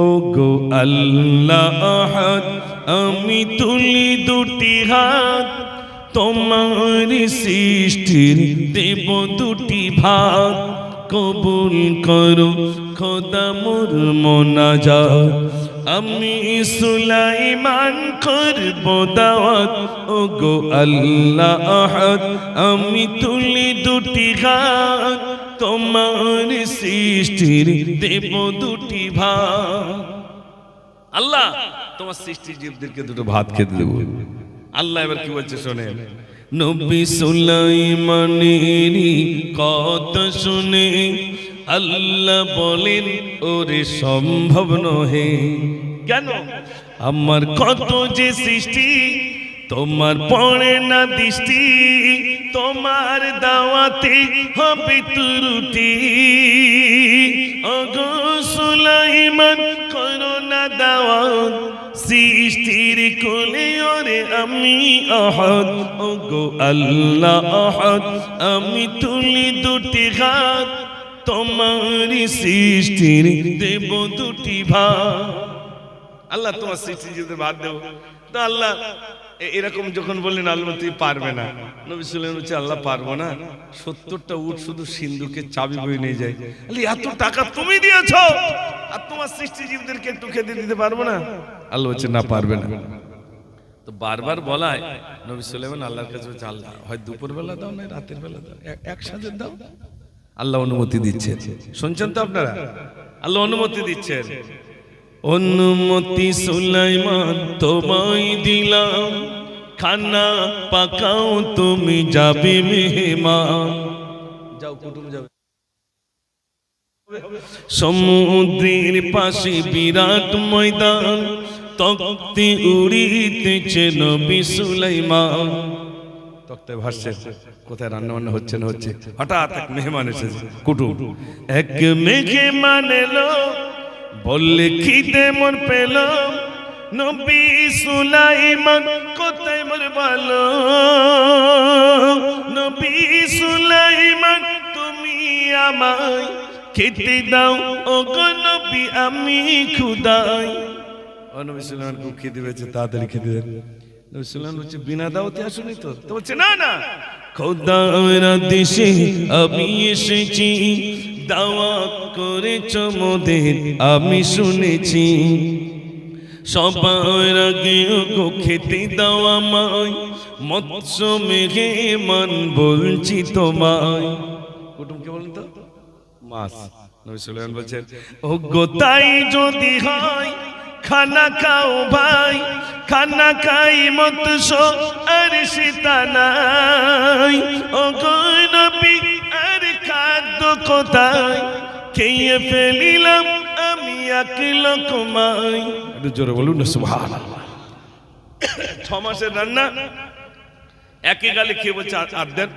ও গো আল্লাহ আহাদ, আমি তুলি দুটি হাত, তোমার সৃষ্টির দেব দুটি ভাত, কবুল করো খোদা মোর মোনাজাত। আমি সুলাইমান করব দাওয়াত, ও গো আল্লাহ আহাদ, আমি তুলি দুটি হাত, তোমার সৃষ্টির দেব দুটি ভাত। আল্লাহ তোমার সৃষ্টির জীবদেরকে দুটো ভাত খেতে দেবো। আল্লাহ এবার কি বলছে শোনেন, নবী সুলাইমানেরই কথা শুনে আল্লাহ বলেন, ওরে সম্ভব নহে। কেন? আমার কত যে সৃষ্টি, তোমার পড়ে না দৃষ্টি, তোমার দাওয়াতে হবে ত্রুটি। ওগো সুলাইমান করো না দাওয়াত, সৃষ্টির কোলে ওরে আমি আহাদ, ওগো আল্লাহ আহাদ, আমি তুলি দুটি হাত, তোমার সৃষ্টির দেব দুটি ভাত। আল্লাহ তোমার সৃষ্টির যদি ভাত দেব, তো আল্লাহ এরকম যখন বললেন আল্লাহ তুই পারবে না, নবী সুলাইমান বলছে আল্লাহ পারবো না, 70টা উট শুধু সিন্ধুকে চাবি বয়ে নিয়ে যায়। এত টাকা তুমি দিয়েছো আর তোমার সৃষ্টি জীবদেরকে একটু খেতে দিতে পারবো না? আল্লাহ বলছে না, পারবে না। তো বারবার বলায় নবী সুলাইমান আল্লাহর কাছে বলছে আল্লাহ হয় দুপুর বেলা দাও না রাতের বেলা দাও, একসাথে দাও। আল্লাহ অনুমতি দিচ্ছেন, শুনছেন তো আপনারা? আল্লাহ অনুমতি দিচ্ছেন। অনুমতি সুলাইমান তোমায় দিলাম, খানা পাকাও তুমি যাবে মেহমান। যাও কুটুম যাবে। সমুদ্রের পাশে বিরাট ময়দান, তক্তে উড়িতেছে নবী সুলাইমান। তক্তে ভাসছে, কোথায় রান্না বান্না হচ্ছে না হচ্ছে, হঠাৎ এক মেহমান এসেছে, কুটুম। এক মেহমান এলো, বললে খিদে মন পেল, নবী সুলাইমান কোথায় মোর ভালো, নবী সুলাইমান তুমি আমায় খেতে দাও, ও গো নবী আমি ক্ষুধায়। ও নবী সুলাইমান খুব খিদে পেয়েছে, তাড়াতাড়ি খেতে দেন। নবী সুলাইমান বলছে বিনা দাওয়াতে আসুনি তো? তো বলছে না না, খোদার আদেশে আমি এসেছি, দাওয়াত করেছ মোদের আমি শুনেছি, সবার আগে গো খেতে দাও আমায়, মৎস্য মেহমান বলছি তোমায়। কুটুমকে বলেন তো মাছ। নবী সুলাইমান বলছেন ও গো তাই যদি হয় খানা খাও ভাই, খানা খাই মৎস্য আর সীতা নাই, ও গো নবী আর খাদ্য কোথায়, খেয়ে ফেলিলাম আমি এক লোকমায়। একটু জোরে বলুন না সুবহানাল্লাহ। 6 মাসের রান্না একই গালে খেয়ে বলছে আর দেন।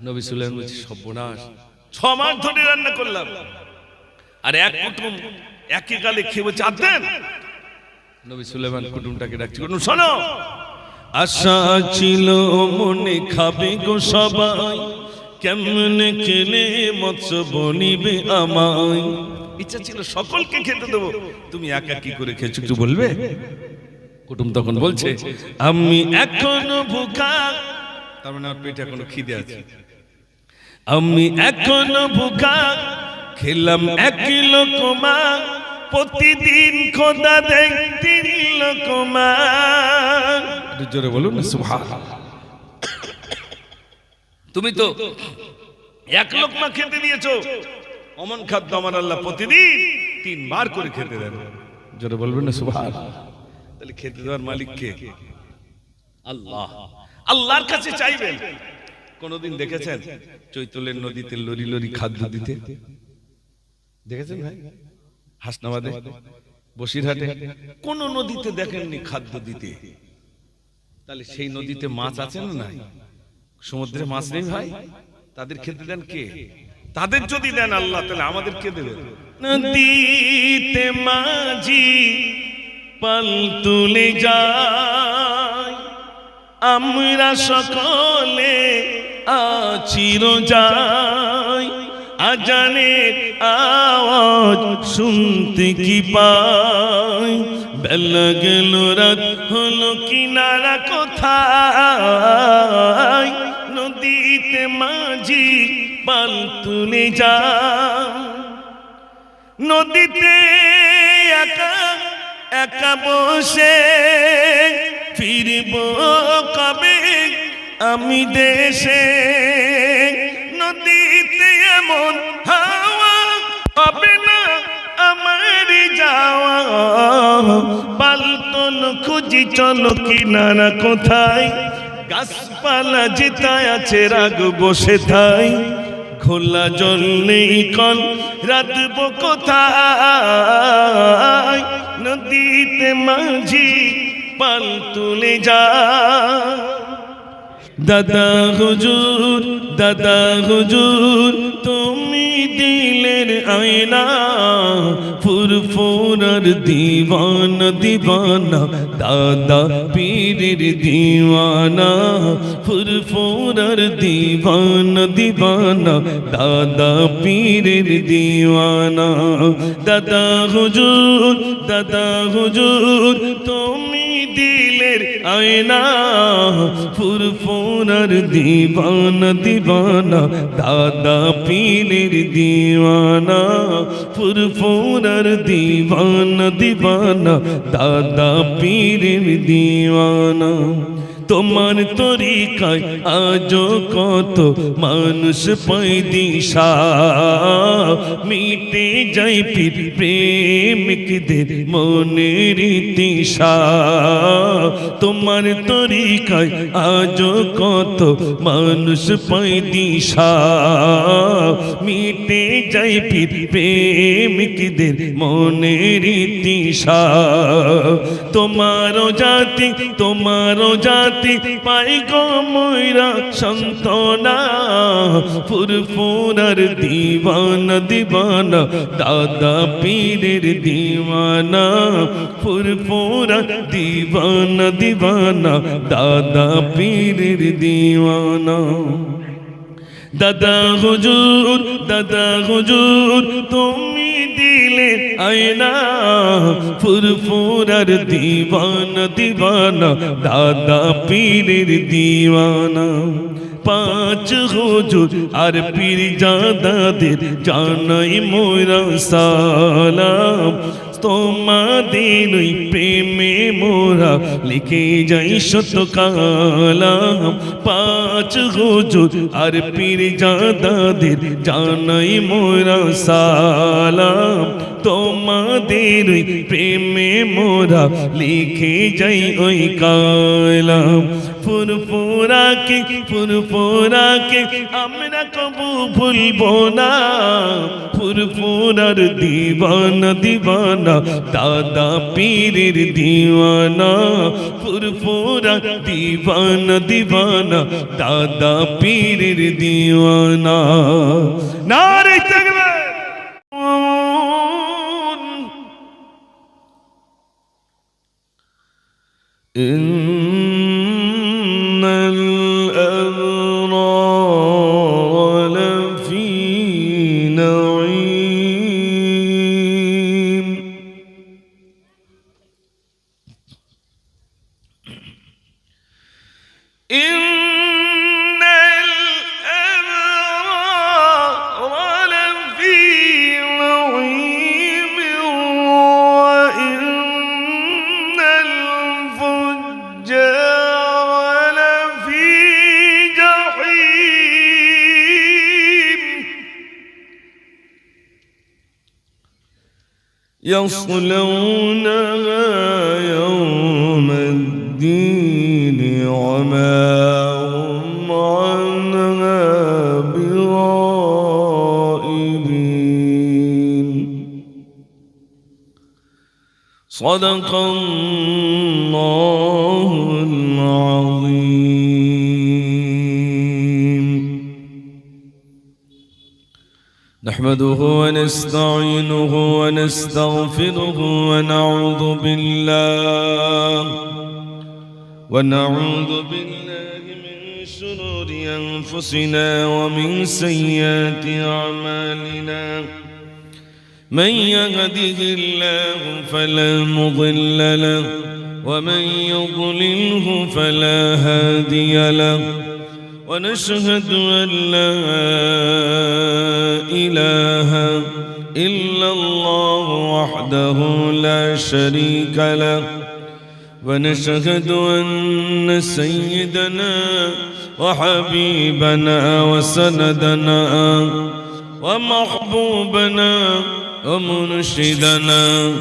নবী সুলাইমান বলছে সর্বনাশ, 6 মাস ধরে রান্না করলাম আর এক কুটুম একই গালে খেয়ে বলছে আর দেন। নবী সুলাইমান কুটুমটাকে ডাকছে, কুটুম শোনো, আশা ছিল মনে খাবে গো সবাই, কেমনে খেলে মৎস্য বনিবে আমায়, ইচ্ছা ছিল সকলকে খেতে দেবো, তুমি একা কি করে খেয়েছো একটু বলবে? কুটুম তখন বলছে আমি এখনো ভুখা, তার মানে আমার পেটে এখনো খিদে আছে, আমি এখনো ভুখা, খেলাম 1 লোকমা, প্রতিদিন খোদা দেয় 3 লোকমা। একটু জোরে বলুন না সুবহানাল্লাহ। তুমি তো 1 লোকমা খেতে দিয়েছো, অমন খাদ্য আমার আল্লাহ প্রতিদিন 3 বার করে খেতে দেন। জোরে বলবেন না সুবহানাল্লাহ। তাহলে খেতে দেওয়ার মালিক কে? আল্লাহ। আল্লাহর কাছে চাইবেন। কোনদিন দেখেছেন চৈতলের নদীতে লরি লরি খাদ্য দিতে? দেখেছেন ভাই? হাসনাবাদে, বসিরহাটে কোন নদীতে দেখেননি খাদ্য দিতে? তাহলে সেই নদীতে মাছ আছে না নাই? সমুদ্রে মাছ নেই ভাই, তাদের খেতে দেন কে? তাদের যদি দেন আল্লাহ, তাহলে আমাদের কে দেবেন? নদীতে মাঝি পাল তুলে যায়, আমরা সকলে আছি রোজায়, আজানের আওয়াজ শুনতে কি পাই, বেলা গেল রাত হলো কিনারা কোথায়, নদীতে মাঝি পাল তুলে যায়, নদীতে একা একা বসে ফিরব কবে আমি দেশে, নদীতে এমন হাওয়া হবে না আমার যাওয়া, পালতন খুঁজি চলো কিনারা কোথায়, গাছপালা যেথায় আছে রাখবো সেথায়, খোলা জল নেই কল রাখবো কোথায়, নদীতে মাঝি পাল তুলে যায়। দাদা হুজুর দাদা হুজুর তুমি দিলের আয়না, ফুরফুরার দিওয়ানা দিওয়ানা দাদা পীরের দিওয়ানা, ফুরফুরার দিওয়ানা দিওয়ানা দাদা পীরের দিওয়ানা। দাদা হুজুর তুমি দিলের আয়না, ফুরফুরার দিওয়ানা দিওয়ানা দাদা পীরের দিওয়ানা, ফুরফুরার দিওয়ানা দিওয়ানা দাদা পীরের দিওয়ানা। তোমার তরিকায় আজো কত মানুষ পাই দিশা, মিটে যায় পীর প্রেমিকদের মনের তৃষা, তোমার তরিকায় আজো কত মানুষ পাই দিশা, মিটে যায় পীর প্রেমিকদের মনের তৃষা। তোমারও জাতি পাই গো ময়রা সন্তনা, ফুরফুরার দিওয়ানা দিওয়ানা দাদা পীরের দিওয়ানা, ফুরফুরার দিওয়ানা দিওয়ানা দাদা পীরের দিওয়ানা। দাদা হুজুর তুমি দিলে আয়না, ফুরফুরার দিওয়ানা দিওয়ানা দাদা পীরের দিওয়ানা। পাঁচ হুজুর আর পীর জাদাদের জানাই মোরা সালাম, তোমাদের ওই প্রেমে মোরা লিখে যাই শত কালাম। পাঁচ হুজুর আর পীর জাদাদের জানাই মোরা সালাম, তোমাদের ওই প্রেমে মোরা লিখে যাই ওই কালাম। ফুরফুরাকে আমরা কবু ভুলবো না, ফুরফুরার দিওয়ানা দিওয়ানা দাদা পীরের দিওয়ানা, ফুরফুরা দিওয়ানা দিওয়ানা দাদা পীরের দিওয়ানা। নারে তাকবীর। يصلونها يوم الدين وما هم عنها بغائبين. صدق الله العظيم. نحمده ونستعينه ونستغفره ونعوذ بالله من شرور أنفسنا ومن سيئات أعمالنا من يهده الله فلا مضل له ومن يضلله فلا هادي له ونشهد أن لا إله إلا الله وحده لا شريك له ونشهد أن سيدنا وحبيبنا وسندنا ومحبوبنا ومرشدنا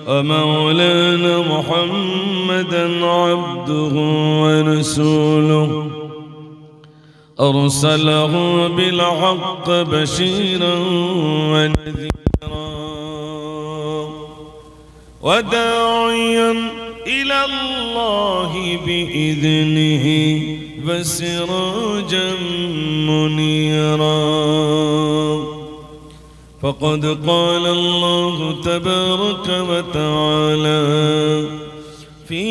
ومولانا محمدا عبده ورسوله أرسله بالحق بشيرا ونذيرا وداعيا إلى الله بإذنه وسراجا منيرا فقد قال الله تبارك وتعالى في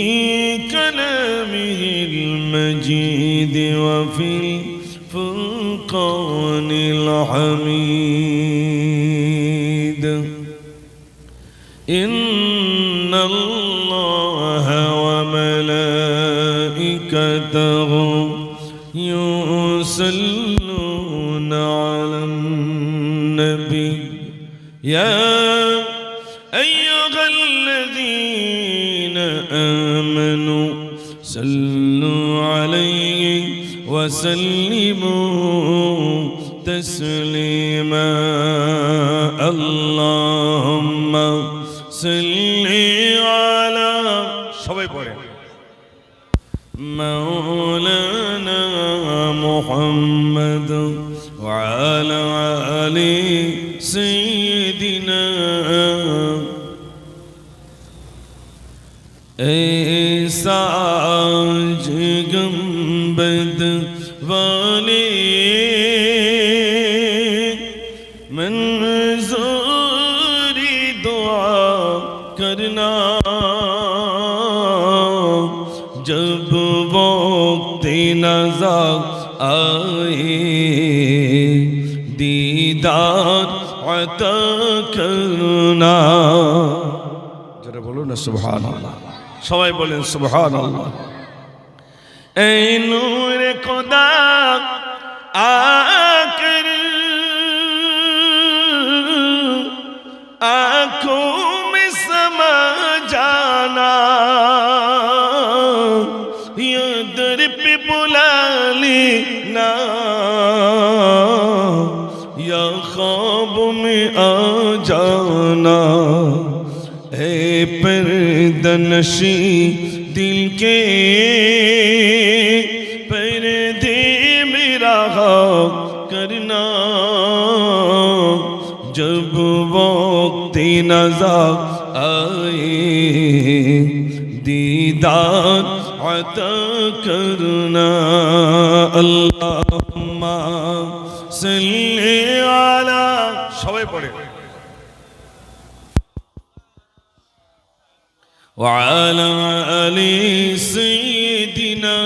كلامه المجيد وفي الفرقان الحميد إن الله وملائكته يصلون على النبي يا أيها الذين آمنوا صلوا عليه وسلموا تسليما اللهم صل على مولانا محمد وعلى آل سيدنا साज गंबद वाले मंजूरी दुआ करना जब वक्त नज़र आए दीदार अता करना जरा बोलो ना सुभान अल्लाह সবাই বলেন সুবহানাল্লাহ এই নূর খোদা आकर आँखों में समा जाना या दर पे बुला लेना या ख्वाब में आ जाना ऐ पर्दनशी दिल के पर्दे मेरा करना जब वक्त नज़र आए दीदार अता करना अल्लाहुम्मा सल्ली अला सबाई पढ़े وعلى آل سيدنا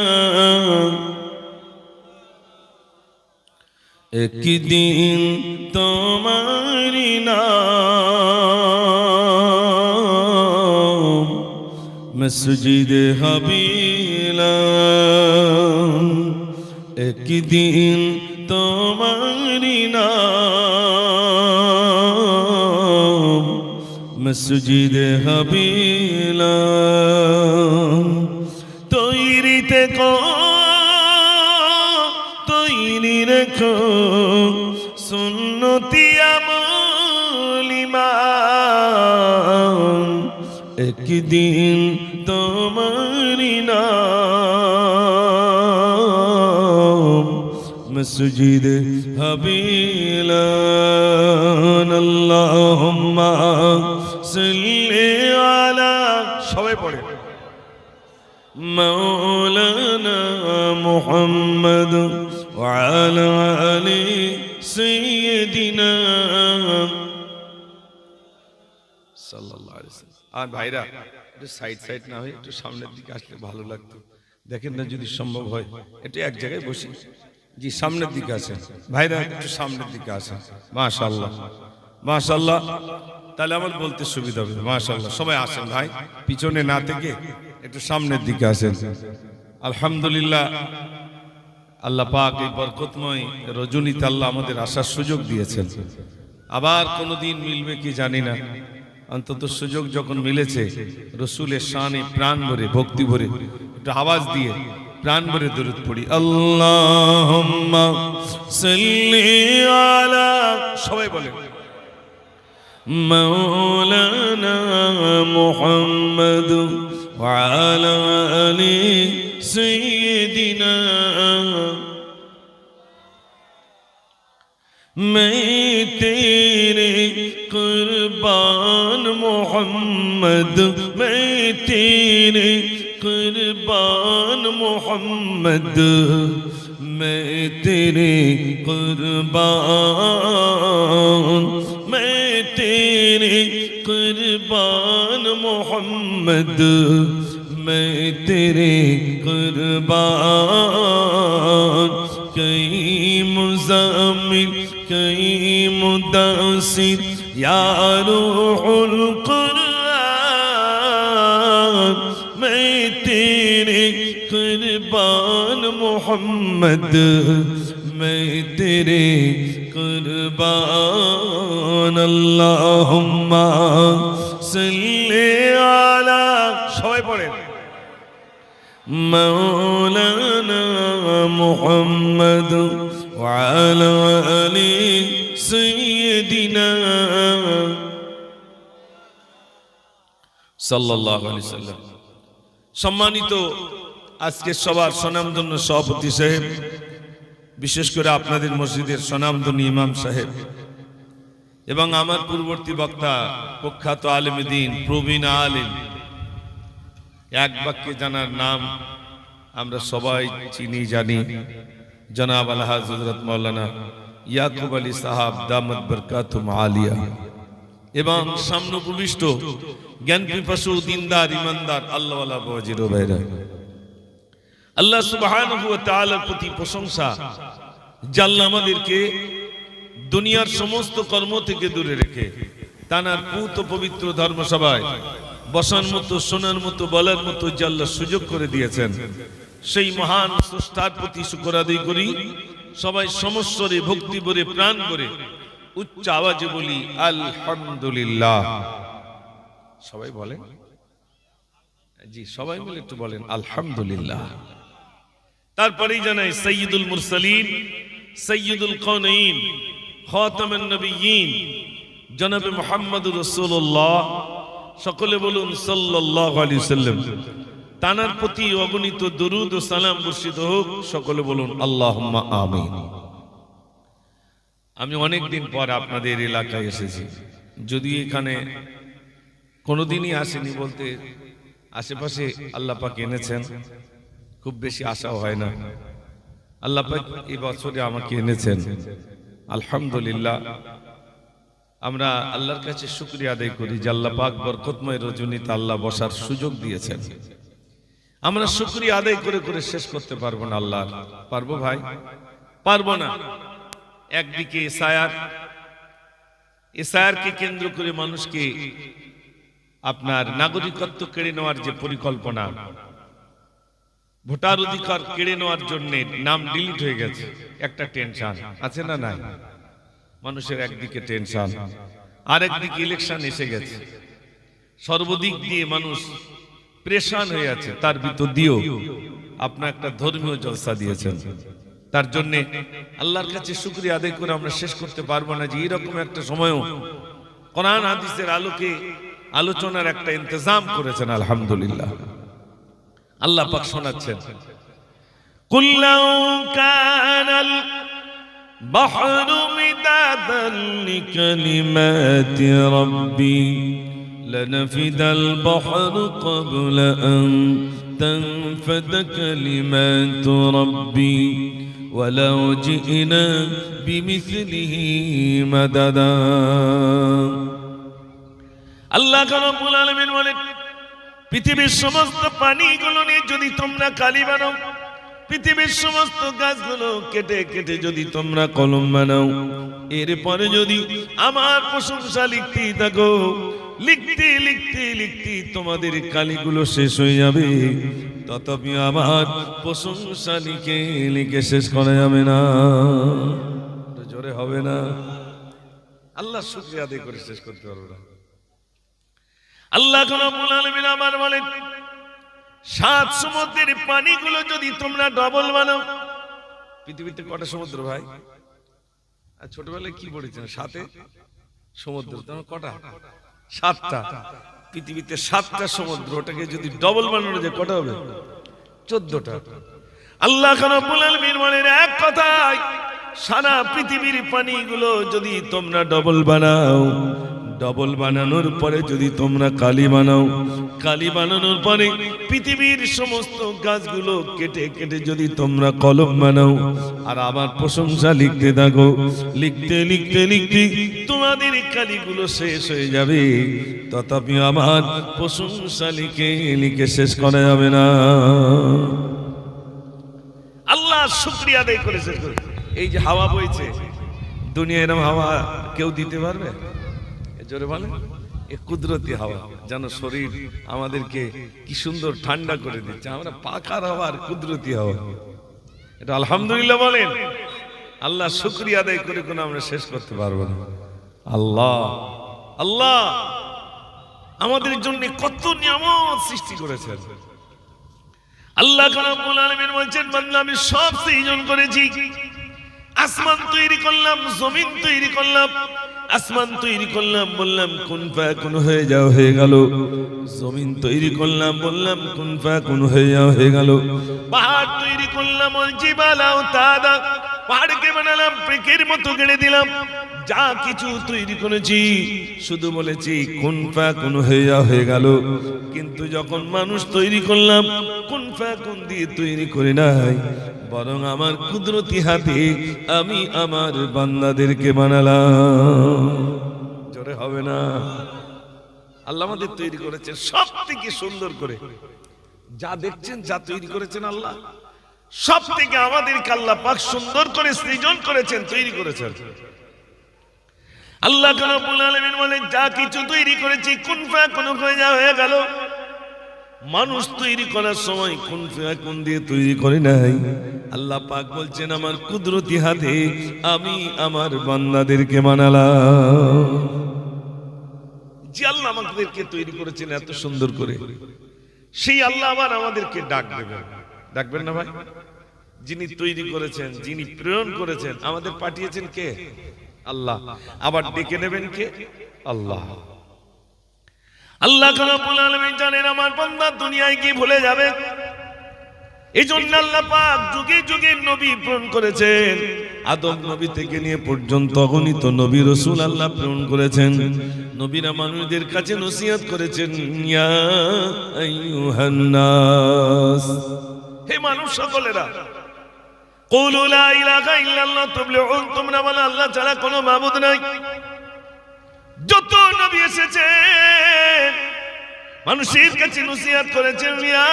एक दिन तुम्हारी नाम मस्जिद हबीला एक दिन तुम्हारी नाम मस्जिद हबीला तोयरी को तोयरी रखो सुन्नती अमलिमान एक दिन तुम्हारी नाम मस्जिद हबीला अल्लाहुम्मा सल्ली अला सबाई पढ़े मौलाना मुहम्मद वअला आलि सय्यिदिना সাল্লাল্লাহু আলাইহি ওয়াসাল্লাম। আর ভাইরা একটু সাইড না হয়ে একটু সামনের দিকে আসলে ভালো লাগতো। দেখেন না যদি সম্ভব হয় এটা এক জায়গায় বসি। জি সামনের দিকে আসেন ভাইরা, একটু সামনের দিকে আসেন। মাশাআল্লাহ মাশাআল্লাহ, তাহলে আমার বলতে সুবিধা হবে। মাশাআল্লাহ, সবাই আসেন ভাই, পিছনে না থেকে একটু সামনের দিকে আসেন। আলহামদুলিল্লাহ, আল্লাহ পাক এই বরকতময় রজনীতে আল্লাহ আমাদের আসার সুযোগ দিয়েছেন। আবার কোনোদিন মিলবে কি জানি না, অন্তত সুযোগ যখন মিলেছে রসুলের শানে প্রাণ ভরে ভক্তি ভরে একটু আওয়াজ দিয়ে প্রাণ ভরে দরুদ পড়ি। আল্লাহুম্মা সাল্লি আলা, সবাই বলেন মাওলানা মুহাম্মদ ওয়া আলা আলি সাইয়্যিদিনা। मैं तेरे कुर्बान मोहम्मद, मैं तेरे कुर्बान मोहम्मद, मैं तेरे कुर्बान, मैं तेरे कुर्बान मोहम्मद, मैं तेरे कुर्बान। कई मुज़म्मिल कई मुदासिर या रूहुल कुरान, मैं तेरे कुर्बान मोहम्मद, मैं तेरे कुर्बान। अल्लाहुम्मा सल्ली अला, সবাই পড়েন মাওলানা মুহাম্মদ ওয়া আলা আলি সাইয়্যিদিনা সাল্লাল্লাহু আলাইহি সাল্লাম। সম্মানিত আজকে সবার স্বনামধন্য সভাপতি সাহেব, বিশেষ করে আপনাদের মসজিদের স্বনামধন্য ইমাম সাহেব এবং আমার পূর্ববর্তী বক্তা প্রখ্যাত আলেমে দ্বীন প্রবীণ আলেম, এক বাক্যে জানার নাম আমরা সবাই চিনি জানি, জনাব আলহাজ হযরত মাওলানা ইয়াকুব আলী সাহাব দামাত বরকাতুহুম আলিয়া, এবং সামনে উপবিষ্ট জ্ঞান পিপাসু দিনদার ইমানদার আল্লাহওয়ালা বাজির ভাইরা, আল্লাহ সুবহানাহু ওয়া তাআলার প্রতি প্রশংসা যে আল্লাহ আমাদেরকে দুনিয়ার সমস্ত কর্ম থেকে দূরে রেখে তানার পূত পবিত্র ধর্মসভায় বসার মতো, শোনার মতো, বলার মতো যে আল্লাহ সুযোগ করে দিয়েছেন, সেই মহান স্রষ্টার প্রতি শুকর আদায় করি। সবাই সমস্বরে ভক্তি ভরে প্রাণ ভরে উচ্চ আওয়াজে বলি আলহামদুলিল্লাহ। সবাই বলেন, জি সবাই মিলে একটু বলেন আলহামদুলিল্লাহ। তারপরেই জানাই সাইয়্যিদুল মুরসালিন, সাইয়্যিদুল কাউনাইন, খাতামুন নবিয়্যিন জনাবে মুহাম্মদুর রাসূলুল্লাহ, সকলে বলুন সাল্লাল্লাহু আলাইহি ওয়াসাল্লাম। তানার প্রতি অগণিত দরুদ ও সালাম বর্ষিত হোক, সকলে বলুন আল্লাহুম্মা আমিন। আমি অনেক দিন পর আপনাদের এলাকায় এসেছি, যদি এখানে কোনোদিনই আসেনি বলতে আশেপাশে আল্লাহ পাক এনেছেন, খুব বেশি আশাও হয় না। আল্লাহ পাক এই বছরে আমাকে এনেছেন, আলহামদুলিল্লাহ। আমরা আল্লাহর কাছে শুকরিয়া আদায় করি যে আল্লাহ পাক বরকতময় রজনীতে আল্লাহ বসার সুযোগ দিয়েছেন। আমরা শুকরিয়া আদায় করে করে শেষ করতে পারবো না। আল্লাহ পারবো ভাই? পারবো না। একদিকে এসআইআরকে কেন্দ্র করে মানুষকে আপনার নাগরিকত্ব কেড়ে নেওয়ার যে পরিকল্পনা, ভোটার অধিকার কেড়ে নেওয়ার জন্য নাম ডিলিট হয়ে গেছে, একটা টেনশন আছে না? নাই। মানুষের একদিকে টেনশন, আর একদিকে ইলেকশন এসে গেছে, সর্বদিক দিয়ে মানুষ প্রেশান হয়ে আছে। তার ভিতর দিয়েও আপনার একটা ধর্মীয় জলসা দিয়েছেন, তার জন্য আল্লাহর কাছে শুকরিয়া আদায় করে আমরা শেষ করতে পারবো না যে এরকম একটা সময়ও কোরআন হাদিসের আলোকে আলোচনার একটা ইন্তজাম করেছেন। আলহামদুলিল্লাহ। আল্লাহ পাক শোনাচ্ছেন, কুল্লাউ কানাল বাহরু মিদাদান লিকালিমাতি রাব্বি লানাফিদাল বাহরু ক্বাবলা আন তানফাদা কালিমাতু রাব্বি ওয়ালাউ জিনা বিমিসলিহি মাদাদা। আল্লাহ রাব্বুল আলামিন বলেন, পৃথিবীর সমস্ত পানিগুলো নিয়ে যদি তোমরা কালি বানাও, পৃথিবীর সমস্ত গাছগুলো কেটে কেটে যদি তোমরা কলম বানাও, এরপরে যদি আমার প্রশংসা লিখতেই থাকো, লিখতে লিখতে লিখতে তোমাদের কালিগুলো শেষ হয়ে যাবে, তথাপি আমার প্রশংসা লিখে লিখে শেষ করা যাবে না। জোরে হবে না? আল্লাহ শুকরিয়া আদায় করে শেষ করতে পারবো না। আল্লাহ রাব্বুল আলামিন আবার বলেন, 7 সমুদ্রের পানিগুলো যদি তোমরা ডবল বানাও। পৃথিবীতে কটা সমুদ্র ভাই? আর ছোটবেলায় কি পড়েছেন? 7 সমুদ্র। তোমার কটা? 7টা। পৃথিবীতে 7টা সমুদ্র, ওটাকে যদি ডবল বানানো যায় কটা হবে? 14টা। আল্লাহ রাব্বুল আলামিন বলেন, এক কথায় সারা পৃথিবীর পানিগুলো যদি তোমরা ডবল বানাও, ডবল বানানোর পরে যদি তোমরা কালি বানাও, কালি বানানোর পরে পৃথিবীর সমস্ত গাছগুলো কেটে কেটে যদি তোমরা কলম বানাও, আর আবার প্রশংসা লিখতে থাকো, লিখতে লিখতে লিখতে তোমাদের কালিগুলো শেষ হয়ে যাবে, তথাপি আমার প্রশংসা লিখে লিখে শেষ করা যাবে না। আল্লাহ শুকরিয়া আদায় করে শেষ করে। এই যে হাওয়া বইছে, দুনিয়া এরকম হাওয়া কেউ দিতে পারবে? জোরে বলেন। এ কুদরতি হাওয়া, যেন শরীর আমাদেরকে কি সুন্দর ঠান্ডা করে দিচ্ছে। আমরা পাখার হাওয়া আর কুদরতি হাওয়া, এটা আলহামদুলিল্লাহ বলেন। আল্লাহ শুকরিয়া আদায় করে কোনো আমরা শেষ করতে পারবো না। আল্লাহ আল্লাহ আমাদের জন্য কত নিয়ামত সৃষ্টি করেছেন। আল্লাহ রাব্বুল আলামিন বলেন, বান্দা আমি সব সৃজন করেছি। আসমান তৈরি করলাম, জমিন তৈরি করলাম। আসমান তৈরি করলাম, বললাম কুন ফায়াকুন হয়ে যাও, হয়ে গেল। জমিন তৈরি করলাম, বললাম কুন ফায়াকুন হয়ে যাও, হয়ে গেল। পাহাড় তৈরি করলাম, ওয়াল জিবালা আওতাদা, পাহাড়কে বানালাম, পেকের মতো গেড়ে দিলাম। যা কিছু তৈরি করেছি শুধু বলেছি কুন ফায়াকুন হয়ে যাও, হয়ে গেল। কিন্তু যখন মানুষ তৈরি করলাম, কুন ফায়াকুন দিয়ে তৈরি করে নাই, বরং আমার কুদরতি হাতে আমি আমার বান্দাদেরকে বানালাম। জোরে হবে না? আল্লাহ আমাদের তৈরি করেছেন সব থেকে সুন্দর করে। যা দেখছেন, যা তৈরি করেছেন আল্লাহ, সব থেকে আমাদেরকে আল্লাহ পাক সুন্দর করে সৃজন করেছেন, তৈরি করেছেন। আল্লাহ রাব্বুল আলামিন বলেন, যা কিছু তৈরি করেছি কুন ফায়াকুন হয়ে যাও, হয়ে গেল। মানুষ তৈরি করার সময় কুন ফায়াকুন দিয়ে তৈরি করে নাই। আল্লাহ পাক বলছেন, আমার কুদরতি হাতে আমি আমার বান্দাদেরকে বানালাম। যে আল্লাহ আমাদেরকে তৈরি করেছেন এত সুন্দর করে, সেই আল্লাহ আবার আমাদেরকে ডাক দেবেন। ডাকবেন না ভাই? যিনি তৈরি করেছেন, যিনি প্রেরণ করেছেন, আমাদের পাঠিয়েছেন কে? আল্লাহ। আবার ডেকে নেবেন কে? আল্লাহ। আল্লাহ রাব্বুল আলামিন জানেন আমার বান্দা দুনিয়ায় কি ভুলে যাবে। এই জন্য আল্লাহ পাক যুগে যুগে নবী প্রেরণ করেছেন। আদম নবী থেকে নিয়ে পর্যন্ত অগণিত নবী রাসূল আল্লাহ প্রেরণ করেছেন। নবীরা মানুষদের কাছে নসিহত করেছেন, ইয়া আইয়ুহান নাস, হে মানুষ সকলেরা, কুলু লা ইলাহা ইল্লাল্লাহ তুফলিহুন, তোমরা বলো আল্লাহ ছাড়া কোনো মাবুদ নাই। যত নবী এসেছেন মানুষের কাছে নসিহত করেছেন, ইয়া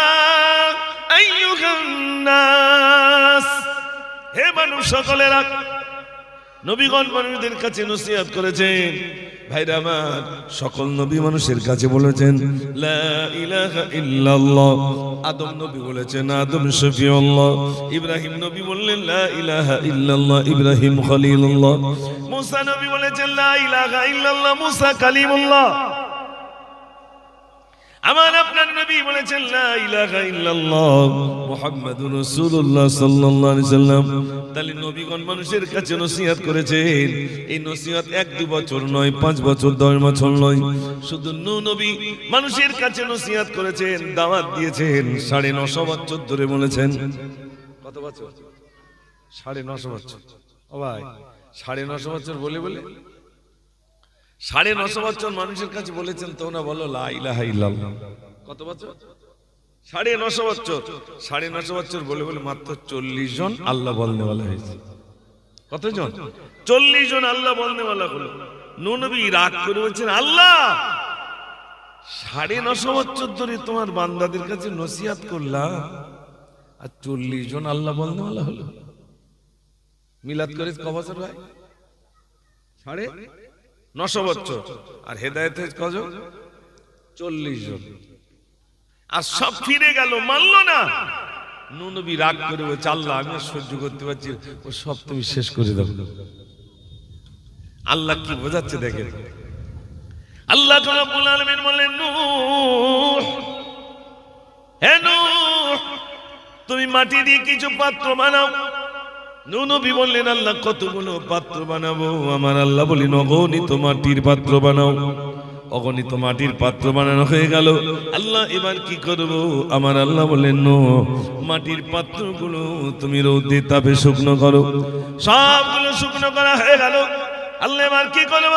আইয়ুহান নাস, হে মানুষ সকলেরা। নবীগণ মানুষদের কাছে নসিহত করেছেন। ভাইরা আমার, সকল নবী মানুষের কাছে বলেছেন লা ইলাহা ইল্লাল্লাহ। আদম নবী বলেছেন আদম শফিউল্লাহ। ইব্রাহিম নবী বললেন লা ইলাহা ইল্লাল্লাহ, ইব্রাহিম খলিলুল্লাহ। মুসা নবী বলেছেন লা ইলাহা ইল্লাল্লাহ, মুসা কালিমুল্লাহ। আমার আপনার নবী বলেছেন লা ইলাহা ইল্লাল্লাহ, মুহাম্মাদুর রাসূলুল্লাহ সাল্লাল্লাহু আলাইহি সাল্লাম। তাহলে নবীগণ মানুষের কাছে নসিহত করেছেন। এই নসিহত 1-2 বছর নয়, 5 বছর 10 বছর নয়। শুধু নবী মানুষের কাছে নসিহত করেছেন, দাওয়াত দিয়েছেন 950 বছর ধরে। বলেছেন কত বছর? 950 বছর। ও ভাই, 950 বছর বলে বলে 950 বছর মানুষের কাছে বলেছেন। তোমরা বলো লা ইলাহা ইল্লাল্লাহ। কত বছর? 950 বছর। 950 বছর বলে বলে মাত্র 40 জন আল্লাহ বলনেওয়ালা হয়েছে। কতজন? 40 জন আল্লাহ বলনেওয়ালা হলো। নবী রাগ করে বলছেন, আল্লাহ 950 বছর ধরে তোমার বান্দাদের কাছে নসিহত করলাম, আর 40 জন আল্লাহ বলনেওয়ালা হলো। মিলাদ করে ক বছর হয়? 950 বছর। আর হেদায়েত হয়েছে কজন? 40 জন। আর সব ফিরে গেল, মানল না। নূহ নবী রাগ করে বলছে, আল্লাহ আমি সহ্য করতে পারছি, ও সব তুমি শেষ করে দাও। আল্লাহ কি বোঝাচ্ছে দেখেন। আল্লাহ রাব্বুল আলামিন বললেন, নূহ, হে নূহ, তুমি মাটি দিয়ে কিছু পাত্র বানাও। নূহ নবী বললেন, আল্লাহ কতগুলো পাত্র বানাবো? আমার আল্লাহ বলেন, অগণিত মাটির পাত্র বানাও। অগণিত মাটির পাত্র বানানো হয়ে গেল। আল্লাহ এবার কি করব? আমার আল্লাহ বললেন, নূহ, মাটির পাত্রগুলো তুমি রোদে তাপে শুকনো করো। সবগুলো শুকনো করা হয়ে গেল। আল্লাহ এবার কি করব?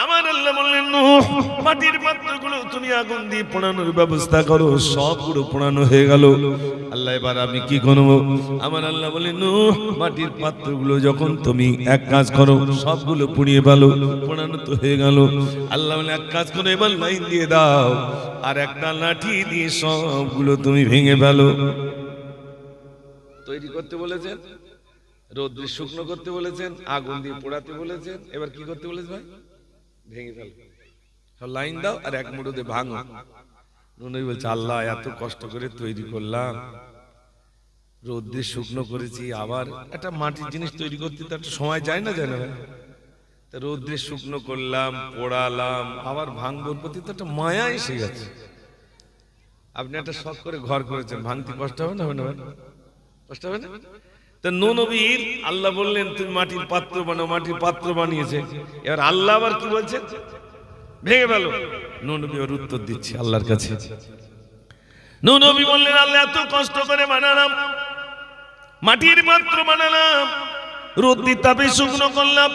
আমার আল্লাহ বললেন, নূহ, মাটির পাত্রগুলো তুমি আগুন দিয়ে পোড়ানোর ব্যবস্থা করো। সবগুলো পোড়ানো হয়ে গেল। আল্লাহ এবার আমি কি করব? আমার আল্লাহ বললেন, নূহ, মাটির পাত্রগুলো যখন তুমি এক কাজ করো, সবগুলো পুড়িয়ে ফেলো। পোড়ানো তো হয়ে গেল। আল্লাহ বলে, এক কাজ করো, এবার লাইন দিয়ে দাও, আর একটা লাঠি দিয়ে সবগুলো তুমি ভেঙে ফেলো। তৈরি করতে বলেছেন, রোদ্রে শুকনো করতে বলেছেন, আগুন দিয়ে পোড়াতে বলেছেন, এবার কি করতে বলেছেন ভাই? ভেঙে ফেল, লাইন দাও আর এক মুঠোতে ভাঙো। নূহ নবী বলছে, আল্লাহ এত কষ্ট করে তৈরি করলাম, রোদ্রে শুকনো করেছি, আবার একটা মাটির জিনিস তৈরি করতে তো একটা সময় যায় না, যায় না ভাই? তা রোদ্রে শুকনো করলাম, পোড়ালাম, আবার ভাঙবোর প্রতি তো একটা মায়া এসে গেছে। আপনি একটা শখ করে ঘর করেছেন, ভাঙতে কষ্ট হবে না? হবে না? কষ্ট হবে না? তা নূহ নবীর আল্লাহ বললেন, তুমি মাটির পাত্র বানাও। মাটির পাত্র বানিয়েছে। এবার আল্লাহ আবার কি বলছে? ভেঙে ফেলো। নূহ নবী ওর উত্তর দিচ্ছে আল্লাহর কাছে। নূহ নবী বললেন, আল্লাহ এত কষ্ট করে বানালাম, মাটির পাত্র বানালাম, রোদ্রে তাপে শুকনো করলাম,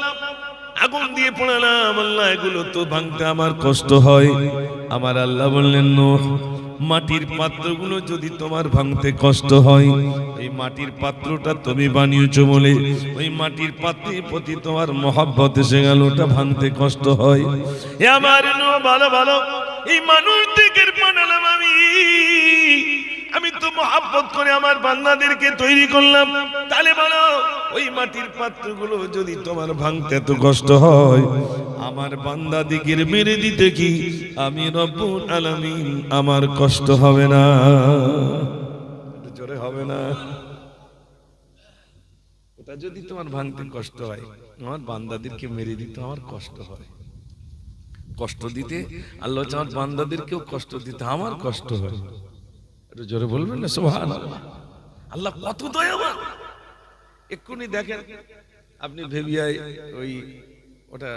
আগুন দিয়ে পোড়ালাম, আল্লাহ এগুলো তো ভাঙতে আমার কষ্ট হয়। আমার আল্লাহ বললেন, নূহ, মাটির পাত্রগুলো যদি তোমার ভাঙতে কষ্ট হয়, এই মাটির পাত্রটা তুমি বানিয়েছো বলে ওই মাটির পাত্রের প্রতি তোমার মহব্বত এসে গেল, ওটা ভাঙতে কষ্ট হয়। এ আমার নূহ, ভালো ভালো, এই মানুষ থেকে বানালাম আমি তো মহব্বত করে আমার বান্দাদেরকে তৈরি করলাম, তাহলে বলো ওই মাটির পাত্রগুলো যদি তোমার ভাঙতে এত কষ্ট হয়, আমার বান্দাদিগের মেরে দিতে কি আমি রব্বুল আলামিন আমার কষ্ট হবে না? জোরে হবে না? ওটা যদি তোমার ভাঙতে কষ্ট হয়, আমার বান্দাদেরকে মেরে দিতে আমার কষ্ট হয়। কষ্ট দিতে আল্লাহ আমার বান্দাদেরকেও কষ্ট দিতে আমার কষ্ট হয়। একটু জোরে বলবেন না সুবহানাল্লাহ? আল্লাহ কত দয়াবান। এক্ষুনি দেখেন, আপনি ভেবিয়ায় ওই ওটা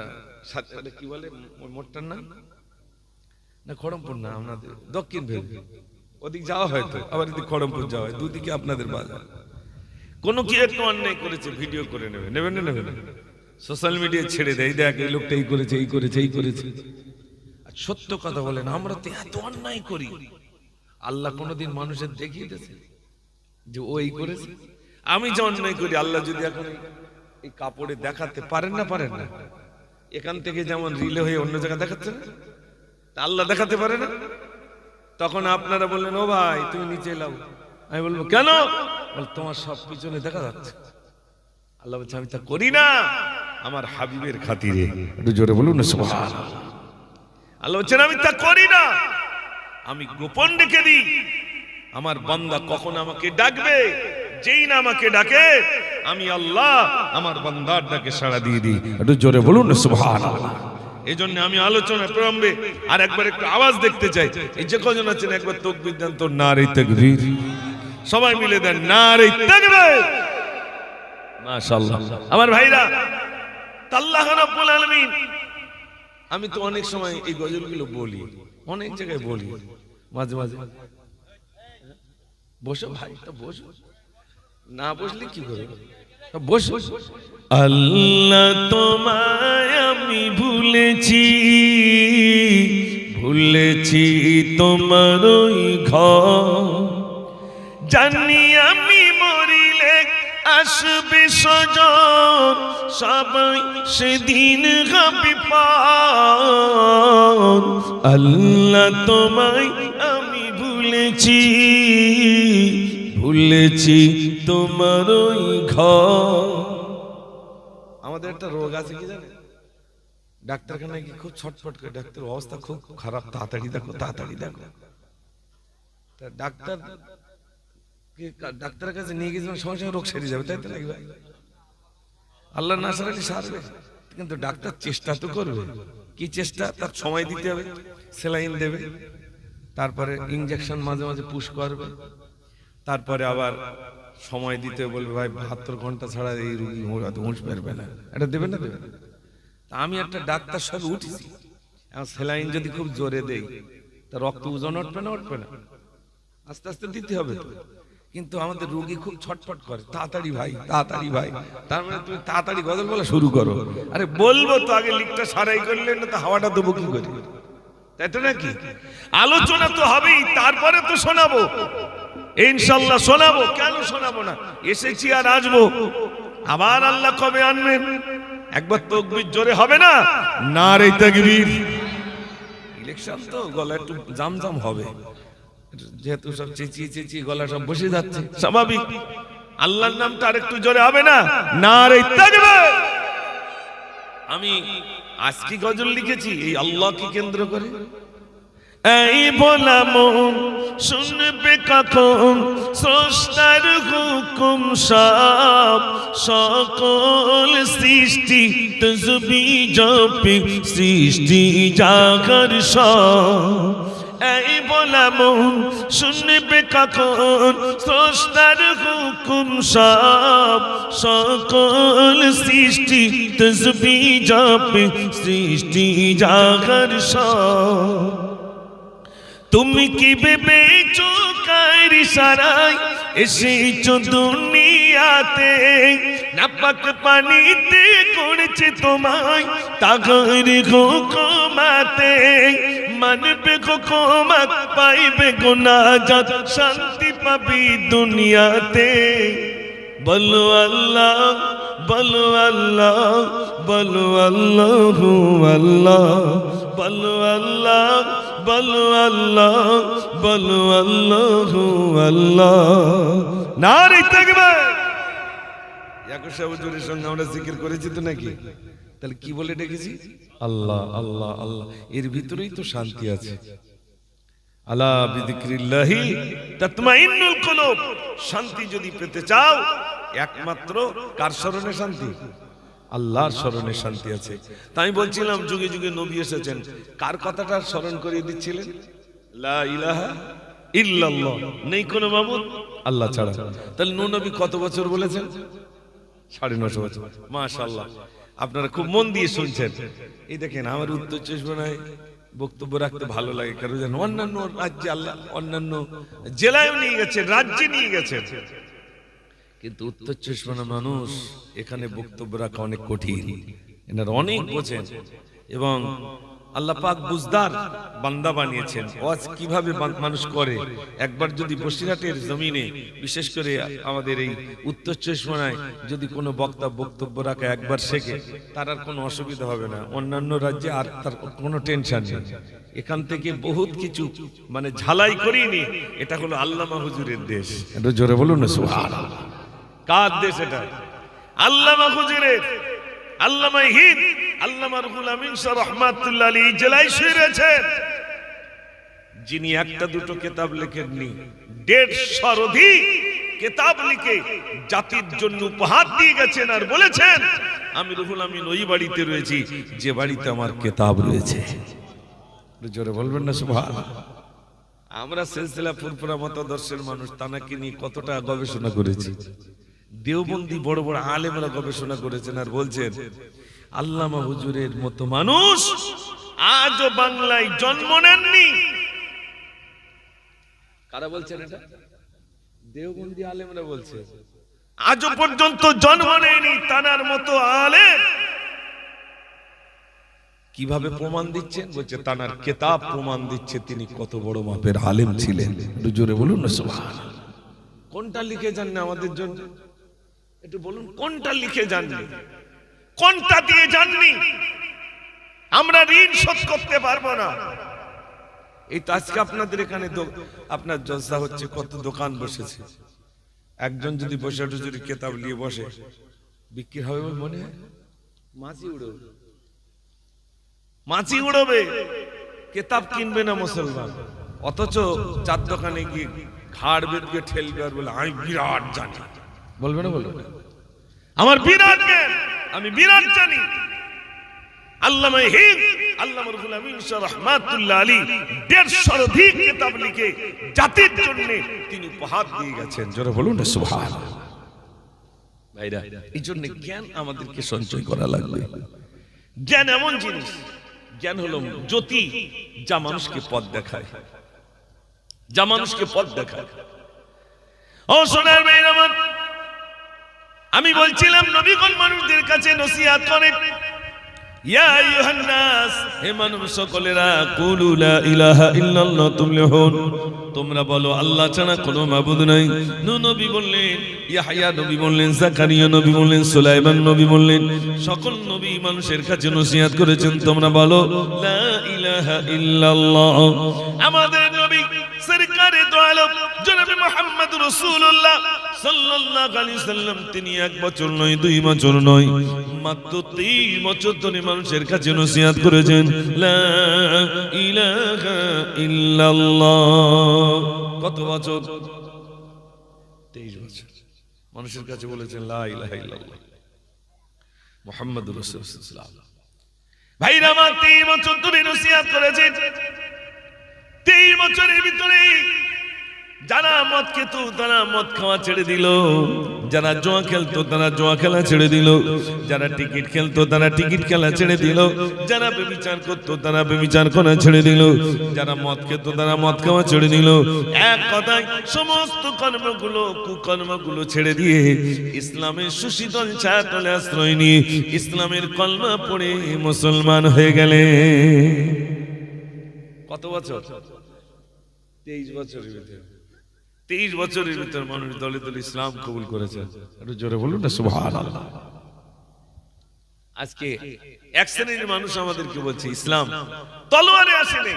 কি বলে মোটটার নাম না, খড়মপুর না, আপনাদের দক্ষিণ ভেবি, ওদিক যাওয়া হয়তো, আবার এদিক খড়মপুর যাওয়া হয়, দুদিকে আপনাদের বাজার। কোনো কি একটু অন্যায় করেছে, ভিডিও করে নেবে, নেবেন না নেবেন? সোশ্যাল মিডিয়া ছেড়ে দেয়, দেখ এই লোকটা এই করেছে, এই করেছে, এই করেছে। আর সত্য কথা বলেন, আমরা তো এত অন্যায় করি, আল্লাহ কোনোদিন মানুষের দেখিয়ে দিয়েছে যে ও এই করেছে? আমি যে অন্যায় করি, আল্লাহ যদি এখন এই কাপড়ে দেখাতে পারেন না, পারেন না? এখান থেকে যেমন রিলে হয়ে অন্য জায়গায় দেখাচ্ছে না, আল্লাহ দেখাতে পারে না? তখন আপনারা বললেন, ও ভাই তুমি নিচে এলাও। আমি বলবো, কেন? তোমার সব পিছনে দেখা যাচ্ছে। আল্লাহ বলছে, আমি তা করি না আমার হাবিবের খাতিরে। একটু জোরে বলুন না সুবহানাল্লাহ। আল্লাহ বলছেন, আমি তা করি না, আমি গোপন রেখে দিই। আমার বান্দা কখন আমাকে ডাকবে, যেই না আমাকে ডাকে, আমি আল্লাহ আমার বান্দার ডাকে সাড়া দিয়ে দিই। একটু জোরে বলুন না সুবহানাল্লাহ। এই জন্য আমি আলোচনা প্রারম্ভে আর একবার একটু আওয়াজ দেখতে চাই। এই যে কজন আছেন একবার তাকবীর দেন তো, নারে তাকবীর, সবাই মিলে দেন নারে তাকবীর। মাশাআল্লাহ আমার ভাইরা, আল্লাহ রাব্বুল আলামিন। আমি তো অনেক সময় এই গজলগুলো বলি, অনেক জায়গায় বলি, মাঝে মাঝে। বসো ভাই, বসো, না বসলে কি করে? বসো। আল্লাহ তোমায় আমি ভুলেছি, ভুলেছি তোমার ওই ঘর, জানি আমি মরিলে আসবে সজন সবাই সেদিন হবে পার। আল্লাহ তোমায় আমি ভুলেছি, ভুলেছি তোমার ওই ঘর। আমাদের একটা রোগ আছে কি জানেন, ডাক্তারখানায় কি খুব ছটফট করে, ডাক্তার অবস্থা খুব খারাপ, তাড়াতাড়ি দেখো তাড়াতাড়ি দেখো। ডাক্তারের কাছে নিয়ে গেছিলাম, সঙ্গে সঙ্গে রোগ সেরে যাবে, তাই তো নাকি ভাই? আল্লাহ না সারালে সারবে, কিন্তু ডাক্তার চেষ্টা তো করবে। কি চেষ্টা? তার সময় দিতে হবে, স্যালাইন দেবে, তারপরে ইনজেকশন মাঝে মাঝে পুশ করবে, তারপরে আবার সময় দিতে বলবে ভাই 72 ঘন্টা ছাড়া এই রোগী উঠতে পারবে না, এটা দেবে না দেবে না। আমি একটা ডাক্তার সব উঠেছি, এখন স্যালাইন যদি খুব জোরে দেই তা রক্ত ওজন উঠবে না? উঠবে না, আস্তে আস্তে দিতে হবে তো। কিন্তু আমাদের রোগী খুব ছটফট করে, তাড়াতাড়ি ভাই তাড়াতাড়ি ভাই। তার মানে তুমি তাড়াতাড়ি গজল বলা শুরু করো। আরে বলবো তো, আগে লিখটা সারাই করলে না তো হাওয়াটা দেবো কি করে, তাই তো নাকি? আলোচনা তো হবেই, তারপরে তো শোনাবো ইনশাআল্লাহ। শোনাবো, কেন শোনাবো না? এসেছি আর আসবো, আবার আল্লাহ কবে আনবেন? একবার তাকবীর জোরে হবে না? নারে তাকবীর। ইলেকশন তো গলা একটু জামজাম হবে, যেহেতু সব চেঁচিয়ে চেঁচিয়ে গলা সব বসে যাচ্ছে, স্বাভাবিক। আল্লাহর নামটা আর একটু জোরে হবে না? নারে তাকবীর। আমি আজকে গজল লিখেছি এই আল্লাহকে কেন্দ্র করে। এই ভোলা মন শুনবে কখন স্রষ্টার হুকুম, সব সকল সৃষ্টি তাসবিহ জপে, সৃষ্টি জাগার সব। এই ভোলা মন শুনবে কখন স্রষ্টার হুকুম, সব সকল সৃষ্টি তাসবিহ জপে, সৃষ্টি জাগার সব। তুমি কি ভেবেছো কার ইশারায় এসেছো দুনিয়াতে? নাপাক পানিতে করেছে তোমায় তাগর হুকুমাতে। মানবে হুকুমত পাইবে গুনাজাত, শান্তি পাবি দুনিয়াতে। বলো আল্লাহ, বলো আল্লাহ, বলো আল্লাহু আল্লাহ, বলো আল্লাহ, বলো আল্লাহ, বলো আল্লাহু আল্লাহ। নারে তাকবীর। ইয়াকুব হুজুরের সঙ্গে আমরা জিকির করেছি তো নাকি? তাহলে কি বলে ডেকেছি? আল্লাহ আল্লাহ আল্লাহ। এর ভিতরেই তো শান্তি আছে। আলা বিযিকরিল্লাহি তাতমাইন্নুল কুলুব। শান্তি যদি পেতে চাও একমাত্র কার স্মরণে শান্তি? আল্লাহর স্মরণে শান্তি আছে। তাই বলছিলাম যুগে যুগে নবী এসেছেন, কার কথাটা স্মরণ করিয়ে দিচ্ছিলেন? লা ইলাহা ইল্লাল্লাহ, নেই কোনো মাবুদ আল্লাহ ছাড়া। তাহলে নূহ নবী কত বছর বলেছেন? 950 বছর। মাশাআল্লাহ, আপনারা খুব মন দিয়ে শুনছেন। এই দেখেন আমার উত্তর চব্বিশ বক্তব্য রাখতে ভালো লাগে, কারণ অন্যান্য রাজ্যে আল্লাহ অন্যান্য জেলায় নিয়ে গেছেন, রাজ্যে নিয়ে গেছেন, কিন্তু উত্তর চব্বিশ মানুষ এখানে বক্তব্য রাখা অনেক কঠিন। এনারা অনেক বোঝেন এবং আল্লাহ পাক বুঝদার বান্দা বানিয়েছেন। ওয়াজ কিভাবে মানুষ করে, একবার যদি বসিরহাটের জমিনে বিশেষ করে আমাদের এই উত্তর চব্বিশ পরগনায় যদি কোনো বক্তা বক্তব্য রাখে একবার শেখে, তার আর কোনো অসুবিধা হবে না। অন্যান্য রাজ্যে আর তার কোনো টেনশন নেই। এখান থেকে বহুত কিছু মানে ঝালাই করিয়ে নিয়ে, এটা হলো আল্লামা হুজুরের দেশ। একটু জোরে বলুন না সুবহানাল্লাহ। কার দেশ এটা? আল্লামা হুজুরের। আল্লামা হিন্দ আল্লামা রুহুল আমিন শাহ রাহমাতুল্লাহ আলাইহি জেলায় শুয়েছেন, যিনি একটা দুটো কিতাব লেখেননি, 150 অধিক কিতাব লিখে জাতির জন্য উপহার দিয়ে গেছেন। আর বলেছেন আমি রুহুল আমিন ওই বাড়িতে রয়েছি যে বাড়িতে আমার কিতাব রয়েছে। জোরে বলবেন না সুবহানাল্লাহ। আমরা সিলসিলা ফুরফুরা মতাদর্শের মানুষ, তানাকে নিয়ে কতটা গবেষণা করেছি। দেওবন্দি বড় বড় আলেমরা গবেষণা করেছেন আর বলছেন আল্লামা হুজুরের মতো মানুষ আজও বাংলায় জন্ম নেননি। কারা বলছেন এটা? দেওবন্দি আলেমরা বলছে আজও পর্যন্ত জন্ম নেয়নি তানার মতো আলেম। কিভাবে প্রমাণ দিচ্ছেন? বলছে তানার কিতাব প্রমাণ দিচ্ছে তিনি কত বড় মাপের আলেম ছিলেন। জোরে বলুন না সুবহানাল্লাহ। কোনটা লিখে যান না আমাদের জন্য? একটু বলুন কোনটা লিখে যাননি, কোনটা দিয়ে যাননি? আমরা ঋণ শোধ করতে পারবো না। এই তো আজকে আপনাদের এখানে আপনার জলসা হচ্ছে, কত দোকান বসেছে। একজন যদি বসে যদি কেতাব নিয়ে বসে, বিক্রি হবে বলে মনে হয়? মাছি উড়বে, কেতাব কিনবে না মুসলমান। অথচ চার দোকানে গিয়ে ঘাড় বেঁধে ঠেলবে আর বলে আমি বিরাট জানি। বলবে না? বলবে না? আমার বিরাট জ্ঞান, আমি বিরাট জানি। আল্লামা হিন্দ আল্লামা রুহুল আমিন রাহমাতুল্লাহ আলাইহি 150 অধিক কিতাব লিখে জাতির জন্য তিনি উপহার দিয়ে গেছেন। জোরে বলুন না সুবহানাল্লাহ। ভাইরা, এই জন্য জ্ঞান আমাদেরকে সঞ্চয় করা লাগবে। জ্ঞান এমন জিনিস, জ্ঞান হলো জ্যোতি, যা মানুষকে পথ দেখায়, যা মানুষকে পথ দেখায়। ও সোনার ভাইরা আমার, আমি বলছিলাম নবীগণ মানুষদের কাছে নসিহত করেন, ইয়া আইয়ুহান নাস, হে মানব সকলেরা, কুলু লা ইলাহা ইল্লাল্লাহ তুফলিহুন, তোমরা বলো আল্লাহ ছাড়া কোনো মাবুদ নাই। নূহ নবী বললেন, ইয়াহইয়া নবী বললেন, জাকারিয়া নবী বললেন, সুলাইমান নবী বললেন, সকল নবী মানুষের কাছে নসিহত করেছেন তোমরা বলো লা ইলাহা ইল্লাল্লাহ। আমাদের নবী সরকারে দো আলম জনাবে মুহাম্মদ রাসূলুল্লাহ সাল্লাল্লাহু আলাইহি সাল্লাম, তিনি 1 বছর নয়, 2 বছর নয়, মাত্র 3 বছর ধরে মানুষের কাছে নসিহত করেছেন লা ইলাহা ইল্লাল্লাহ। কত বছর? 23 বছর মানুষের কাছে বলেছেন লা ইলাহা ইল্লাল্লাহ মুহাম্মাদুর রাসূলুল্লাহ। ভাইরা আমার, 3 বছর ধরে নসিহত করেছেন। 23 বছরের ভিতরে যারা মদ খেত তারা মদ খাওয়া ছেড়ে দিল, যারা জুয়া খেলতো তারা জুয়া খেলা ছেড়ে দিল, যারা টিকিট খেলতো তারা টিকিট খেলা ছেড়ে দিল, যারা ব্যভিচার করতো তারা ব্যভিচার করা ছেড়ে দিল, যারা মদ খেত তারা মদ খাওয়া ছেড়ে দিল। এক কথায় সমস্ত কর্মগুলো, কুকর্মগুলো ছেড়ে দিয়ে ইসলামের সুশীতল ছায়াতলে আশ্রয় নিয়ে ইসলামের কলমা পড়ে মুসলমান হয়ে গেলে। কত বছর? 23 বছরের ভিতরে। 23 বছরের ভিতর মানুষ দলে দলে ইসলাম কবুল করেছে। একটু জোরে বলুন না সুবহানাল্লাহ। আজকে এক শ্রেণীর মানুষ আমাদেরকে বলছে ইসলাম তলোয়ারে আসেনি,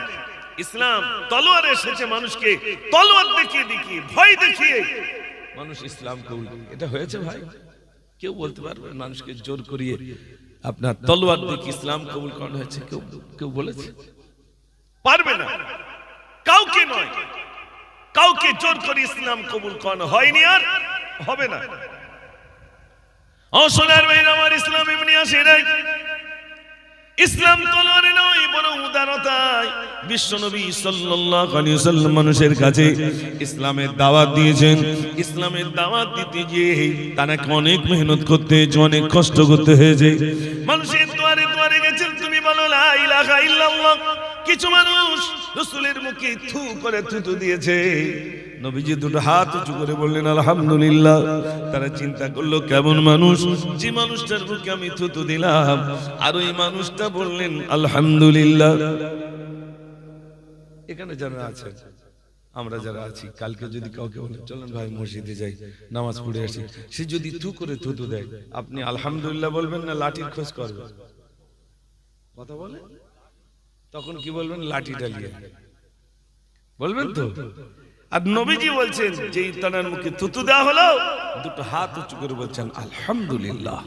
ইসলাম তলোয়ারে এসেছে। মানুষকে তলোয়ার দেখিয়ে দেখিয়ে, ভয় দেখিয়ে মানুষ ইসলাম কবুল। এটা হয়েছে ভাই? কেউ বলতে পারবে? মানুষকে জোর করিয়ে আপনার তলোয়ার দেখিয়ে ইসলাম কবুল করানো হয়েছে? কেউ বলেছে? পারবে না, কাউকে নয়, কাউকে জোর করে ইসলাম কবুল করানো হয়নি আর হবে না। ও সোনার ভাইরা আমার, ইসলাম এমনি আসে নাই। ইসলাম তলোয়ারে নয়, বরং উদারতায়। বিশ্বনবী সাল্লাল্লাহু আলাইহি ওয়াসাল্লাম মানুষের কাছে ইসলামের দাওয়াত দিয়েছেন। ইসলামের দাওয়াত দিতে গিয়ে তাকে অনেক মেহনত করতে হয়েছে, অনেক কষ্ট করতে হয়েছে। মানুষের দুয়ারে দুয়ারে গেছেন, তুমি বলো লা ইলাহা ইল্লাল্লাহ। কিছু মানুষ রাসূলের মুখে থু করে থুতু দিয়েছে। নবীজি দুটো হাত উঁচু করে বললেন আলহামদুলিল্লাহ। তারা চিন্তা করলো কেমন মানুষ, যে মানুষটার মুখে আমি থুতু দিলাম আর ওই মানুষটা বললেন আলহামদুলিল্লাহ। এখানে যারা আছেন, আমরা যারা আছি, কালকে যদি কাউকে বলে চলেন ভাই মসজিদে যাই নামাজ পড়ে আসি, সে যদি থু করে থুতু দেয়, আপনি আলহামদুলিল্লাহ বলবেন না লাঠির খোঁজ করবেন? কথা বলে তখন কি বলবেন? লাঠি ডালিয়ে বলবেন তো। আর নবীজি বলছেন যে তার মুখে থুতু দেওয়া হলো, দুটো হাত উঁচু করে বলছেন আলহামদুলিল্লাহ।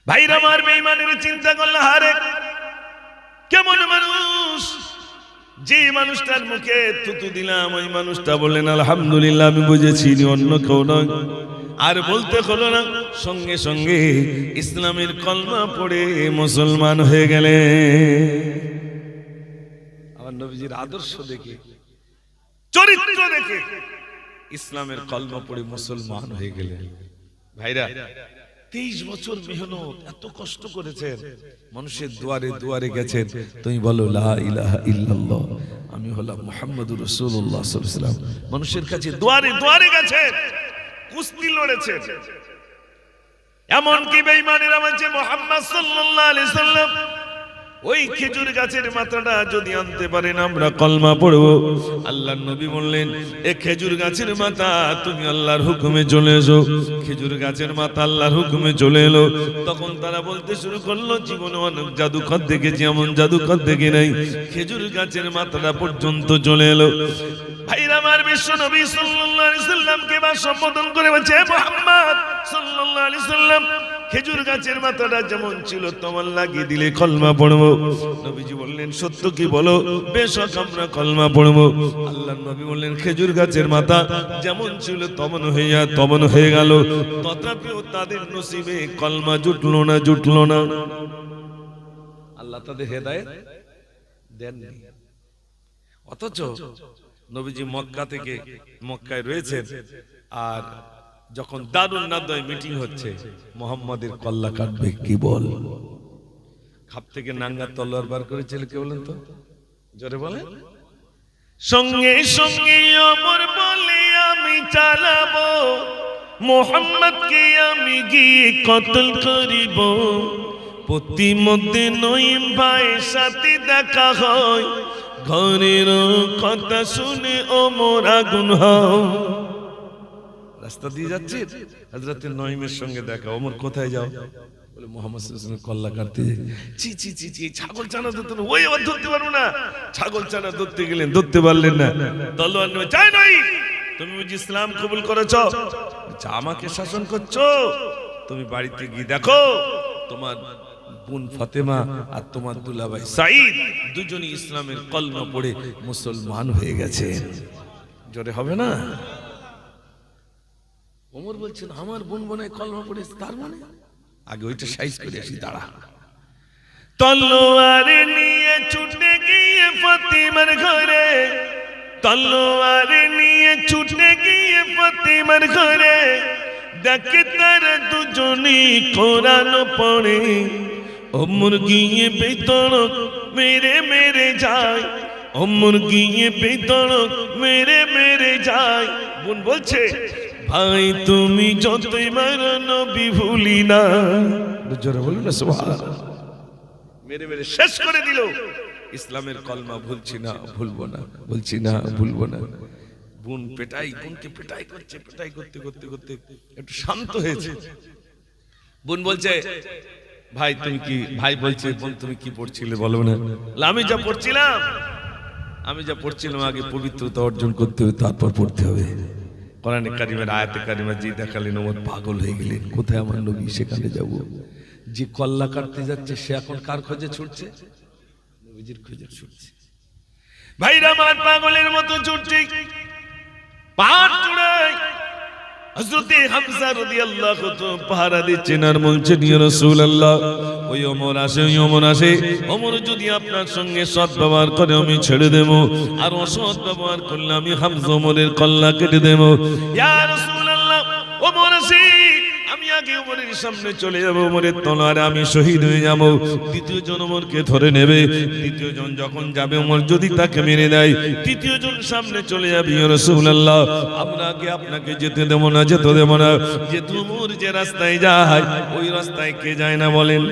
ভাইরা আমার, বেঈমানের চিন্তা করলে হারে কেমন মানুষ, যে মানুষটার মুখে থুতু দিলাম ওই মানুষটা বললেন আলহামদুলিল্লাহ, আমি বুঝেছি অন্য কেউ নয়। আর বলতে হলো না, সঙ্গে সঙ্গে ইসলামের কলমা পড়ে মুসলমান হয়ে গেলে। আমার নবীজির আদর্শ দেখে, চরিত্র দেখে ইসলামের কলমা পড়ে মুসলমান হয়ে গেলে। ভাইরা, 23 বছর মেহনত, এত কষ্ট করেছেন, মানুষের দুয়ারে দুয়ারে গেছেন। তুমি বলো লা ইলাহা ইল্লাল্লাহ, আমি হলাম মুহাম্মাদুর রাসূলুল্লাহ সাল্লাল্লাহু আলাইহি ওয়াসাল্লাম। মানুষের কাছে দুয়ারে দুয়ারে গেছেন, কুস্তি লড়েছে। এমন কি বেঈমানেরা বলছে মুহাম্মদ সাল্লাল্লাহু আলাইহি ওয়াসাল্লাম ওই খেজুর গাছের মাথাটা যদি আনতে পারেন আমরা কলমা পড়বো। আল্লাহর নবী বললেন, এ খেজুর গাছের মাথা তুমি আল্লাহর হুকুমে চলে এসো। খেজুর গাছের মাথা আল্লাহর হুকুমে চলে এলো। তখন তারা বলতে শুরু করলো, জীবনে অনেক জাদুকর দেখেছি, এমন জাদুকর দেখি নাই, খেজুর গাছের মাথাটা পর্যন্ত চলে এলো। ভাইরা আমার, বিশ্ব নবী সাল্লাল্লাহু আলাইহি সাল্লামকে বা সম্বোধন করে বলছে, মুহাম্মদ সাল্লাল্লাহু আলাইহি সাল্লাম, খেজুর গাছের মাথাটা যেমন ছিল তেমন লাগিয়ে দিলে কলমা পড়বো। নবীজি বললেন, সত্য কি বলো? বেশ, আমরা কলমা পড়বো। আল্লাহর নবী বললেন, খেজুর গাছের মাথা যেমন ছিল তেমন হয়ে গেল। তথাপিও তাদের নসিবে কলমা জুটলো না। আল্লাহ তাদের হেদায়েত দেননি। অথচ নবীজি মক্কায় রয়েছেন, আর যখন দারুন নাদওয়ায় মিটিং হচ্ছে, মুহাম্মাদের কল্লা কাটবে কি বল, খাপ থেকে নাঙ্গা তলোয়ার বার করেছিল, কে বলেন তো, জোরে বলেন। সঙ্গে সঙ্গে ওমর বলে, আমি চালাবো, মুহাম্মদকে আমি গিয়ে কতল করিব। প্রতিমধ্যে নঈম ভাইয়ের সাথে দেখা হয়, ঘরের কথা শুনে ওমর আগুন হয়। রাস্তা দিয়ে যাচ্ছে, হযরত নঈমের সঙ্গে দেখা। ওমর, কোথায় যাও? বলে, মুহাম্মদ সাল্লাল্লাহু আলাইহি ওয়াসাল্লাম কল্লা কাটতে যাই। ছি, ছাগল চানা ধরতে, ওই আবার ধরতে পারবো না। ছাগল চানা ধরতে গেলেন, ধরতে পারলেন না। তলোয়ার নিয়ে, যাই নই, তুমি বুঝি ইসলাম কবুল করেছো? আমাকে শাসন করছো? তুমি বাড়িতে গিয়ে দেখো, তোমার বোন ফাতেমা আর তোমার দুলাভাই সাঈদ দুজনই ইসলামের কলমা পড়ে মুসলমান হয়ে গেছে। জোরে হবে না? ওমর বলছেন, আমার বোন বোনায় কলমা পড়ে, তার মানে আগে ওইটা সাইজ করে আসি, দাঁড়া। তলোয়ার নিয়ে ছুটে গিয়ে ফাতেমার ঘরে, তলোয়ার নিয়ে ছুটে গিয়ে ফাতেমার ঘরে, দেখে তার দুজনই কোরআন পড়ে। ওমর গিয়ে বেতন মেরে যায়, ওমর গিয়ে বেতন মেরে যায়। বোন বলছে, ভাই তুমি যতই মারো নবী ভুলি না। জোরে বলুন না সুবহানাল্লাহ। মেরে শেষ করে দিল। ইসলামের কলমা ভুলছি না, ভুলবো না, বলছি না, ভুলবো না। বোনকে পেটাই করতে একটু শান্ত হয়েছে। বোন বলছে, ভাই তুমি কি, ভাই বলছে, বোন তুমি কি পড়ছিলে বলো না। আমি যা পড়ছিলাম আগে পবিত্রতা অর্জন করতে হবে, তারপর পড়তে হবে। কোরআনে কারিমের আয়াতে কারিমা যে দেখালেন, ওমর পাগল হয়ে গেলেন। কোথায় আমার নবী, সেখানে যাব। যে কল্লা কাটতে যাচ্ছে সে এখন কার খোঁজে ছুটছে? নবীজির খোঁজে ছুটছে। ভাইরা আমার, পাগলের মতো ছুটছে। পাহাড় চূড়ায় হযরতে হামজা রাদিয়াল্লাহু তাআলা পাহারা দিচ্ছেন আর বলছেন, ইয়া রাসূলুল্লাহ, ওই ওমর আসে। ওমর যদি আপনার সঙ্গে সৎ ব্যবহার করে আমি ছেড়ে দেব, আর অসৎ ব্যবহার করলে আমি হামজা ওমরের কল্লা কেটে দেব। ইয়া রাসূলুল্লাহ, ওমর আসে, আমি আগে ওমরের সামনে চলে যাব, ওমরের তলোয়ারে আমি শহীদ হয়ে যাব। দ্বিতীয় জন ওমরকে ধরে নেবে। দ্বিতীয় জন যখন যাবে, ওমর যদি তাকে মেরে দেয়, তৃতীয় জন সামনে চলে যাবে। ইয়া রাসূলুল্লাহ, আপনাকে যেতে দেব না। যেহেতু ওমর যে রাস্তায় যায়, ওই রাস্তায় কে যায় না বলেন?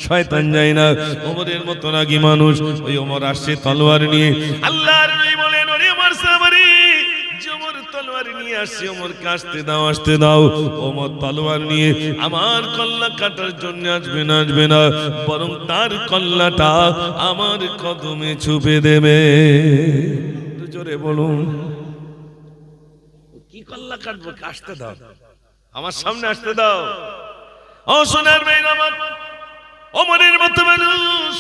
শয়তান যায় না। ওমরের মতো রাগী মানুষ। ওই ওমর আসছে তলোয়ার নিয়ে। আল্লাহর নবী বলেন, ওরে ওমর সাহাবী, ওমর তলোয়ার নিয়ে আসছে, ওমরকে আসতে দাও। ওমর তলোয়ার নিয়ে আমার কল্লা কাটার জন্য আসবে না, বরং তার কল্লাটা আমার কদমে ছুপে দেবে। জোরে বলুন, কি কল্লা কাটবো? আসতে দাও, আমার সামনে আসতে দাও। ও সোনার ভাই আমার, ওমরের মতো মানুষ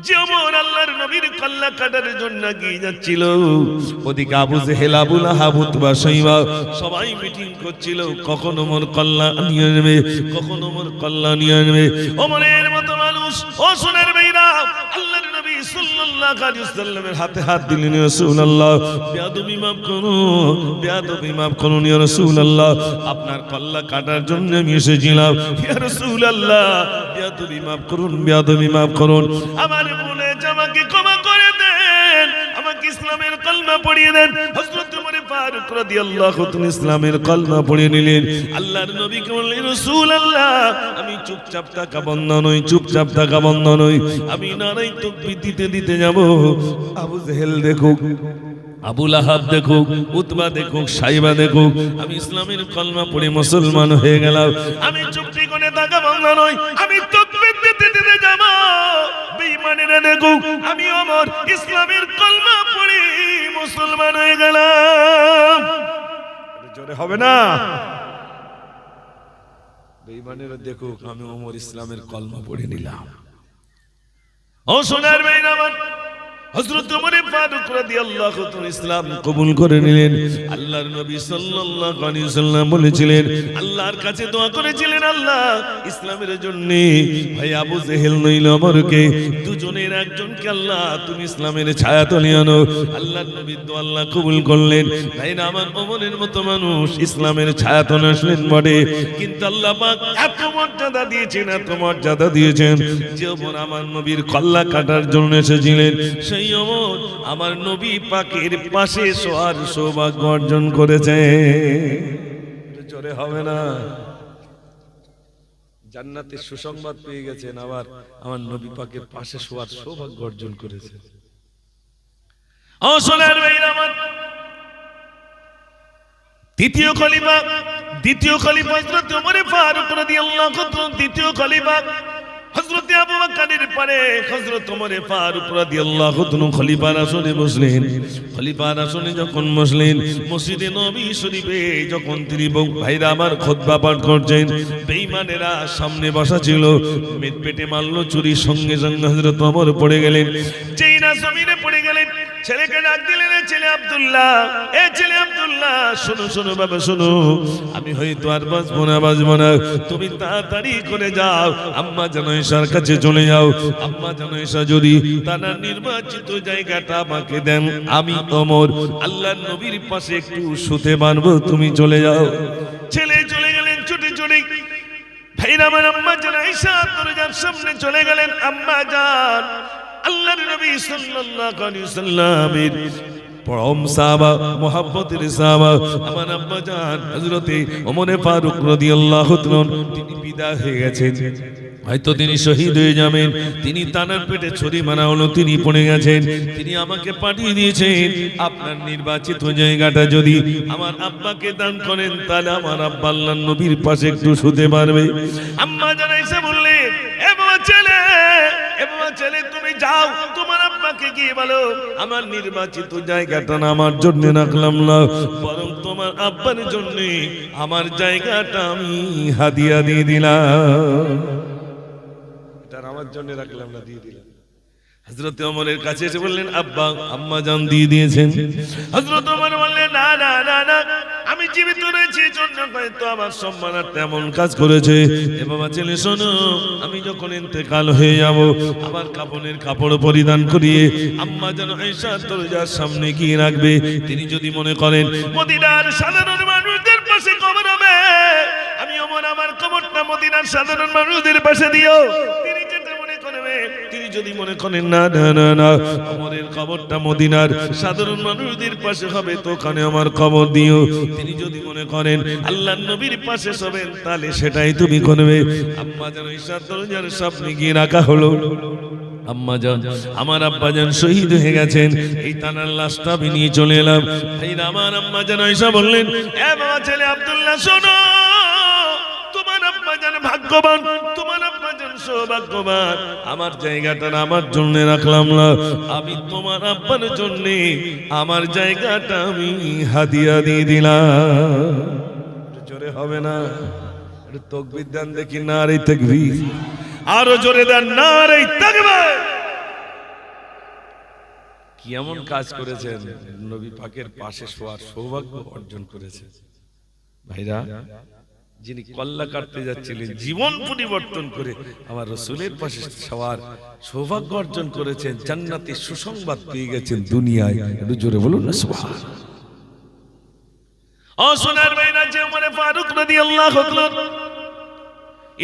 যে ওমর আল্লাহর নবীর কল্লা কাটার জন্য গিয়ে যাচ্ছিল, ওদিকে আবু জেহেল, আবু লাহাব, উতবা, শাইবা সবাই মিটিং করছিল, কখন ওমর কল্লা নিয়ে নেবে, কখন ওমর কল্লা নিয়ে নেবে। ওমরের মতো মানুষ, ও সোনার ভাইরা, আল্লাহর নবী সাল্লাল্লাহু আলাইহি ওয়াসাল্লামের হাতে হাত দিলেন। ইয়া রাসূলুল্লাহ, বেয়াদবি মাফ করুন ইয়া রাসূলুল্লাহ, আপনার কল্লা কাটার জন্য আমি এসেছিলাম। ইয়া রাসূলুল্লাহ, বেয়াদবি মাফ করুন, আমার ভুলে আমাকে ক্ষমা করে দেন, আমাকে ইসলামের কলমা পড়িয়ে দেন। হযরত ওমর ফারুক রাদিয়াল্লাহু তাআলা ইসলামের কলমা পড়ে নিলেন। আল্লাহর নবীকে বললেন, রাসূলুল্লাহ আমি চুপচাপ থাকা বন্ধ নই, চুপচাপ থাকা বন্ধ নই, আমি নারাই তাকবীর দিতে দিতে যাব। আবু জেহেল দেখুক, আবু লাহাব দেখুক, উতবা দেখুক, সাইবা দেখুক, আমি ইসলামের কলমা পড়ে মুসলমান হয়ে গেলাম। আমি চুপটি করে থাকা বন্ধ নই, আমি তাকবীর দিতে দিতে যাব। বেঈমানেরা দেখুক, আমি ওমর ইসলামের কলমা পড়ে মুসলমান হয়ে গেলাম। জোরে হবে না? বেঈমানেরা দেখুক, আমি ওমর ইসলামের কলমা পড়ে নিলাম। ও সোনার বেঈমান আমার, হযরত ওমর ফারুক রাদিয়াল্লাহু তাআলা ইসলাম কবুল করে নিলেন। আল্লাহর নবী সাল্লাল্লাহু আলাইহি ওয়াসাল্লাম বলেছিলেন, আল্লাহর কাছে দোয়া করেছিলেন, আল্লাহ ইসলামের জন্য ভাই আবু জেহেল নইলে ওমরকে, দুজনের একজনকে আল্লাহ তুমি ইসলামের ছায়াতলে আনো। আল্লাহর নবী দোয়া আল্লাহ কবুল করলেন। ভাই না আমার ওমরের মতো মানুষ ইসলামের ছায়াতলে আসলেন বটে, কিন্তু আল্লাহ পাক এত মর্যাদা দিয়েছেন, এত মর্যাদা দিয়েছেন যে ওমর আমার নবীর কল্লা কাটার জন্য এসেছিলেন। সেই ওমর আমার নবী পাকের পাশে শোয়ার সৌভাগ্য অর্জন করেছে। জোরে হবে না? জান্নাতের সুসংবাদ পেয়ে গেছেন, আবার আমার নবী পাকের পাশে শোয়ার সৌভাগ্য অর্জন করেছে। ও সোনার ভাইরা আমার, দ্বিতীয় খলিফা হযরত ওমর ফারুক রাদিয়াল্লাহু তাআলা, দ্বিতীয় খলিফা হযরত আবু বকরের পরে হযরত ওমর ফারুক রাদিয়াল্লাহু তাআলা খলিফার আসনে বসলেন। খলিফার আসনে যখন বসলেন, মসজিদে নবী শরীফে যখন তিনি ভাইরা আমার খুতবা পাঠ করছেন, বেঈমানেরা সামনে বসা ছিল, মেদ পেটে মারলো চুরি, সঙ্গে সঙ্গে হযরত ওমর পড়ে গেলেন। যেই না জমিনে পড়ে গেলেন, ছেলেকে ডাক দিলেন, ছেলে আব্দুল্লাহ, এ ছেলে আব্দুল্লাহ, শোনো শোনো বাবা শোনো, আমি হয়তো আর বাঁচবো না, তুমি তাড়াতাড়ি করে যাও, আম্মা জান আয়েশার কাছে চলে যাও। আম্মা জান আয়েশা যদি তার নির্বাচিত জায়গাটা আমাকে দেন, আমি ওমর আল্লাহর নবীর পাশে একটু শুতে পারবো, তুমি চলে যাও। ছেলে চলে গেলেন ছুটে ছুটে। ভাইরা আমার, আম্মা জান আয়েশা দরজার সামনে চলে গেলেন। আম্মা জান, আল্লাহর নবী সাল্লাল্লাহু আলাইহি ওয়াসাল্লামের পরম সাহাবা, মুহাব্বতের সাহাবা, আমার আব্বা জান হযরতে ওমর ফারুক রাদিয়াল্লাহু তাআলা তিনি বিদায় হয়ে গেছেন, হয়তো তিনি শহীদ হয়ে যাবেন। তিনি তানার পেটে ছুরি মারা হলো, তিনি পড়ে গেছেন। তিনি আমাকে পাঠিয়ে দিয়েছেন, আপনার নির্বাচিত জায়গাটা যদি আমার আব্বাকে দান করেন, তাহলে আমার আব্বা আল্লাহর নবীর পাশে একটু শুতে পারবে। আম্মা জান আয়েশা বললেন, এ বাবা ছেলে তুমি যাও, তোমার আব্বাকে গিয়ে বলো আমার নির্বাচিত জায়গাটা না আমার জন্য রাখলাম না, বরং তোমার আব্বার জন্য আমার জায়গাটা আমি হাদিয়া দিয়ে দিলাম। এটা আমার জন্য রাখলাম না, দিয়ে দিলাম। হযরত ওমরের কাছে এসে বললেন, আব্বা আম্মা জান দিয়ে দিয়েছেন। হযরত ওমর বললেন, না না না না, আমি জীবিত রয়েছি জন্য হয়তো আমার সম্মানার্থে এমন কাজ করেছে। এ বাবা ছেলে শোনো, আমি যখন ইন্তেকাল হয়ে যাব, আমার কাফনের কাপড় পরিধান করিয়ে আম্মা জান আয়েশা দরজার সামনে গিয়ে রাখবে। তিনি যদি মনে করেন মদিনার সাধারণ মানুষদের পাশে কবর হবে, আমি ওমর আমার কবরটা মদিনার সাধারণ মানুষদের পাশে দিও। তিনি যদি মনে করেন না না না না, ওমরের কবরটা মদিনার সাধারণ মানুষদের পাশে হবে, তো ওখানে আমার কবর দিও। তিনি যদি মনে করেন আল্লাহর নবীর পাশে হবেন, তাহলে সেটাই তুমি করবে। আম্মা জান আয়েশা দরজার সামনে গিয়ে রাখা হলো। আম্মা জান, আমার আব্বা জান শহীদ হয়ে গেছেন, এই তানার লাশটা আমি নিয়ে চলে এলাম। আমার আম্মা জান আয়েশা বললেন, এ বাবা ছেলে আব্দুল্লাহ শোনো, তোমার আব্বা জান ভাগ্যবান, তোমার আব্বা জান সৌভাগ্যবান, আমার জায়গাটা আমার জন্য রাখলাম না, আমি তোমার আব্বার জন্য আমার জায়গাটা আমি হাদিয়া দিয়ে দিলাম। জোরে হবে না? একটু তাকবীর দেন দেখি, নারে তাকবীর, আরো জোরে দেন নারে তাকবীর। কি এমন কাজ করেছেন, নবী পাকের পাশে শোয়ার সৌভাগ্য অর্জন করেছেন। ভাইরা, যিনি কল্লা কাটতে যাচ্ছিলেন, জীবন পরিবর্তন করে আমার রাসূলের পাশে শোয়ার সৌভাগ্য অর্জন করেছেন, জান্নাতের সুসংবাদ পেয়ে গেছেন দুনিয়ায়। একটু জোরে বলুন না সুবহানাল্লাহ। ও সোনার ভাইরা, যে ওমর ফারুক রাদিয়াল্লাহু তাআলা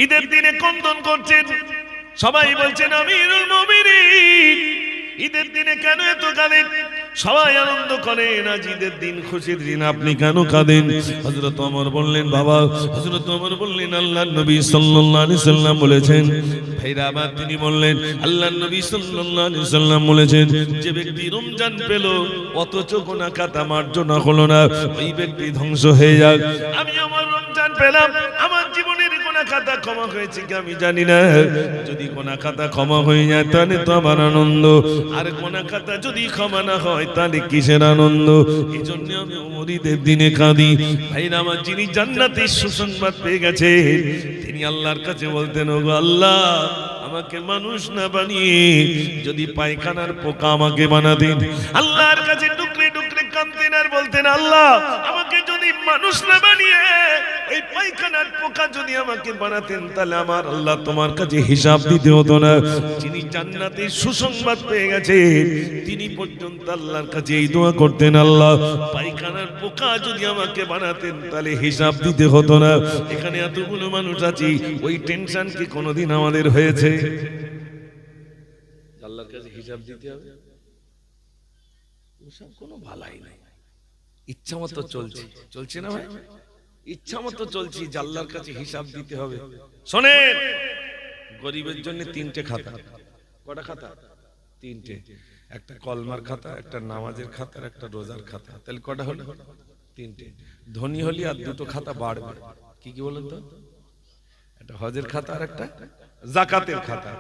ঈদের দিনে কন্দন করছেন, সবাই বলছেন আমিরুল মুমিনিন, ঈদের দিনে কেন এত কাঁদেন? সবাই আনন্দ করেন, আজ ঈদের দিন, খুশির দিন, আপনি কেন কাঁদেন? হযরত ওমর বললেন, বাবা, হযরত ওমর বললেন, আল্লাহর নবী সাল্লাল্লাহু আলাইহি সাল্লাম বলেছেন, ভাইরা আমার, তিনি বললেন, আল্লাহর নবী সাল্লাল্লাহু আলাইহি সাল্লাম বলেছেন, যে ব্যক্তি রমজান পেল অথচ গুনাহ খাতা মার্জনা হলো না, ওই ব্যক্তি ধ্বংস হয়ে যাক। আমি আমার রমজান পেলাম, আমার জীবনের গুনাহ খাতা ক্ষমা হয়েছে কি আমি জানি না। যদি গুনাহ খাতা ক্ষমা হয়ে যায় তাহলে তো আমার আনন্দ, আর গুনাহ খাতা যদি ক্ষমা না হয় তাহলে কিসের আনন্দ? এই জন্য আমি ঈদের দিনে কাঁদি। ভাইরা আমার, যিনি জান্নাতের সুসংবাদ পেয়ে গেছে, তিনি আল্লাহর কাছে বলতেন, ওগো আল্লাহ, আমাকে মানুষ না বানিয়ে যদি পায়খানার পোকা আমাকে বানাতেন। আল্লাহর কাছে টুকরে টুকরে কাঁদতেন আর বলতেন, আল্লাহ, আমাকে যদি মানুষ না বানিয়ে এই পায়খানার পোকা যদি আমাকে বানাতেন, তাহলে আমার আল্লাহ তোমার কাছে হিসাব দিতে হতো না। যিনি জান্নাতের সুসংবাদ পেয়ে গেছে, তিনি পর্যন্ত আল্লাহর কাছে এই দোয়া করতেন, আল্লাহ, পায়খানার পোকা যদি আমাকে বানাতেন তাহলে হিসাব দিতে হতো না। এখানে এতগুলো মানুষ আছি, ওই টেনশন কি কোনোদিন আমাদের হয়েছে? আল্লাহর কাছে হিসাব দিতে হবে, ওসব কোনো ভালাই নাই। ইচ্ছা মতো চলছে, চলছে না ভাই? ইচ্ছা মতো চলছি, আল্লাহর কাছে হিসাব দিতে হবে। শোনেন, গরিবের জন্য 3টে খাতা। কটা খাতা? 3টে। একটা কলমার খাতা, একটা নামাজের খাতা, একটা রোজার খাতা। তাহলে কটা হলো? 3টে। ধনী হলি আর 2টো খাতা বাড়বে। কি কি বলেন তো? একটা হজের খাতা আর একটা যাকাতের খাতা।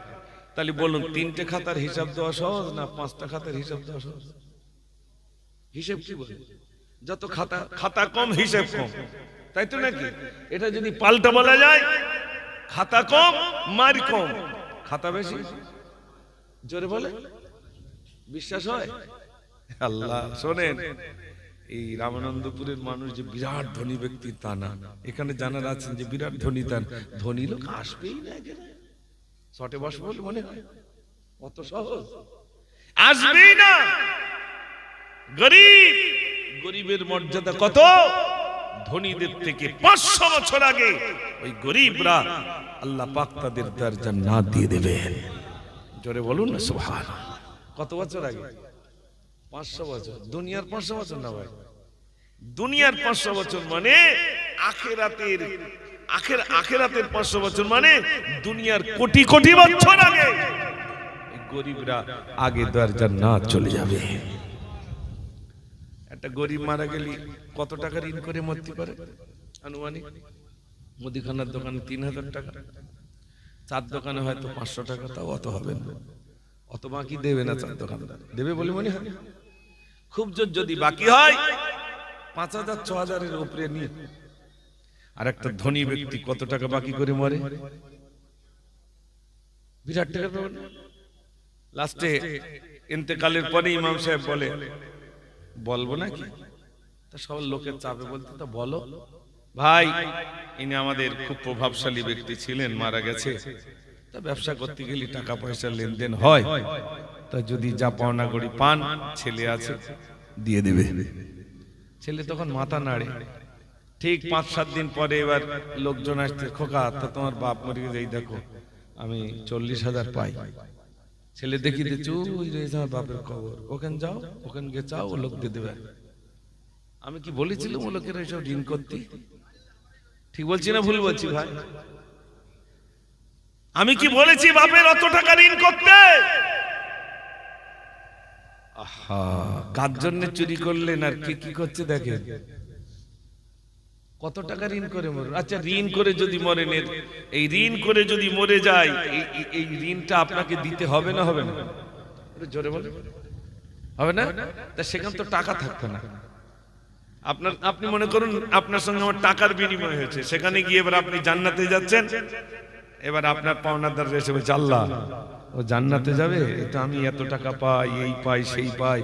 তাহলে বলুন, 3টে খাতার হিসাব দেওয়া সহজ না 5টা খাতার হিসাব দেওয়া সহজ? হিসাব কি বলে? যত খাতা, খাতা কম হিসাব কম, তাই তো নাকি? এটা যদি পাল্টা বলা যায়, খাতা কম মার কম, খাতা বেশি। জোরে বলে বিশ্বাস হয়? আল্লাহ, শোনেন, এই রামানন্দপুরের মানুষ যে বিরাট ধনী ব্যক্তি তা না। এখানে জানার আছেন যে বিরাট ধনী, তার ধনী লোক আসবেই না, শটে বসবো বলে মনে হয়? অত সহজ আসবেই না। গরিব, গরিবের মর্যাদা কত? ধনীদের থেকে 500 বছর আগে ওই গরিবরা আল্লাহ পাক তাদের দরজা না দিয়ে দেবেন। জোরে বলুন না সুবহানাল্লাহ। কত বছর আগে? 500 বছর। দুনিয়ার 500 বছর না ভাই, দুনিয়ার 500 বছর মানে আখিরাতের 500 বছর মানে দুনিয়ার কোটি কোটি বছর আগে এই গরিবরা আগে দরজা না চলে যাবে। একটা গরিব মারা গেলে কত টাকা ঋণ করে মরতে পারে? আনুমানিক মুদিখানার দোকানে 3000 টাকা, চার দোকানে হয়তো 500 টাকা, তাও অত হবে না। অত বাকি দেবে না চার দোকানদার, দেবে বলে মনে হয়? খুব জোর যদি বাকি হয় 5000 6000 এর উপরে নিয়ে। আর একটা ধনী ব্যক্তি কত টাকা বাকি করে মরে? বিরাট টাকা পাবেন। লাস্টে ইন্তেকালের পরে ইমাম সাহেব বলে, বলবো নাকি? তা সব লোকের চাপে বলতে, তো বলো ভাই, ইনি আমাদের খুব প্রভাবশালী ব্যক্তি ছিলেন, মারা গেছে। তা ব্যবসা করতে গেলে টাকা পয়সা লেনদেন হয়, তা যদি যা পাওনা করি পান, ছেলে আছে দিয়ে দেবে। ছেলে তখন মাথা নাড়ে। ঠিক 5-7 দিন পরে এবার লোকজন আসতে, খোকা, তা তোমার বাপ মরে গেছে, এই দেখো আমি 40,000 পাই। ছেলে দেখি দিচ্ছি, ওই রয়েছে আমার বাপের কবর, ওখানে যাও, ওখানে গিয়ে চাও, ও লোক দিয়ে দেবে। আমি কি বলেছিলাম ও লোকের এইসব ঋণ করতে? ঠিক বলছি না ভুল বলছি ভাই? আমি কি বলেছি বাপের অত টাকা ঋণ করতে? আহা, কার জন্য চুরি করলেন আর কে কি করছে দেখেন। কত টাকা ঋণ করে মরে? আচ্ছা, ঋণ করে যদি মরেন, এই ঋণ করে যদি মরে যায়, এই ঋণটা আপনাকে দিতে হবে না হবে না? জোরে বলে হবে না? তা সেখানে তো টাকা থাকতো না। আপনি মনে করুন আপনার সঙ্গে আমার টাকার বিনিময় হয়েছে, সেখানে গিয়ে এবার আপনি জান্নাতে যাচ্ছেন। এবার আপনার পাওনাদার এসে বলছে, আল্লাহ, ও জান্নাতে যাবে, এটা আমি এত টাকা পাই, এই পাই সেই পাই।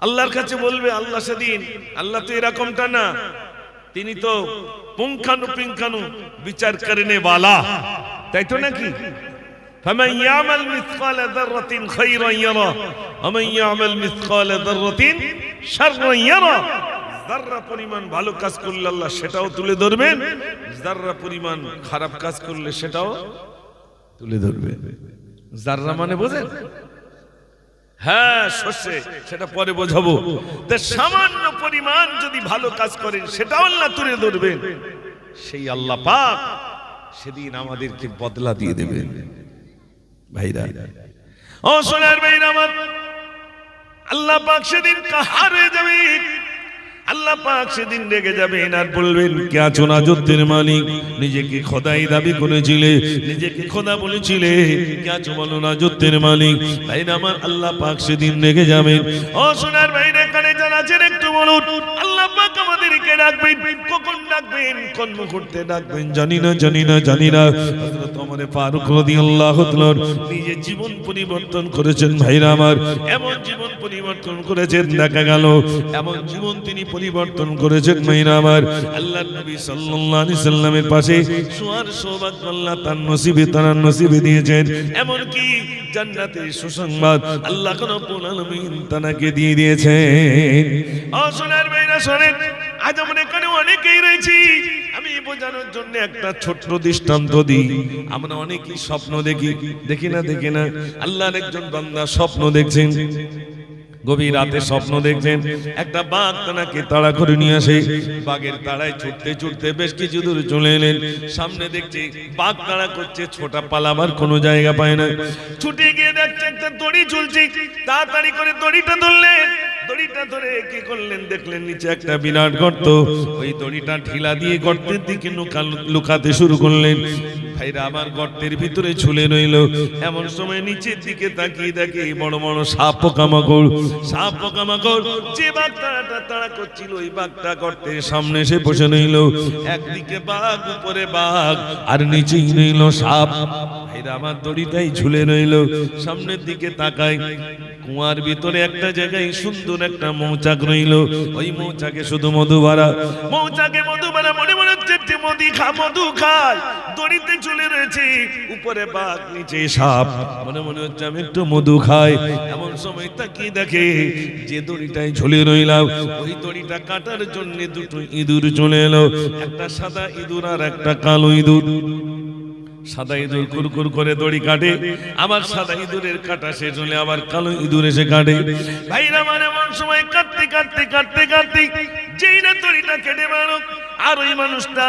আল্লাহর কাছে বলবে, আল্লাহ সেদিন, আল্লাহ তো এরকমটা না, তিনি তো পুঙ্খানুপুঙ্খানু বিচার করনে वाला, তাই তো নাকি? ফামান ইয়ামাল মিসকাল যাররাতিন খায়রান ইয়ারা ওয়া মান ইয়ামাল মিসকাল যাররাতিন শাররান ইয়ারা। যাররা পরিমাণ ভালো কাজ করলে আল্লাহ সেটাও তুলে ধরবেন, যাররা পরিমাণ খারাপ কাজ করলে সেটাও তুলে ধরবেন। যাররা মানে বোঝেন? হ্যাঁ সর্ষে, সেটা পরে বোঝাবো। সামান্য পরিমাণ যদি ভালো কাজ করেন সেটাও আল্লাহ তুলে ধরবেন, সেই আল্লাহ পাক সেদিন আমাদেরকে বদলা দিয়ে দেবেন। ভাইরা ও সোনার ভাইরা আমার, আল্লাহ পাক সেদিন কাহার হয়ে যাবে, আল্লাহ পাক সেদিন রেগে যাবেন আর বলবেন, কে আছো নাজতের মালিক, নিজেকে খোদাই দাবি করেছিলে, নিজেকে খোদা বলেছিলে, কে আছো বলো নাজতের মালিক। ভাইরা আমার, আল্লাহ পাক সেদিন রেগে যাবেন। ও সোনার ভাইরা, এখানে যারা আছেন একটু বলুন, আল্লাহ পাক আমাদেরকে ডাকবেন, কখন ডাকবেন, কোন মুহূর্তে ডাকবেন জানি না, জানি না, জানি না। হযরত ওমর ফারুক রাদিয়াল্লাহু তাআলা নিজে জীবন পরিবর্তন করেছেন। ভাইরা আমার, এমন জীবন পরিবর্তন করেছেন, দেখা গেল এমন জীবন তিনি পরিবর্তন করেছেন। ভাইরা আমার, আল্লাহর নবী সাল্লাল্লাহু আলাইহি সাল্লামের পাশে শোয়ার সৌভাগ্য আল্লাহ তার নসিবে দিয়েছেন। এমন কি জান্নাতের সুসংবাদ আল্লাহ রাব্বুল আলামিন তাকে দিয়ে দিয়েছেন। ও সোনার ভাইরা শোনেন, আজ আমরা এখানে অনেকেই রয়েছি, আমি বোঝানোর জন্য একটা ছোট্ট দৃষ্টান্ত দিই। আমরা অনেকেই স্বপ্ন দেখি না। আল্লাহর একজন বান্দা স্বপ্ন দেখছেন, গভীর রাতে স্বপ্ন দেখছেন একটা বাঘ তাকে তাড়া করে নিয়ে আসে। বাঘের তাড়ায় ছুটতে বেশ কিছু দূর চলে এলেন, সামনে দেখছে বাঘ তাড়া করছে, ছোটা পালাবার কোনো জায়গা পায় না। ছুটে গিয়ে দেখছে একটা দড়ি ঝুলছে, তাড়াতাড়ি করে দড়িটা ধরলেন। দড়িটা ধরে কি করলেন, দেখলেন নিচে একটা বিরাট গর্ত। ওই দড়িটা ঢিলা দিয়ে গর্তের দিকে লুকাতে শুরু করলেন। ভাইরা আমার, গর্তের ভিতরে ঝুলে রইল। এমন সময় নিচের দিকে তাকিয়ে দেখে বড় বড় সাপ পোকামাকড়। যে বাঘটা তাড়া করছিল, ওই বাঘটা গর্তের সামনে এসে বসে রইল। একদিকে বাঘ, উপরে বাঘ, আর নিচেই রইল সাপ। ভাইরা আমার, দড়িটাই ঝুলে রইল। সামনের দিকে তাকায়, কুয়ার ভিতরে একটা জায়গায় সুন্দর একটা মৌচাক রইল। ওই মৌচাকে শুধু মধু ভরা, মনে মনে হচ্ছে মধু খায়। দড়িতে ঝুলে রয়েছে, উপরে বাঘ, নিচে সাপ, মনে হচ্ছে আমি একটু মধু খাই। এমন সময় তাকিয়ে দেখে যে দড়িটাই ঝুলে রইলাম, ওই দড়িটা কাটার জন্য দুটো ইঁদুর চলে এলো। একটা সাদা ইঁদুর আর একটা কালো ইঁদুর। সাদা ইঁদুর কুরকুর করে দড়ি কাটে, আবার সাদা ইঁদুরের কাটা শেষ হলে আবার কালো ইঁদুর এসে কাটে। ভাইরা মানে এমন সময় কাটতে যেই না দড়িটা কেটে মারো, আর ওই মানুষটা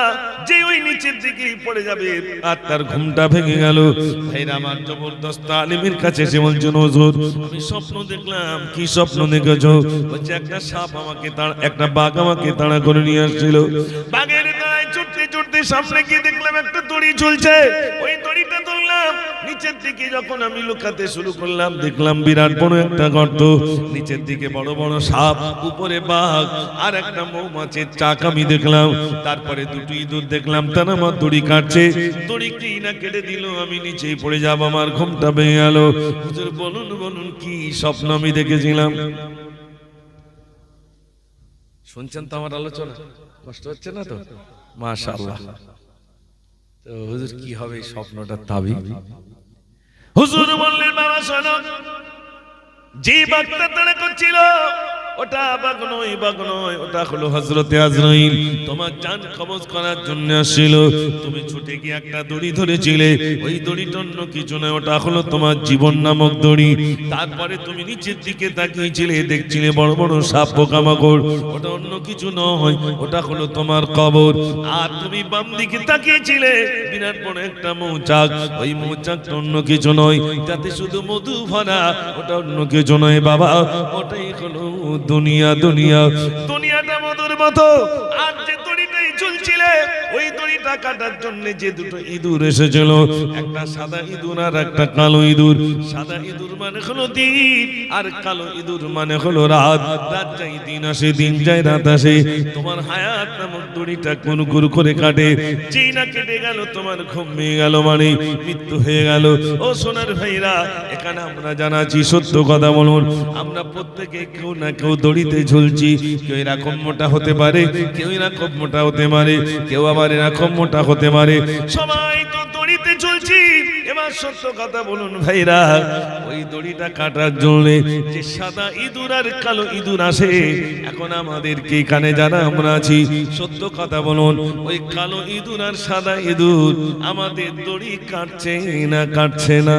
যে ওই নিচের দিকে পড়ে যাবে, আর তার ঘুমটা ভেঙে গেল। ভাইরা আমার, জবরদস্ত আলিমের কাছে এসে বলছেন, হুজুর আমি স্বপ্ন দেখলাম। কি স্বপ্ন দেখেছো? বলছে একটা সাপ আমাকে একটা বাঘ আমাকে তাড়া করে নিয়ে আসছিল। বাঘের গায়ে ছুটতে সামনে গিয়ে দেখলাম একটা দড়ি ঝুলছে। ওই দড়িটা ধরলাম, নিচের দিকে যখন আমি লুকাতে শুরু করলাম, দেখলাম বিরাট বড় একটা গর্ত, নিচের দিকে বড় বড় সাপ, উপরে বাঘ, আর একটা মৌমাছির চাক আমি দেখলাম। তারপরে দুটো ইঁদুর দেখলাম, তারা আমার দড়ি কাটছে। দড়ি কি না কেটে দিল, আমি নিচেই পড়ে যাব, আমার ঘুমটা ভেঙে গেল। হুজুর বলুন কি স্বপ্ন আমি দেখেছিলাম? শুনছেন তো আমার আলোচনা? কষ্ট হচ্ছে না তো? মাশাআল্লাহ। তো হুজুর কি হবে স্বপ্নটা তাবিজ? হুজুর বললেন, বাবা শোনো, যে বাঘটা তাড়া করছিল ওটা বাঘ নয়, ওটা হলো হযরতে আজরাইল। তোমার জান কবজ করার জন্য আসছিল। তুমি ছুটে গিয়ে একটা দড়ি ধরেছিলে, ওই দড়িটা অন্য কিছু নয়, ওটা হলো তোমার জীবন নামক দড়ি। তারপরে তুমি নিচের দিকে তাকিয়েছিলে, দেখছিলে বড় বড় সাপ পোকামাকড়, ওটা অন্য কিছু নয়, ওটা হলো তোমার কবর। আর তুমি বাম দিকে তাকিয়েছিলে, বিরাট বড় একটা মৌচাক, ওই মৌচাকটা অন্য কিছু নয়, তাতে শুধু মধু ভরা, ওটা অন্য কিছু নয় বাবা, ওটাই হলো দুনিয়াটা মধুর মতো। আর যে দড়িটাই ঝুলছিলে, ওই দড়িটা কাটার জন্য যে দুটো ইঁদুর এসেছিল, একটা সাদা ইঁদুর আর একটা কালো ইঁদুর। সাদা ইঁদুর মানে হলো দিন, আর কালো ইঁদুর মানে হলো রাত। রাত যাই দিন আসে, দিন যায় রাত আসে। তোমার হায়াত নামক দড়িটা কুরকুর করে কাটে, যেই না কেটে গেল তোমার ঘুম ভেঙে গেল, মানে মৃত্যু হয়ে গেল। ও সোনার ভাইরা, এখানে আমরা জানাচ্ছি সত্য কথা বলুন, আমরা প্রত্যেকে কেউ না কেউ দড়িতে ঝুলছি। কেউ এরকম মোটা হতে পারে, কেউ এরকম মোটা হতে পারে, কেউ আবার এরকম মোটা হতে পারে, সবাই তো দড়িতে ঝুলছি। এবার সত্য কথা বলুন ভাইরা, ওই দড়িটা কাটার জন্য যে সাদা ইঁদুর আর কালো ইঁদুর আসে, এখন আমাদেরকে এখানে যারা আমরা আছি, সত্য কথা বলুন, ওই কালো ইঁদুর আর সাদা ইঁদুর আমাদের দড়ি কাটছে না?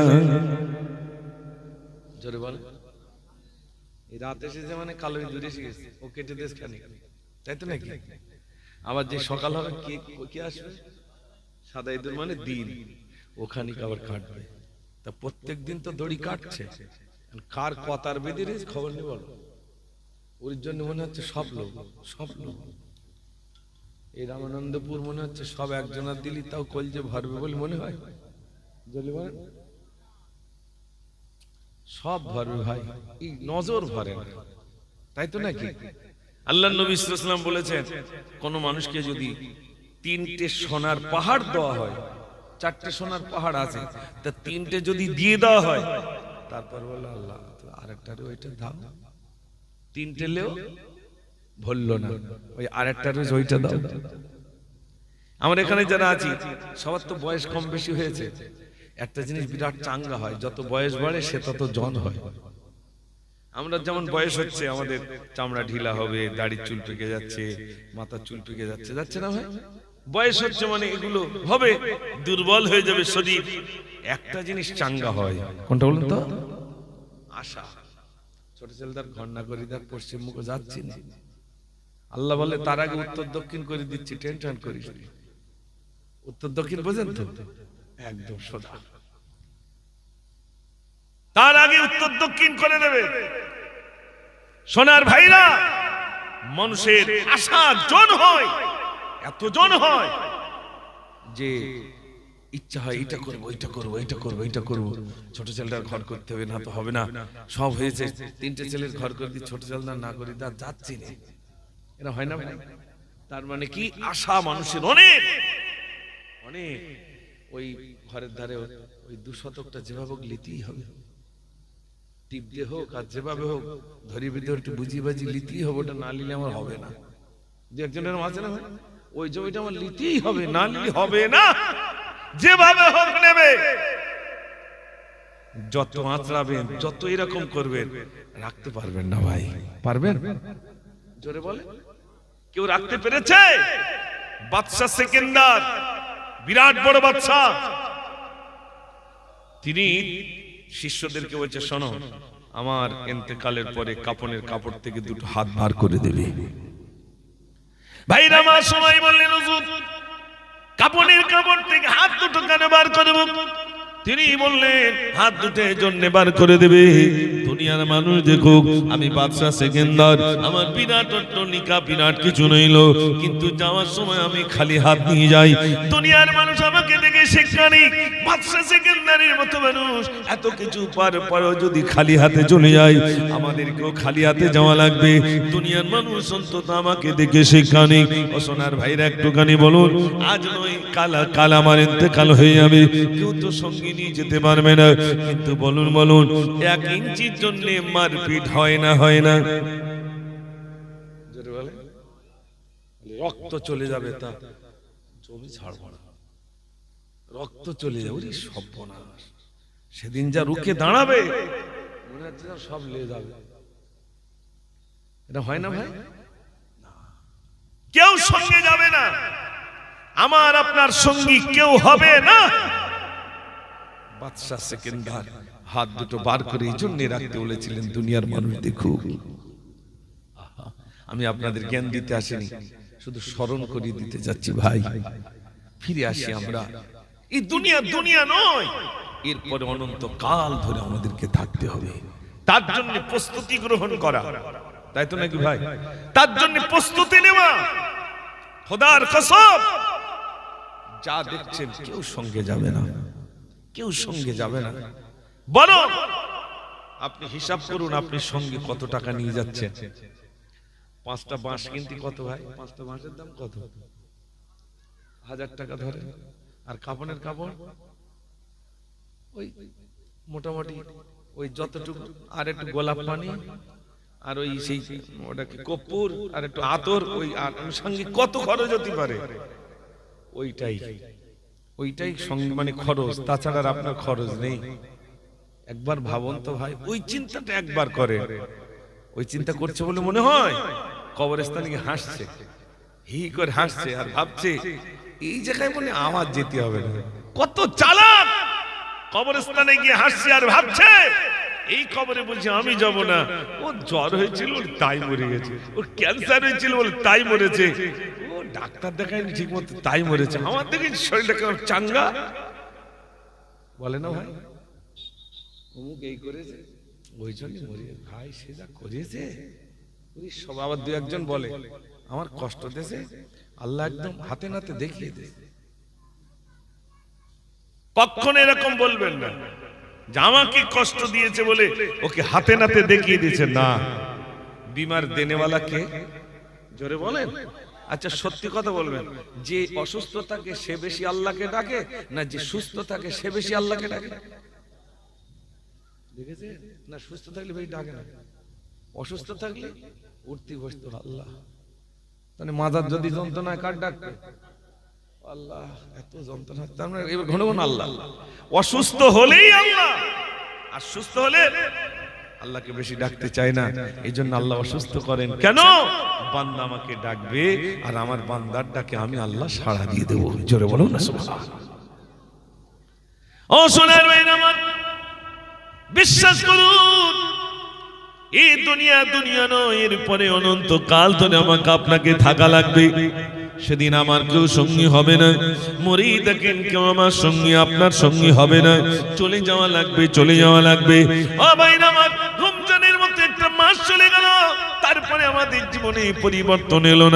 জোরে বল। এই রাত এসেছে মানে কালো ইঁদুর এসে গেছে, ও কেটে দেশ খানি, তাই তো নাকি? আবার যে সকাল হবে কে আসবে? সাদা ইঁদুর মানে দিন, ওখানে আবার কাটবে। তা প্রত্যেক দিন তো দড়ি কাটছে, কার কথার বেঁধে রেখেছে খবর নেই বলো। ওর জন্য মনে হচ্ছে সব লোক এই রামানন্দপুর মনে হচ্ছে সব একজনের দিলি তাও কলজে ভরবে বলে মনে হয়, সব ভরবে ভাই, এই নজর ভরে না, তাই তো নাকি? আল্লাহ নবী সাল্লাল্লাহু আলাইহি ওয়াসাল্লাম বলেছেন, কোন মানুষকে যদি 3টে সোনার পাহাড় দেওয়া হয়, 4টে সোনার পাহাড় আছে, তা 3টে যদি দিয়ে দেওয়া হয়, তারপর বলে আল্লাহ আরেকটারে ওইটা দাও, 3টে লেও ভরলো না, ওই আরেকটারে ওইটা দাও। আমরা এখানে যারা আছি সবার তো বয়স কম বেশি হয়েছে, একটা জিনিস বিরাট চাঙ্গা হয়, যত বয়স বাড়ে সে তত জন হয়। আমরা যেমন বয়স হচ্ছে আমাদের চামড়া ঢিলা হবে, দাড়ির চুল পেকে যাচ্ছে, মাথার চুল পেকে যাচ্ছে, যাচ্ছে না ভাই? বয়স হচ্ছে মানে এগুলো হবে, দুর্বল হয়ে যাবে শরীর। একটা জিনিস চাঙ্গা হয়, কোনটা বলুন তো? আশা। ছোট ছেলেদার ঘর না করি দেখ পশ্চিম মুখে যাচ্ছি না, আল্লাহ বলে তার আগে উত্তর দক্ষিণ করে দিচ্ছি, টেনশন করিস না। উত্তর দক্ষিণ বোঝেন তো? একদম সোজা, তার আগে উত্তর দক্ষিণ করে দেবে। সোনার ভাইরা, মানুষের আশা জন হয়, এত জন হয় যে ইচ্ছা হয় এটা করবো, এটা করবো, এটা করবো, এটা করবো। ছোট ছেলেটার ঘর করতে হবে, না তো হবে না, সব হয়েছে, 3টে ছেলের ঘর করে দিই, ছোট ছেলেটা না করি তা যাচ্ছি না, এটা হয় না ভাই? তার মানে কি, আশা মানুষের অনেক অনেক। ওই ঘরের ধারে ওই 2 শতকটা যেভাবে হোক লিতেই হবে, টিপ দিয়ে হোক আর যেভাবে হোক ধরি বিধে একটু বুঝি বাজি লিতেই হবে, ওটা না নিলে আমার হবে না। 2-1 আছে না ভাই, ওই জমিটা আমার লিতেই হবে, না নিলে হবে না, যেভাবে হোক নেবে। যত আঁচড়াবেন, যত এরকম করবেন, রাখতে পারবেন না ভাই। পারবেন? জোরে বলে কেউ রাখতে পেরেছে? বাদশা সেকেন্দার, বিরাট বড় বাদশা, তিনি শিষ্যদেরকে বলছে, শোনো, আমার ইন্তেকালের পরে কাফনের কাপড় থেকে 2টো হাত বার করে দেবে। ভাইরা আমার সবাই বললেন, হুজুর কাফনের কাপড় থেকে হাত 2টো কেন বার করব? তিনি বললেন, হাত 2টো জন্য বার করে দেবে, দুনিয়ার মানুষ দেখুক আমি বাদশা সেকেন্দার, আমার বিরাট অট্টালিকা, বিরাট কিছু নইল, কিন্তু যাওয়ার সময় আমি খালি হাত নিয়ে যাই, দুনিয়ার মানুষ আমাকে দেখে শিক্ষা নিক। বাদশা সেকেন্দারের মতো মানুষ এত কিছু পার পরেও যদি খালি হাতে চলে যায়, আমাদেরকেও খালি হাতে যাওয়া লাগবে, দুনিয়ার মানুষ অন্তত আমাকে দেখে শিক্ষা নিক। ও সোনার ভাইরা, একটুখানি বলুন, আজ নয় কাল আমার ইন্তেকাল হয়ে যাবে, কেউ তো সঙ্গে নিয়ে যেতে পারবে না, কিন্তু বলুন 1 ইঞ্চির জন্য মারপিট হয় না, হয় না? রক্ত চলে যাবে, তা জমি ছাড়বো না, রক্ত চলে যাবে, সর্বনাশ। সেদিন যা রুখে দাঁড়াবে মনে হচ্ছে সব লে যাবে, এটা হয় না ভাই? কেউ সঙ্গে যাবে না, আমার আপনার সঙ্গী কেউ হবে না। বাদশা সেকেন্দার হাত 2টো বার করে এই জন্য রাখতে বলেছিলেন, দুনিয়ার মানুষ দেখুক। আমি আপনাদের জ্ঞান দিতে আসিনি, শুধু স্মরণ করিয়ে দিতে যাচ্ছি। ভাই ফিরে আসি আমরা, এই দুনিয়া নয়, এরপরে অনন্ত কাল ধরে আমাদেরকে থাকতে হবে, তার জন্য প্রস্তুতি গ্রহণ করা, তাই তো নাকি ভাই? তার জন্য প্রস্তুতি নেওয়া। খোদার কসম, যা দেখছেন কেউ সঙ্গে যাবে না, কেউ সঙ্গে যাবে না। বলো, আপনি হিসাব করুন, আপনি সঙ্গে কত টাকা নিয়ে যাচ্ছেন? 5টা বাঁশ কিনতে কত ভাই? 5টা বাঁশের দাম কত? 1000 টাকা ধরে। আর কাপড়ের কাপড় ওই মোটামুটি ওই যতটুকু, আর একটু গোলাপ পানি, আর ওই সেই ওটাকে কর্পূর, আর একটু আতর, ওই সঙ্গে কত খরচ হতে পারে? ওইটাই সঙ্গে মানে খরচ, তাছাড়া আপনার খরচ নেই। একবার ভাবুন তো ভাই, ওই চিন্তাটা একবার করে, ওই চিন্তা করছে বলে মনে হয় কবরস্থানে গিয়ে হাসছে, হি করে হাসছে, আর ভাবছে এই জায়গায় মনে আওয়াজ যেতে হবে না। কত চালাক! কবরস্থানে গিয়ে হাসছে আর ভাবছে এই কবরে বলছে আমি যাব না, ও জ্বর হয়েছিল তাই মরে গেছে, ওর ক্যান্সার হয়েছিল বলে তাই মরেছে, ও ডাক্তার দেখায়নি ঠিক মতো তাই মরেছে, আমার দেখে শরীরটা কেমন চাঙ্গা বলে না ভাই, অমুক এই করেছে ওই জন্য মরে, ভাই সে যা করেছে সব। আবার দু একজন বলে আমার কষ্ট দেশে আল্লাহ একদম হাতে নাতে দেখিয়ে দেয়। কখনো এরকম বলবেন না যে আমাকে কষ্ট দিয়েছে বলে ওকে হাতে নাতে দেখিয়ে দিয়েছে, না। বিমার দেনেওয়ালা কে জোরে বলেন। আচ্ছা সত্যি কথা বলবেন, যে অসুস্থ থাকে সে বেশি আল্লাহকে ডাকে না যে সুস্থ থাকে সে বেশি আল্লাহকে ডাকে? দেখেছে না, সুস্থ থাকলে বেশি ডাকে না, অসুস্থ থাকলে উঠতে বসতে আল্লাহ। মানে মাজার যদি যন্ত্রণায় কার ডাকবে আল্লাহ, এত যন্ত্রণা, তার মানে এবার ঘন ঘন আল্লাহ। অসুস্থ হলেই আল্লাহ, আর সুস্থ হলে আল্লাহকে বেশি ডাকতে চায় না। এই জন্য আল্লাহ অসুস্থ করেন কেন? বান্দা আমাকে ডাকবে আর আমার বান্দার ডাকে আমি আল্লাহ সাড়া দিয়ে দেবো। জোরে বলো না সুবহানাল্লাহ। ও সোনার ভাইরা আমার, বিশ্বাস করুন এই দুনিয়া দুনিয়া নয়, এরপরে অনন্তকাল ধরে আমাকে আপনাকে থাকা লাগবে। সেদিন আমার কেউ সঙ্গী হবে না, মরেই দেখেন কেউ আমার সঙ্গী আপনার সঙ্গী হবে না, চলে যাওয়া লাগবে, চলে যাওয়া লাগবে। ও ভাইরা আমার, রমজানের মতো একটা মাস চলে গেল, তারপরে আমাদের জীবনে পরিবর্তন এলো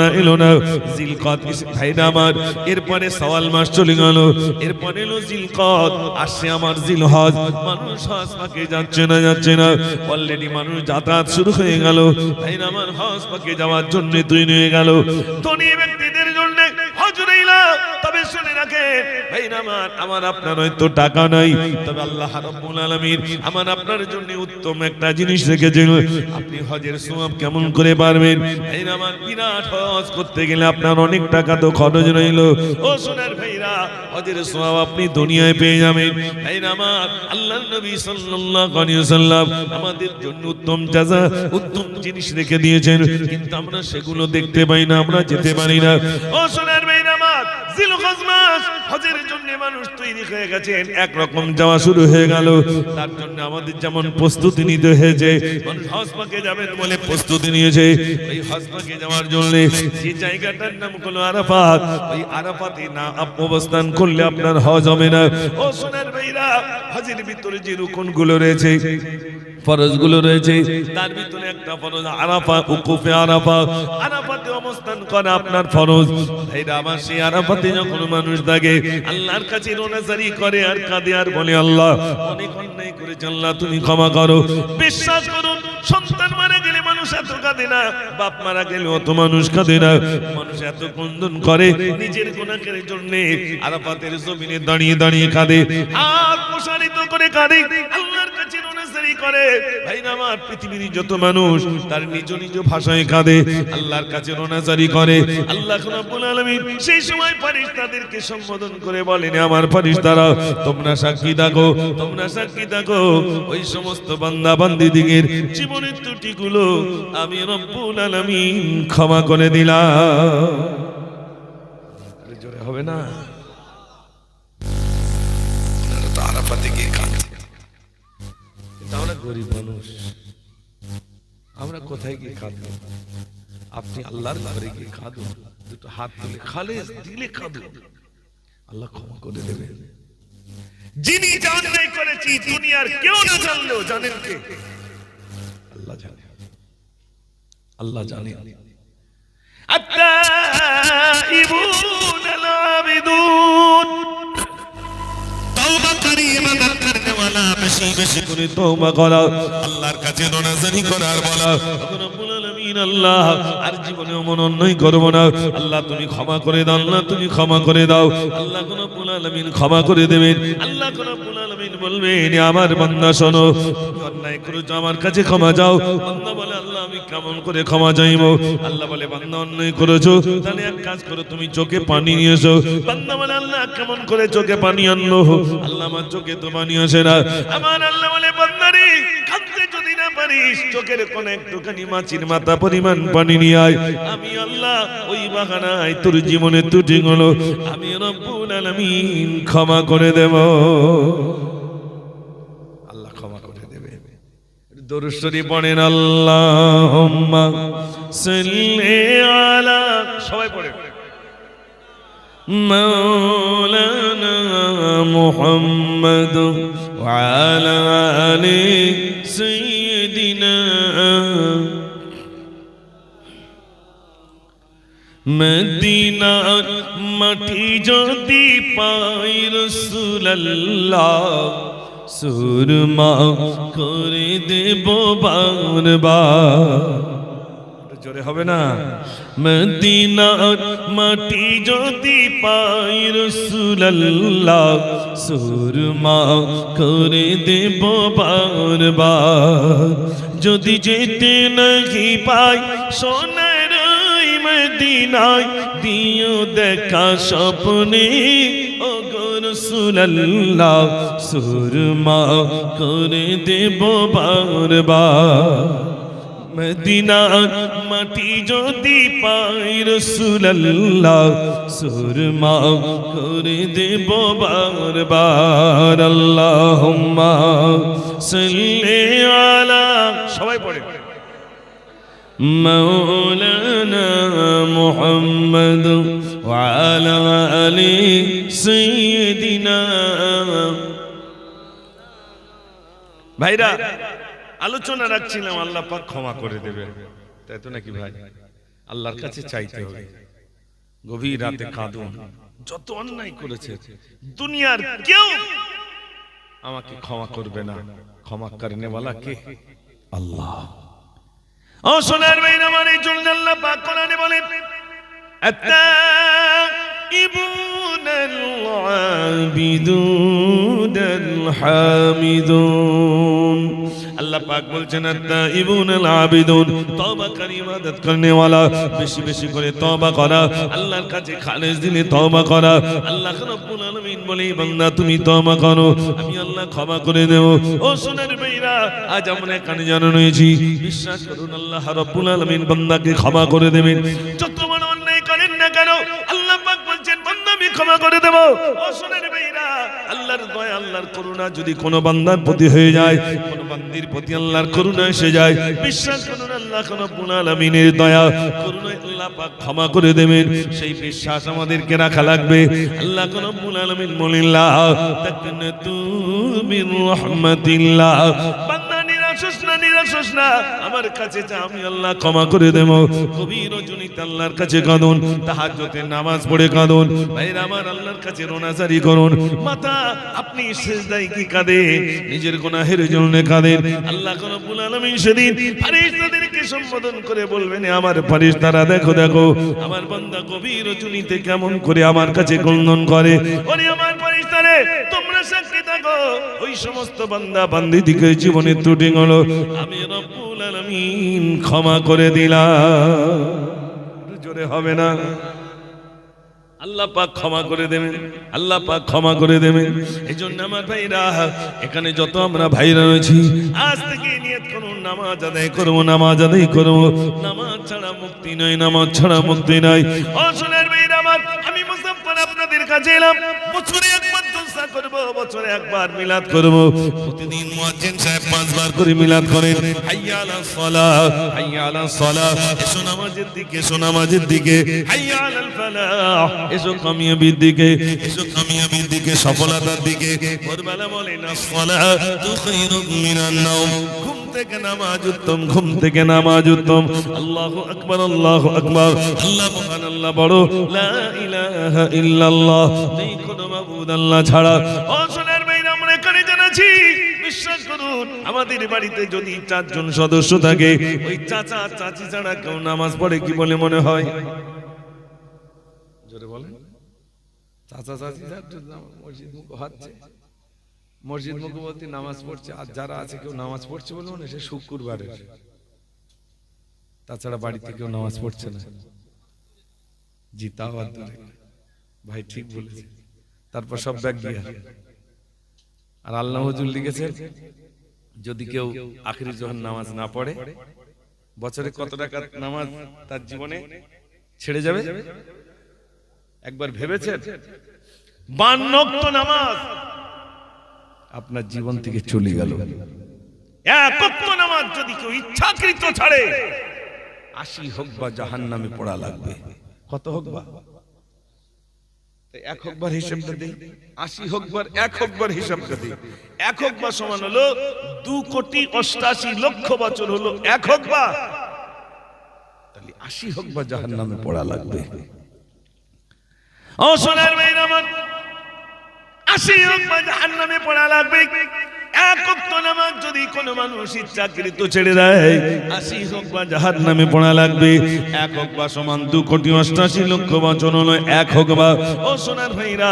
না। জিলকদ ভাইরা আমার, এরপরে শাওয়াল মাস চলে গেল, এরপরে এলো জিলকদ, আসছে আমার জিলহজ। মানুষ হজ পাকে যাচ্ছে না, অলরেডি মানুষ যাতায়াত শুরু হয়ে গেল। ভাইরা আমার, হজ পাকে যাওয়ার জন্য তৈরি হয়ে গেল। ধনী ব্যক্তিদের জন্য হজ রইল, তবে শুনে রাখেন ভাইরা আমার, আমার আপনার হয়তো টাকা নাই, তবে আল্লাহ রাব্বুল আলামিন আমার আপনার জন্য উত্তম একটা জিনিস রেখেছেন। আপনি হজের সওয়াব কেমন করে পারবেন? ভাইরা আমার, বিরাট হজ করতে গেলে আপনার অনেক টাকা তো খরচ রইল। ও সোনার ভাইরা, হজের সওয়াব আপনি দুনিয়ায় পেয়ে যাবেন। ভাইরা আমার, আল্লাহর নবী সাল্লাল্লাহু আলাইহি ওয়াসাল্লাম আমাদের জন্য উত্তম জাযা, উত্তম জিনিস রেখে দিয়েছেন, কিন্তু আমরা সেগুলো দেখতে পাই না, আমরা যেতে পারি না। ও সোনার ভাইরা আমার, জিলহজ মাস হজের জন্য মানুষ তৈরি হয়ে গেছেন, একরকম যাওয়া শুরু হয়ে গেল। তার জন্য আমাদের যেমন প্রস্তুতি নিতে হয়েছে, মানুষ হজ পাকে যাবেন বলে প্রস্তুতি নিয়েছে। এই হজ পাকে যাওয়ার জন্য যে জায়গাটার নাম হলো আরাফাত, ওই আরাফাতে না অবস্থান করলে আপনার হজ হবে না। ও সোনার ভাইরা, হজের ভিতরে যে রুকনগুলো রয়েছে, ফরজগুলো রয়েছে, তার ভিতরে একটা ফরজ আরাফা, উকুফে আরাফা, আরাফাতে অবস্থান করা আপনার ফরজ। ভাইরা আমার, সেই আরাফাতে যখন মানুষ থাকে আল্লাহর কাছে রোনাজারি করে আর কাঁদে আর বলে আল্লাহ অনেক অন্যায় করেছে, আল্লাহ তুমি ক্ষমা করো। বিশ্বাস করুন, সন্তান মারা গেলে মানুষ এত কাঁদে না, বাপ মারা গেলে অত মানুষ কাঁদে না। মানুষ এত ক্রন্দন করে নিজের গুনাহের জন্য, আরাফাতের জমিনে দাঁড়িয়ে দাঁড়িয়ে কাঁদে, আর প্রসারিত করে কাঁদে, আল্লাহর কাছে রোনাজারি করে। ভাইরা আমার, পৃথিবীর যত মানুষ তার নিজ নিজ ভাষায় কাঁদে, আল্লাহর কাছে রোনাজারি করে। আল্লাহ রাব্বুল আলামিন সেই সময় ফেরেশতাদেরকে সম্বোধন করে বলেন, আমার ফেরেশতারা তোমরা সাক্ষী থাকো, তোমরা সাক্ষী থাকো, ওই সমস্ত বান্দা বান্দীদের জীবনের ত্রুটিগুলো আমি রব্বুল আলামিন ক্ষমা করে দিলাম। জোরে হবে না? আপনারা তো আরাফাতে গিয়ে কাঁদছেন, আমরা গরিব মানুষ, আমরা কোথায় গিয়ে কাঁদবো? আপনি আল্লাহর ঘরে গিয়ে কাঁদুন, দুটো হাত তুলে খালেস দিলে কাঁদুন, আল্লাহ ক্ষমা করে দেবেন। যিনি অন্যায় করেছি দুনিয়ার কেউ না জানলেও জানেন কে? আল্লাহ জানে, আল্লাহ জানে। আত-তাইবুন আল-আবিদুন, তওবা করি, ইবাদত করতে ওয়ালা, বেশি বেশি করে তওবা করা, আল্লাহর কাছে রোনাজারি করার বলা, রব্বুল আলামিন আল্লাহ আর জীবনে এমন অন্যায় করব না, আল্লাহ তুমি ক্ষমা করে দাও, আল্লাহ তুমি ক্ষমা করে দাও। আল্লাহ রব্বুল আলামিন ক্ষমা করে দেবেন। আল্লাহ রব্বুল আলামিন বলবেন, আমার বান্দা শোনো, তুমি অন্যায় করেছো, আমার কাছে ক্ষমা চাও। বান্দা বলে, আল্লাহ আমি কেমন করে ক্ষমা চাইবো? আল্লাহ বলে, বান্দা অন্যায় করেছো, তাহলে এক কাজ করো, তুমি চোখে পানি নিয়ে এসো। বান্দা বলে, আল্লাহ কেমন করে চোখে পানি আনলো? আল্লাহ আমার চোখে তো পানি আসে না। আমার আল্লাহ বলে, বান্দারে কাঁদতে যদি না পারিস, চোখের কোন একটুখানি মাছির মাথা পরিমাণ পানি নিয়ে আয়, আমি আল্লাহ ওই বাগানায় তোর জীবনে ত্রুটিগুলো আমি রব্বুল আলামিন ক্ষমা করে দেব। আল্লাহ ক্ষমা করে দেবে। দরুদ শরীফ পড়েন আল্লাহুম্মা সাল্লি আলা, সবাই পড়েন মাওলানা মুহাম্মদ ওয়া আলা আলি সাইয়্যিদিনা। মদিনার মাটি যদি পাই রাসূলুল্লাহ, সুরমা করে দেব বারবার। জোরে হবে না? মদিনার মাটি যদি পাই রাসূলুল্লাহ, সুরমা করে দেব বারবার। যদি যেতে নাহি পাই সোনার ওই মদিনায়, দিও দেখা স্বপ্নে ও গো রাসূলুল্লাহ, সুরমা করে দেব বারবার। মদিনার মাটি যদি পাই রাসূলুল্লাহ, সুরমা করে দেব বারবার। আল্লাহুম্মা সাল্লি আলা, সবাই পড়ে মাওলানা মুহাম্মদ ওয়া আলা আলি সাইয়্যিদিনা। ভাইরা, আলোচনা রাখছিলাম আল্লাহ পাক ক্ষমা করে দেবে, তাই তো নাকি ভাই? আল্লাহর কাছে চাইতে হবে, গভীর রাতে কাঁদুন। যত অন্যায় করেছে দুনিয়ার কেউ আমাকে ক্ষমা করবে না, ক্ষমা করনে ওয়ালা কে? আল্লাহ। ও সোনার ভাইরা, আমার এই জন্য আল্লাহ পাক কোরআনে বলেন আত-তাইবুনাল আবিদুনাল হামিদুন। আল্লাহ পাক বলছেন আত-তাইবুনাল আবিদুন, তওবাকারী, ইবাদত করনে ওয়ালা, বেশি বেশি করে তওবা করা, আল্লাহর কাছে খালেস দিলে তওবা করা। আল্লাহ রাব্বুল আলামিন বলে, বান্দা তুমি তওবা করো, আমি আল্লাহ ক্ষমা করে দেব। ও সোনার ভাইরা, আজ আমরা এখানে জানানো হয়েছি, বিশ্বাস করুন আল্লাহ রাব্বুল আলামিন বান্দাকে ক্ষমা করে দেবেন। যত বড় অন্যায় করেন না কেন, আল্লাহ পাক বলছেন বান্দা আমি ক্ষমা করে দেব। ও সোনার ভাইরা, আল্লাহর দয়া, আল্লাহর করুণা যদি কোনো বান্দার প্রতি হয়ে যায়, কোনো বান্দির প্রতি আল্লাহর করুণা এসে যায়, বিশ্বাস করুন আল্লাহ রাব্বুল আলামিনের দয়া করুণায় আল্লাহ পাক ক্ষমা করে দেবেন। সেই বিশ্বাস আমাদেরকে রাখা লাগবে। আল্লাহ রাব্বুল আলামিন বলেন লা তাকনাতু মির রাহমাতিল্লাহ, বান্দা নিরাশ না, আমার কাছে যা, আমি আল্লাহ ক্ষমা করে দেব। গভীর রজনীতে আল্লাহর কাছে কাঁদুন, তাহাজ্জুদের নামাজ পড়ে কাঁদুন। ভাইরা আমার, আল্লাহর কাছে রোনাজারি করুন। মাতা আপনি সিজদায় কি কাঁদে? নিজের গুনাহের জন্য কাঁদেন। আল্লাহ রাব্বুল আলামিন সেদিন ফেরেশতাদেরকে সম্বোধন করে বলবেন, আমার ফেরেশতারা দেখো দেখো আমার বান্দা গভীর রজনীতে কেমন করে আমার কাছে ক্রন্দন করে। ওরে আমার ফেরেশতারে, তোমরা সাক্ষী থাকো, ওই সমস্ত বান্দা বান্দীদিকে জীবনের ত্রুটি হলো আমি রব্বুল আলামিন ক্ষমা করে দিলাম। জোরে হবে না? আল্লাহ পাক ক্ষমা করে দেবেন, আল্লাহ পাক ক্ষমা করে দেবেন। এই জন্য আমার ভাইরা, এখানে যত আমরা ভাইরা রয়েছি, আজ থেকে নিয়ত করুন নামাজ আদায় করবো, নামাজ আদায় করবো। নামাজ ছাড়া মুক্তি নয়, নামাজ ছাড়া মুক্তি নাই। ও সোনার ভাইরা আমার, আমি মুসাফফর আপনাদের কাছে এলাম। বছরে একবার জলসা করব, বছরে একবার মিলাদ করব। প্রতিদিন মুয়াজ্জিন সাহেব 5 বার করে মিলাদ করেন। হাইয়া আলাস সালাহ, হাইয়া আলাস সালাহ, এসো নামাজের দিকে, এসো নামাজের দিকে। হাইয়া আলাল ফালাহ, এসো কামিয়াবির দিকে, এসো কামিয়াবির দিকে, সফলতার দিকে। ভোরবেলা বলেন আসসালাতু খায়রুম মিনান নাওম, ঘুম থেকে নামাজ উত্তম, ঘুম থেকে নামাজ উত্তম। আল্লাহু আকবার, আল্লাহু আকবার, আল্লাহ মহান, আল্লাহ বড়, লা ইলাহা ইল্লাল্লাহ, নেই কোনো মাবুদ আল্লাহ ছাড়া। ও সোনার ভাইরা, আমরা এখানে জানাচ্ছি, বিশ্বাস করুন আমাদের বাড়িতে যদি 4 জন সদস্য থাকে, ওই চাচা চাচি ছাড়া কেউ নামাজ পড়ে কি বলে মনে হয়? জোরে বলেন। চাচা চাচি মসজিদ মুখ হচ্ছে, মসজিদ মুখবর্তী নামাজ পড়ছে, আর যারা আছে কেউ নামাজ পড়ছে বলে মনে সে শুক্রবারে, তাছাড়া বাড়িতে কেউ নামাজ পড়ছে না। জি, তাও ভাই ঠিক বলেছে। তারপর সব ব্যাগ দিয়া, আর আল্লাহ হুজুর লিখেছে যদি কেউ আখিরি যখন নামাজ না পড়ে, বছরে কত টাকা নামাজ তার জীবনে ছেড়ে যাবে? একবার ভেবেছেন? 52 ওয়াক্ত নামাজ আপনার জীবন থেকে চলে গেল। 1 ওয়াক্ত নামাজ নামাজ যদি কেউ ইচ্ছাকৃত ছাড়ে 80 হুকবা জাহান্নামে পড়া লাগবে। কত হুকবা? 1 হুকবার হিসাবটা দেই, 80 হুকবার 1 হুকবার হিসাবটা দেই। 1 হুকবা সমান হলো 2,88,00,000 বছর হলো 1 হুকবা। তাহলে 80 হুকবা জাহান্নামে পড়া লাগবে। ও সোনার ভাইরা আমার, 80 হুকবা জাহান্নামে পড়া লাগবে। 1 ওয়াক্ত নামাজ যদি কোনো মানুষ ইচ্ছাকৃত ছেড়ে দেয় 80 হুকবা জাহান্নামে পড়া লাগবে। 1 হুকবা সমান 2,88,00,000 বছর হলো 1 হুকবা। ও সোনার ভাইরা,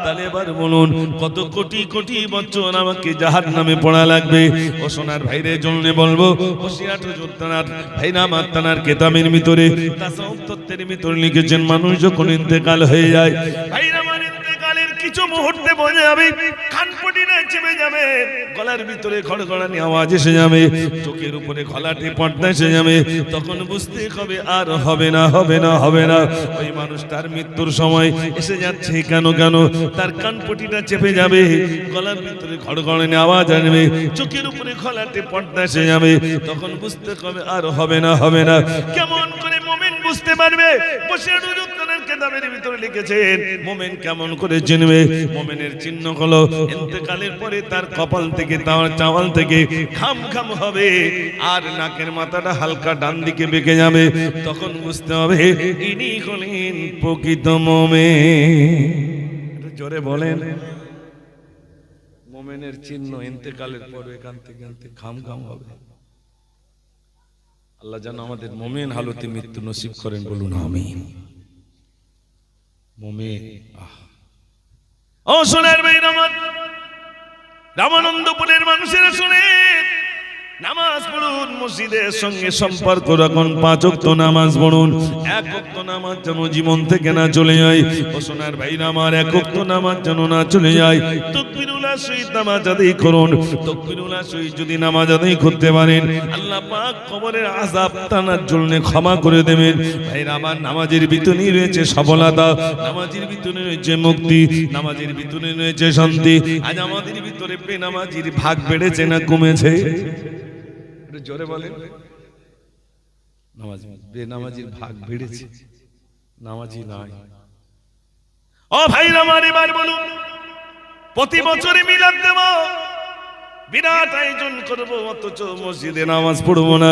তাহলে এবার বলুন কত কোটি কোটি বছর আমাকে জাহান্নামে পড়া লাগবে? ও সোনার ভাইরে জন্য বলবো, হোশিয়ার হুজুর তানার ভাইরা আমার তানার কিতাবের ভিতরে তাসাউফ তত্ত্বের ভিতরে লিখেছেন, মানুষ যখন ইন্তেকাল হয়ে যায়, ভাইরা আমার ইন্তেকালের কিছু মুহূর্তে বোঝা যাবে কানপটিটা চেপে যাবে, গলার ভিতরে খড়খড়ানি আওয়াজ এসে যাবে, চোখের উপরে ঘোলাটে পর্দা এসে যাবে। তখন বুঝতে হবে আর হবে না, হবে না, হবে না। ওই মানুষটার মৃত্যুর সময় এসে যাচ্ছে। কেন কেন? তার কানপটিটা চেপে যাবে, গলার ভিতরে খড়খড়ানি আওয়াজ আসবে, চোখের উপরে ঘোলাটে পর্দা এসে যাবে। তখন বুঝতে হবে আর হবে না, হবে না। কেমন করে মুমিন বুঝতে পারবে? বসে রুজুনের কিতাবের ভিতরে লিখেছেন মুমিন কেমন করে চিনবে? মুমিনের চিহ্ন হলো ইন্তেকালের পরে তার কপাল থেকে, তার চাওয়াল থেকে খাম খাম হবে আর নাকের মাথাটা হালকা ডান দিকে বেঁকে যাবে। তখন বুঝতে হবে ইনি হলেন প্রকৃত মুমিন। জোরে বলেন। মুমিনের চিহ্ন ইন্তেকালের পরে এখান থেকে খাম খাম হবে। আল্লাহ যেন আমাদের মুমিন হালতে মৃত্যু নসিব করেন, বলুন আমিন। মুমিন। ও সোনার ভাইরা আমার, রামানন্দপুরের মানুষেরা শুনে নামাজ পড়ুন, মসজিদের সঙ্গে সম্পর্ক রাখুন, 5 ওয়াক্ত নামাজ পড়ুন। 1 ওয়াক্ত নামাজ যেন জীবন থেকে না চলে যায়। ও সোনার ভাইরা আমার, 1 ওয়াক্ত নামাজ যেন না চলে যায়। তাকবীরুল্লাহ শহীদ নামাজ আদায় করুন। তাকবীরুল্লাহ শহীদ যদি নামাজ আদায় করতে পারেন, আল্লাহ পাক কবরের আযাব টানার জন্য ক্ষমা করে দেবেন। ভাইরা আমার, নামাজের ভিতরে রয়েছে সফলতা, নামাজের ভিতরে রয়েছে মুক্তি, নামাজের ভিতরে রয়েছে শান্তি। আজ আমাদের ভিতরে বেনামাজির ভাগ বেড়েছে না কমেছে? জোরে বলেন। বেনামাজির ভাগ বেড়েছে, নামাজি নাই। ও ভাইরা আমার, এবার বলুন, প্রতি বছরে মিলাদ দেব, বিরাট আয়োজন করবো, অথচ মসজিদে নামাজ পড়বো না।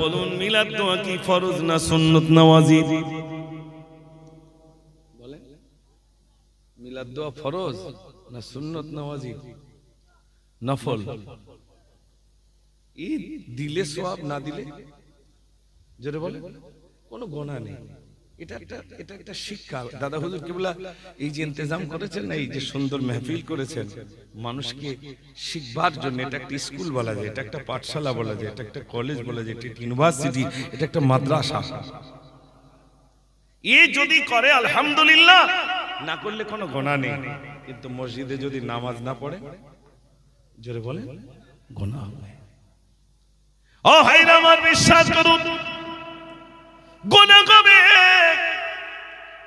বলুন, মিলাদ দেওয়া কি ফরজ না সুন্নত না ওয়াজিব? বলেন, মিলাদ দেওয়া ফরজ না সুন্নত না ওয়াজিব? নফল। ঈদ দিলে সওয়াব, না দিলে জোরে বলে কোনো গুনাহ নেই। এটা একটা শিক্ষা। দাদা হুজুর কিবলা এই যে ইন্তজাম করেছেন না, এই যে সুন্দর মাহফিল করেছেন মানুষকে শিখবার জন্য, এটা একটা স্কুল বলা যায়, এটা একটা পাঠশালা বলা যায়, এটা একটা কলেজ বলা যায়, এটা একটা ইউনিভার্সিটি, এটা একটা মাদ্রাসা। এই যদি করে আলহামদুলিল্লাহ, না করলে কোনো গুনাহ নেই। কিন্তু মসজিদে যদি নামাজ না পড়ে, জোরে বলে গুনাহ হবে। ও ভাইরা আমার, বিশ্বাস করুন, গুনাহ হবে।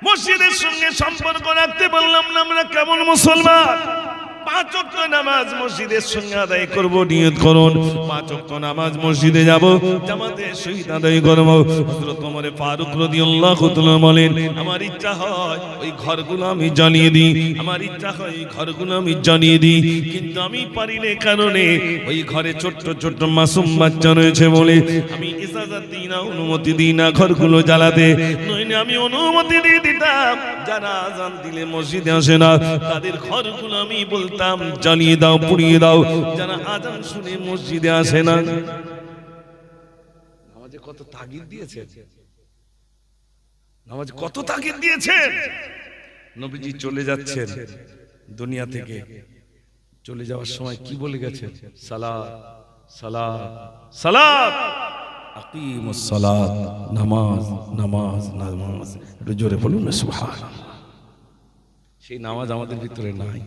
মসজিদের সঙ্গে সম্পর্ক রাখতে বললাম না, আমরা কেমন মুসলমান? 5 ওয়াক্ত নামাজ মসজিদের সঙ্গে আদায় করব, নিয়ত করুন। 5 ওয়াক্ত নামাজ মসজিদে যাব, জামাতে সহিত আদায় করব। হযরত ওমর ফারুক রাদিয়াল্লাহু তাআলা বলেন, আমার ইচ্ছা হয় ওই ঘরগুলো আমি জ্বালিয়ে দিই, আমার ইচ্ছা হয় ওই ঘরগুলো আমি জ্বালিয়ে দিই, কিন্তু আমি পারি না। কারণে ওই ঘরে ছোট্ট ছোট্ট মাসুম বাচ্চা রয়েছে বলে আমি ইজাজত দিই না, অনুমতি দিই না ঘরগুলো জ্বালাতে। নইলে আমি অনুমতি দিয়ে দিতাম, যারা আযান দিলে মসজিদে আসে না তাদের ঘরগুলো আমি বলতাম জ্বালিয়ে দাও, পুড়িয়ে দাও। যারা আযান শুনে মসজিদে আসে না, নামাজে কত তাগিদ দিয়েছেন, নামাজে কত তাগিদ দিয়েছেন। নবীজি চলে যাচ্ছেন দুনিয়া থেকে, চলে যাওয়ার সময় কি বলে গেছেন? সালাত সালাত সালাত, আকিমুস সালাত, নামাজ নামাজ নামাজ। একটু জোরে বলুন না সুবহানাল্লাহ। সেই নামাজ আমাদের ভিতরে নাই।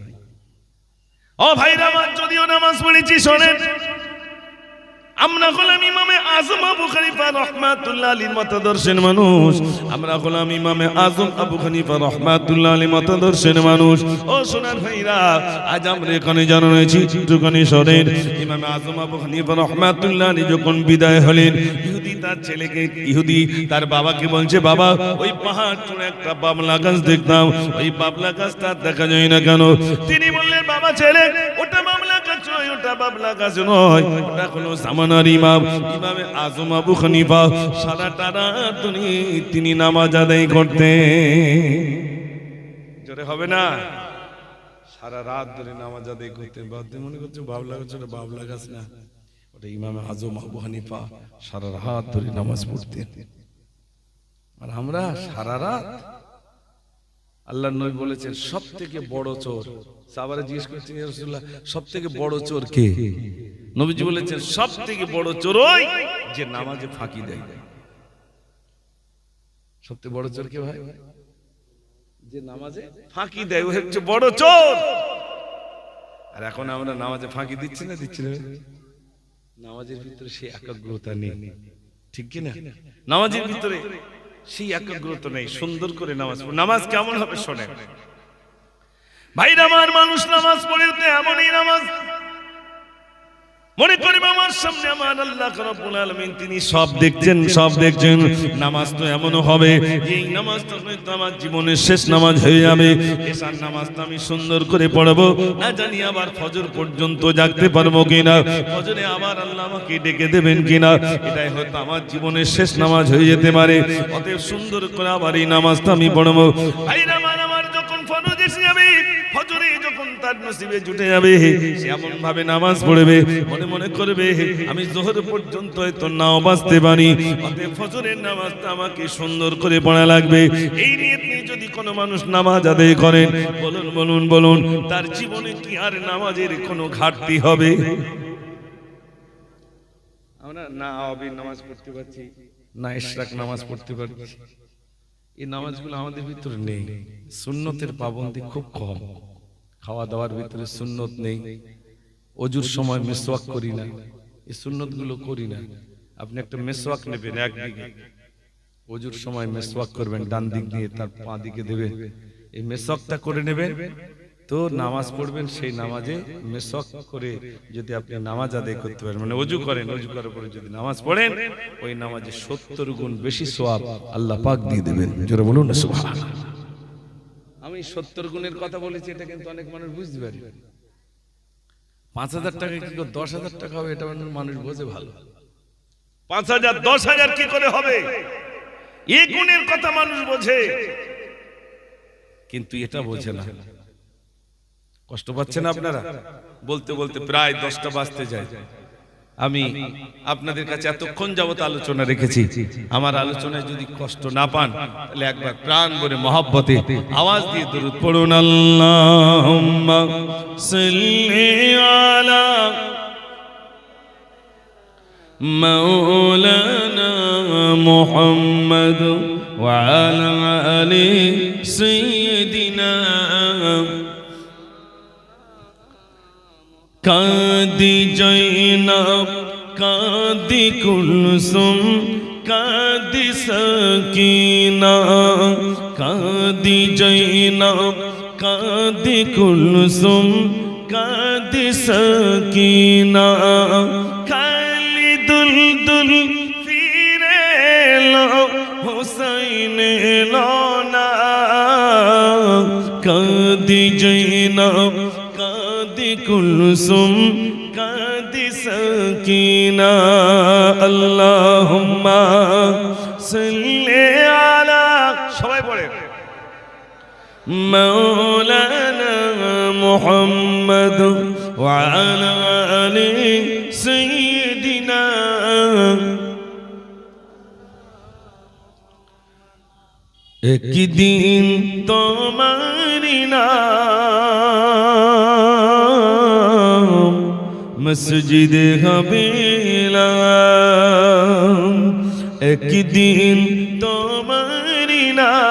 ও ভাইরা আমার, যদিও নামাজ পড়েছি শোনেন, আমরা হলাম ইমামে আজম আবু হানিফা রাহমাতুল্লাহ আলাইহির মতাদর্শের মানুষ। আমরা হলাম ইমামে আজম আবু হানিফা রাহমাতুল্লাহ আলাইহির মতাদর্শের মানুষ। ও সোনার ভাইরা, আজ আমরা এখানে জানা রয়েছি যুগানি শহরের ইমামে আজম আবু হানিফা রাহমাতুল্লাহ আলাইহি যখন বিদায় হলেন, ইহুদি তার ছেলেকে, ইহুদি তার বাবাকে বলছে, বাবা ওই পাহাড় চূড়ে একটা বাবলা গাছ দেখতাম, ওই বাবলা গাছটা দেখা যায় না কেন? তিনি বললেন, বাবা ছেলে, ওটা বাবলা গাছ নয়, ওটা বাবলা গাছ নয়, ওটা হলো জামানার ইমাম ইমামে আজম আবু হানিফা। সারাটা রাত তিনি নামাজ আদায় করতেন। জোরে হবে না? সারা রাত ধরে নামাজ আদায় করতেন। মনে করছে বাবলা গাছ, ওটা বাবলা গাছ না, ওটা ইমামে আজম আবু হানিফা সারা রাত ধরে নামাজ পড়তেন। আর আমরা সারা রাত, আল্লাহর নবী বলেছেন সব থেকে বড় চোর। সাহাবারা জিজ্ঞেস করছেন, ইয়া রাসূলুল্লাহ সব থেকে বড় চোর কে? নবীজি বলেছেন সব থেকে বড় চোর ওই যে নামাজে ফাঁকি দেয়। সবথেকে বড় চোর কে ভাই? যে নামাজে ফাঁকি দেয়, ওই হচ্ছে বড় চোর। আর এখন আমরা নামাজে ফাঁকি দিচ্ছি না, দিচ্ছি না? নামাজের ভিতরে সেই একাগ্রতা নেই, ঠিক কি না? নামাজের ভিতরে সেই একাগ্রতা নেই। সুন্দর করে নামাজ পড়ে, নামাজ কেমন হবে শোনেন ভাইরা আমার। মানুষ নামাজ পড়ে এমনই নামাজ মনে করে আমার সামনে আমার আল্লাহ রাব্বুল আলামিন তিনি সব দেখছেন, সব দেখছেন। নামাজ তো এমন হবে, এই নামাজটা হয়তো আমার জীবনের শেষ নামাজ হয়ে যাবে। এশার নামাজটা আমি সুন্দর করে পড়বো, না জানি আবার ফজর পর্যন্ত জাগতে পারবো কিনা, ফজরে আবার আল্লাহ আমাকে ডেকে দেবেন কিনা, এটাই হয়তো আমার জীবনের শেষ নামাজ হয়ে যেতে পারে। অতএব সুন্দর করে আবার এই নামাজটা আমি পড়বো। ভাইরা আমার যখন ফরজ এসে যাবে, ফজরে যখন তার নসিবে জুটে যাবে, সে এমন ভাবে নামাজ পড়বে, মনে মনে করবে আমি যোহর পর্যন্ত হয়তো নাও বাঁচতে পারি, অতএব ফজরের নামাজটা আমাকে সুন্দর করে পড়া লাগবে। এই নিয়ত নিয়ে যদি কোনো মানুষ নামাজ আদায় করেন, বলুন বলুন বলুন, তার জীবনে কি আর নামাজের কোনো ঘাটতি হবে? আমরা না আওয়াবির নামাজ পড়তে পারছি, না ইশরাক নামাজ পড়তে পারছি। এই নামাজগুলো আমাদের ভিতরে নেই। সুন্নতের পাবন্দি খুব কম। খাওয়া দাওয়ার ভিতরে সুন্নত নেই। অজুর সময় মেসওয়াক করি না, এই সুন্নতগুলো করি না। আপনি একটা মেসওয়াক নেবেন একদিকে, অজুর সময় মেসওয়াক করবেন, ডান দিক দিয়ে তার পা দিকে দেবেন, এই মেসওয়াকটা করে নেবেন, তো নামাজ পড়বেন। সেই নামাজে মেসওয়াক করে যদি আপনি নামাজ আদায় করতে পারেন, মানে অজু করেন, অজু করার পরে যদি নামাজ পড়েন, ওই নামাজে 70 গুণ বেশি সওয়াব আল্লাহ পাক দিয়ে দেবেন। জোরে বলুন না সুবহানাল্লাহ। আমি 70 গুণের কথা বলেছি, এটা কিন্তু অনেক মানুষ বুঝতে পারে। 5000 টাকা কি করে 10,000 টাকা হবে, এটা মানুষ বোঝে ভালো। 5000 10,000 কি করে হবে, এই গুণের কথা মানুষ বোঝে, কিন্তু এটা বোঝে না। কষ্ট পাচ্ছেন আপনারা? বলতে বলতে প্রায় 10টা বাজতে যায়। আমি আপনাদের কাছে এতক্ষণ যাবত আলোচনা রেখেছি। আমার আলোচনায় যদি কষ্ট না পান, তাহলে একবার প্রাণ ভরে মহব্বতে আওয়াজ দিয়ে দরুদ পড়ুন। আল্লাহুম্মা সাল্লি আলা মাওলানা মুহাম্মদ ওয়া আলা আলি সাইয়্যিদিনা। কাঁদি জৈনব, কাঁদি কুলসুম, কাঁদি সকিনা, কাঁদি জৈনব, কাঁদি কুলসুম, কাঁদি সকিনা। খালি দুলদুল ফিরে লো হুসাইন লোনা, কাঁদি জৈনব, কাঁদি কুলসুম, কাঁদি সকিনা। আল্লাহুম্মা সাল্লি আলা, সবাই পড়ে, মাওলানা মুহাম্মদ ওয়া আলা আলি সাইয়্যিদিনা। একদিন তোমারি নাম মসজিদে হবিলাম, একদিন তোমারি নাম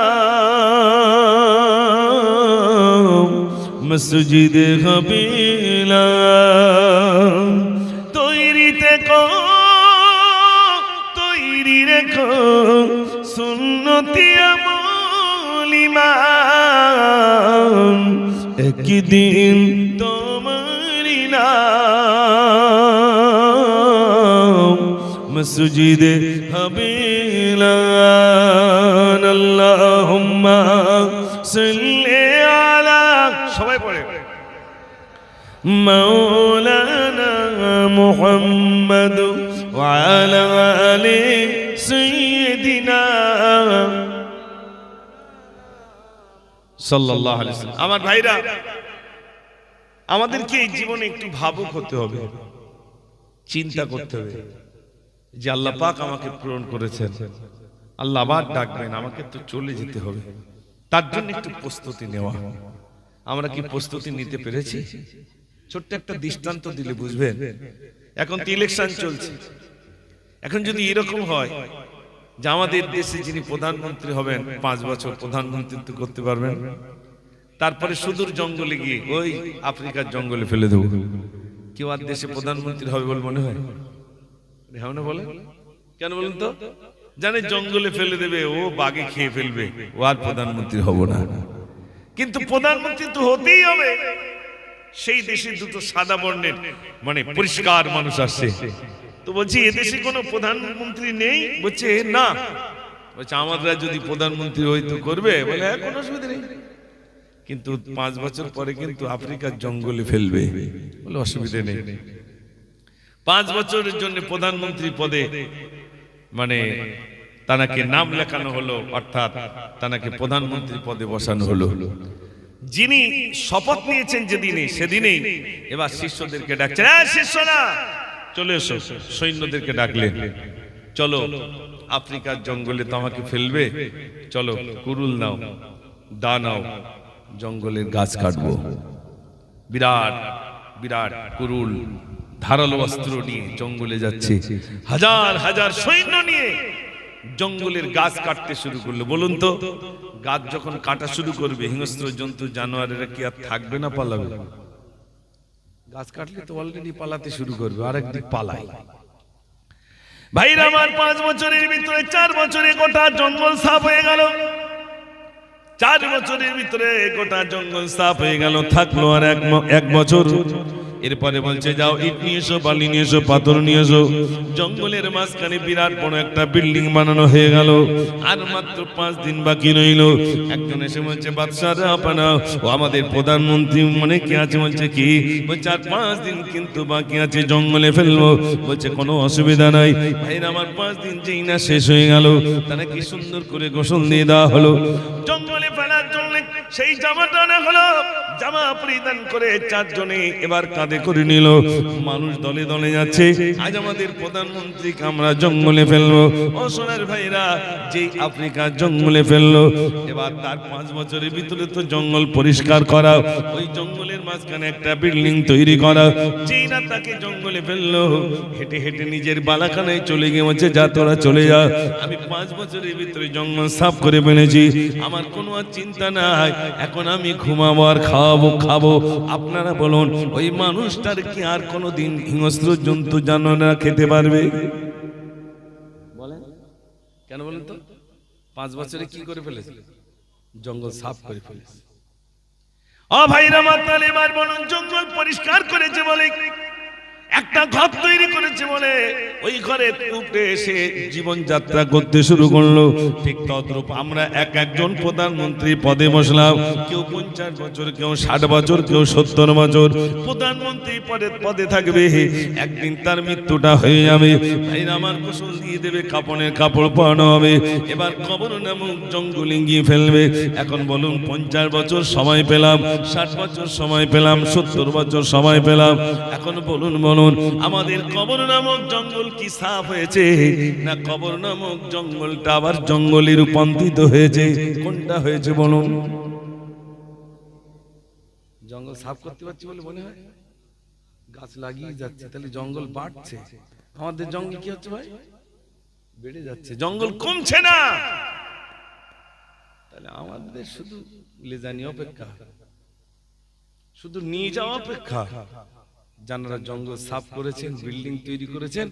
মসজিদে হবিলাম। তৈরি থেকো উন্নতি আমল ঈমান একদিন তোমারি নাম মসজিদে হবে এলান আল্লাহুম্মা সাল্লি আলা সবাই পড়ে মাওলানা মুহাম্মদ ওয়া আলা আলি সাইয়্যিদিনা সাল্লাল্লাহু আলাইহি ওয়াসাল্লাম। আমার ভাইরা, আমাদেরকে এই জীবনে একটু ভাবুক হতে হবে, চিন্তা করতে হবে যে আল্লাহ পাক আমাকে পূরণ করেছেন, আল্লাহ আবার ডাকবেন, আমাকে তো চলে যেতে হবে, তার জন্য একটু প্রস্তুতি নেওয়া। আমরা কি প্রস্তুতি নিতে পেরেছি? ছোট্ট একটা দৃষ্টান্ত দিলে বুঝবেন। এখন তো ইলেকশন চলছে, এখন যদি এরকম হয় যে আমাদের দেশে যিনি প্রধানমন্ত্রী হবেন 5 বছর প্রধানমন্ত্রিত্ব করতে পারবেন, তারপরে সুদূর জঙ্গলে গিয়ে ওই আফ্রিকার জঙ্গলে ফেলে দেবো, কেউ আর দেশে প্রধানমন্ত্রী হবে বলে মনে হয়? হ্যাঁ না বলে? কেন বলুন তো? জানে জঙ্গলে ফেলে দেবে, ও বাঘে খেয়ে ফেলবে, ও আর প্রধানমন্ত্রী হব না। কিন্তু প্রধানমন্ত্রী তো হতেই হবে। সেই দেশে দুটো সাদা বর্ণের মানে পরিষ্কার মানুষ আসছে, তো বলছি এদেশে কোনো প্রধানমন্ত্রী নেই? বলছে না। বলছে আমরা যদি প্রধানমন্ত্রী হইতো করবে, বলে হ্যাঁ কোনো অসুবিধা নেই, কিন্তু 5 বছর পরে কিন্তু আফ্রিকার জঙ্গলে ফেলবে, বলে অসুবিধা নেই। 5 বছরের জন্য প্রধানমন্ত্রী পদে মানে তানাকে নাম লেখানো হলো, অর্থাৎ তানাকে প্রধানমন্ত্রী পদে বসানো হলো। যিনি শপথ নিয়েছেন যেদিনে, সেদিনেই এবার শিষ্যদেরকে ডাকছেন, হ্যাঁ শিষ্যরা চলে এসো। সৈন্যদেরকে ডাকলেন, চলো আফ্রিকার জঙ্গলে তো আমাকে ফেলবে, চলো কুরুল নাও, দা নাও, জঙ্গলের গাছ কাটবো। বিরাট বিরাট কুরুল ধারালো অস্ত্র নিয়ে জঙ্গলে যাচ্ছে, হাজার হাজার সৈন্য নিয়ে জঙ্গলের গাছ কাটতে শুরু করলো। বলুন তো, গাছ যখন কাটা শুরু করবে, হিংস্র জন্তু জানোয়ারেরা কি আর থাকবে না পালাবে? গাছ কাটলে তো অলরেডি পালাতে শুরু করবে, আরেকদিক পালায়। ভাইরা আমার, 5 বছরের ভিতরে 4 বছরে গোটা জঙ্গল সাফ হয়ে গেল। 4 বছরের ভিতরে গোটা জঙ্গল সাফ হয়ে গেল। থাকলো আর এক বছর। এরপরে বলছে যাও ইট নিয়ে এসো, বালি নিয়ে এসো, পাথর নিয়ে এসো। জঙ্গলের মাঝখানে বিরাট বড় একটা বিল্ডিং বানানো হয়ে গেল। আর মাত্র 5 দিন বাকি রইল। একজন এসে বলছে বাদশাহ আপনা, ও আমাদের প্রধানমন্ত্রী মনে কি আছে? বলছে কি? বলছে আর 5 দিন কিন্তু বাকি আছে, জঙ্গলে ফেলবো। বলছে কোনো অসুবিধা নাই। ভাইরা আমার, 5 দিন যেই না শেষ হয়ে গেল, তারা কি সুন্দর করে গোসল দিয়ে দেওয়া হলো। জঙ্গলে ফেলার জন্য সেই জামাটা আনা হলো। জামা পরিধান করে 4 জনে এবার কাঁধে করে নিল। মানুষ দলে দলে যাচ্ছে, আজ আমাদের প্রধানমন্ত্রীকে আমরা জঙ্গলে ফেলবো। ও সোনার ভাইরা, যেই আফ্রিকার জঙ্গলে ফেললো, এবার তার 5 বছরের ভিতরে তো জঙ্গল পরিষ্কার করা, ওই জঙ্গলের মাঝখানে একটা বিল্ডিং তৈরি করা। যেই না তাকে জঙ্গলে ফেললো, হেঁটে হেঁটে নিজের বালাখানায় চলে গিয়ে বলছে যা তোরা চলে যা, আমি 5 বছরের ভিতরে জঙ্গল সাফ করে ফেলেছি, আমার কোনো আর চিন্তা নাই, এখন আমি ঘুমাবো আর খাবো। আপনারা বলুন, ওই মানুষটার কি আর কোনোদিন হিংস্র জন্তু জানোয়াররা খেতে পারবে? বলেন কেন বলেন তো? 5 বছরে কি করে ফেলেছে? জঙ্গল সাফ করে ফেলেছে। ও ভাইরা আমার, তাহলে এবার বলুন, জঙ্গল পরিষ্কার করেছে বলে, একটা ঘর তৈরি করেছে বলে, ওই ঘরে উঠে এসে জীবন যাত্রা করতে শুরু করলো। ঠিক তদ্রূপ আমরা একজন প্রধানমন্ত্রী পদে বসলাম। কেউ 50 বছর, কেউ 60 বছর, কেউ 70 বছর প্রধানমন্ত্রী পদে থাকবে। একদিন তার মৃত্যুটা হয়ে যাবে। ভাইরা আমার, গোসল দিয়ে দেবে, কাপড়ের কাপড় পরানো হবে, এবার কবর নামক জঙ্গলে গিয়ে ফেলবে। এখন বলুন, 50 বছর সময় পেলাম, 60 বছর সময় পেলাম, 70 বছর সময় পেলাম, এখন বলুন আমাদের কবর নামক জঙ্গল কি সাফ হয়েছে, না কবর নামক জঙ্গলটা আবার জঙ্গলে রূপান্তরিত হয়েছে? কোনটা হয়েছে বলুন? জঙ্গল সাফ করতে পারছি বলে মনে হয়, গাছ লাগিয়ে যাচ্ছে, তাহলে জঙ্গল বাড়ছে। আমাদের জঙ্গল কি হচ্ছে ভাই? বেড়ে যাচ্ছে, জঙ্গল কমছে না। তাহলে আমাদের শুধু লেজানি অপেক্ষা, শুধু নিয়ে যাওয়া অপেক্ষা। জানারা জঙ্গল সাফ করেছেন, বিল্ডিং তৈরি করেছেন,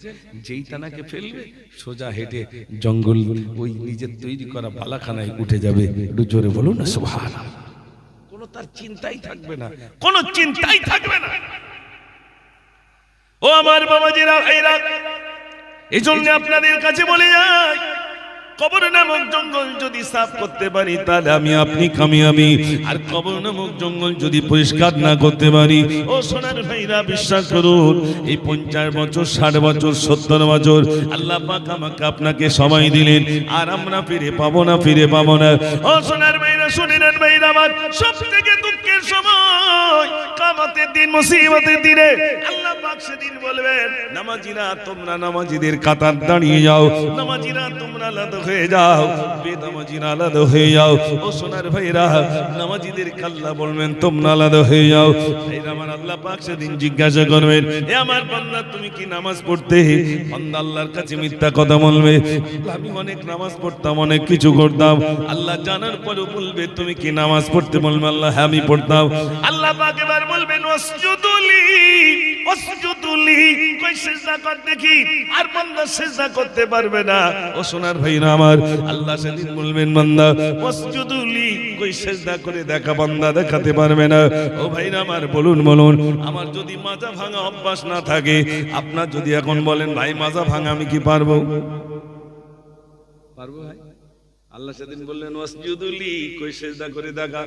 যেই তানাকে ফেলবে সোজা হেঁটে জঙ্গল ওই নিজের তৈরি করা বালাখানায় উঠে যাবে। একটু জোরে বলুন না সুবহানাল্লাহ। কোনো তার চিন্তাই থাকবে না, কোনো চিন্তাই থাকবে না। ও আমার বাবাজিরা ভাইরা, এই জন্য আপনাদের কাছে বলে যাই, কবর নামক জঙ্গল যদি সাফ করতে পারি তাহলে আমি আপনি কামিয়াবি। আর কবর নামক জঙ্গল যদি পরিষ্কার না করতে পারি, ও সোনার ভাইরা বিশ্বাস করুন, এই 50 বছর 60 বছর 70 বছর আল্লাহ পাক আমাকে আপনাকে সময় দিলেন, আর আমরা ফিরে পাবো না, ফিরে পাবো না। ও সোনার ভাইরা শুনে নেন ভাইরা আমার, সব থেকে দুঃখের সময় কিয়ামতের দিন, মুসিবতের দিনে আল্লাহ পাক সেদিন বলবেন, নামাজিরা তোমরা নামাজিদের কাতার দাঁড়িয়ে যাও, নামাজিরা তোমরা আলাদা হয়ে যাও, বেনামাজিরা আলাদা হয়ে যাও। ও সোনার ভাইরা, নামাজিদের আল্লাহ বলবেন তোমরা আলাদা হয়ে যাও। ভাইরা আমার, আল্লাহ পাক সেদিন জিজ্ঞাসা করবেন, এ আমার বান্দা তুমি কি নামাজ পড়তে? বান্দা আল্লাহর কাছে মিথ্যা কথা বলবে, আমি অনেক নামাজ পড়তাম, অনেক কিছু করতাম। আল্লাহ জানার পরেও বলবে তুমি কি নামাজ পড়তে? বলবে আল্লাহ হ্যাঁ আমি পড়তাম। আল্লাহ পাক এবার বলবেন ওয়াসজুদুলি ওয়াসজুদুলি, কই সিজদা কর দেখি। আর বান্দা সিজদা করতে পারবে না। ও সোনার ভাইরা আমার, আল্লাহ সেদিন বলবেন বান্দা ওয়াসজুদুলি, কই সিজদা করে দেখা, বান্দা দেখাতে পারবে না। ও ভাইরা আমার বলুন বলুন, আমার যদি মাজা ভাঙা অভ্যাস না থাকে, আপনার যদি এখন বলেন ভাই মাজা ভাঙা আমি কি পারবো? পারবো ভাই? আল্লাহ সেদিন বললেন ওয়াসজুদুলি, কই সিজদা করে দেখা,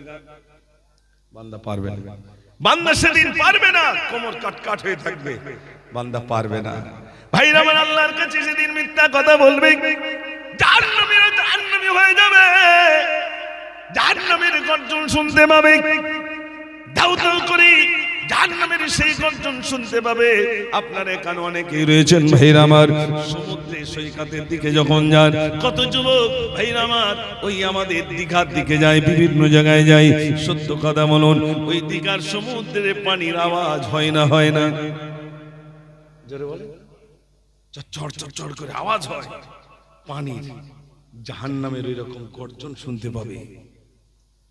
বান্দা পারবে না। বান্দা সেদিন পারবে না, কোমর কাটকাট হয়ে থাকবে, বান্দা পারবে না। ভাইরা আমার, আল্লাহর কাছে সেদিন মিথ্যা কথা বলবে, জাহান্নামীরা জাহান্নামী হয়ে যাবে, জাহান্নামের গর্জন শুনতে পাবে, দাউ দাউ করে জাহান্নামের সেই গর্জন শুনতে পাবে। আপনারা এখানে অনেকেই রয়েছেন ভাইরা আমার, সমুদ্রে সৈকতের দিকে যখন যান, কত যুবক ভাইরা আমার ওই আমাদের দীঘার দিকে যায়, বিভিন্ন জায়গায় যায়। সত্য কথা বলুন, ওই দীঘার সমুদ্রের পানির আওয়াজ হয় না? হয় না? জোরে বলে, চড় চড় চড় করে আওয়াজ হয় পানির। জাহান্নামের ওই রকম গর্জন শুনতে পাবে,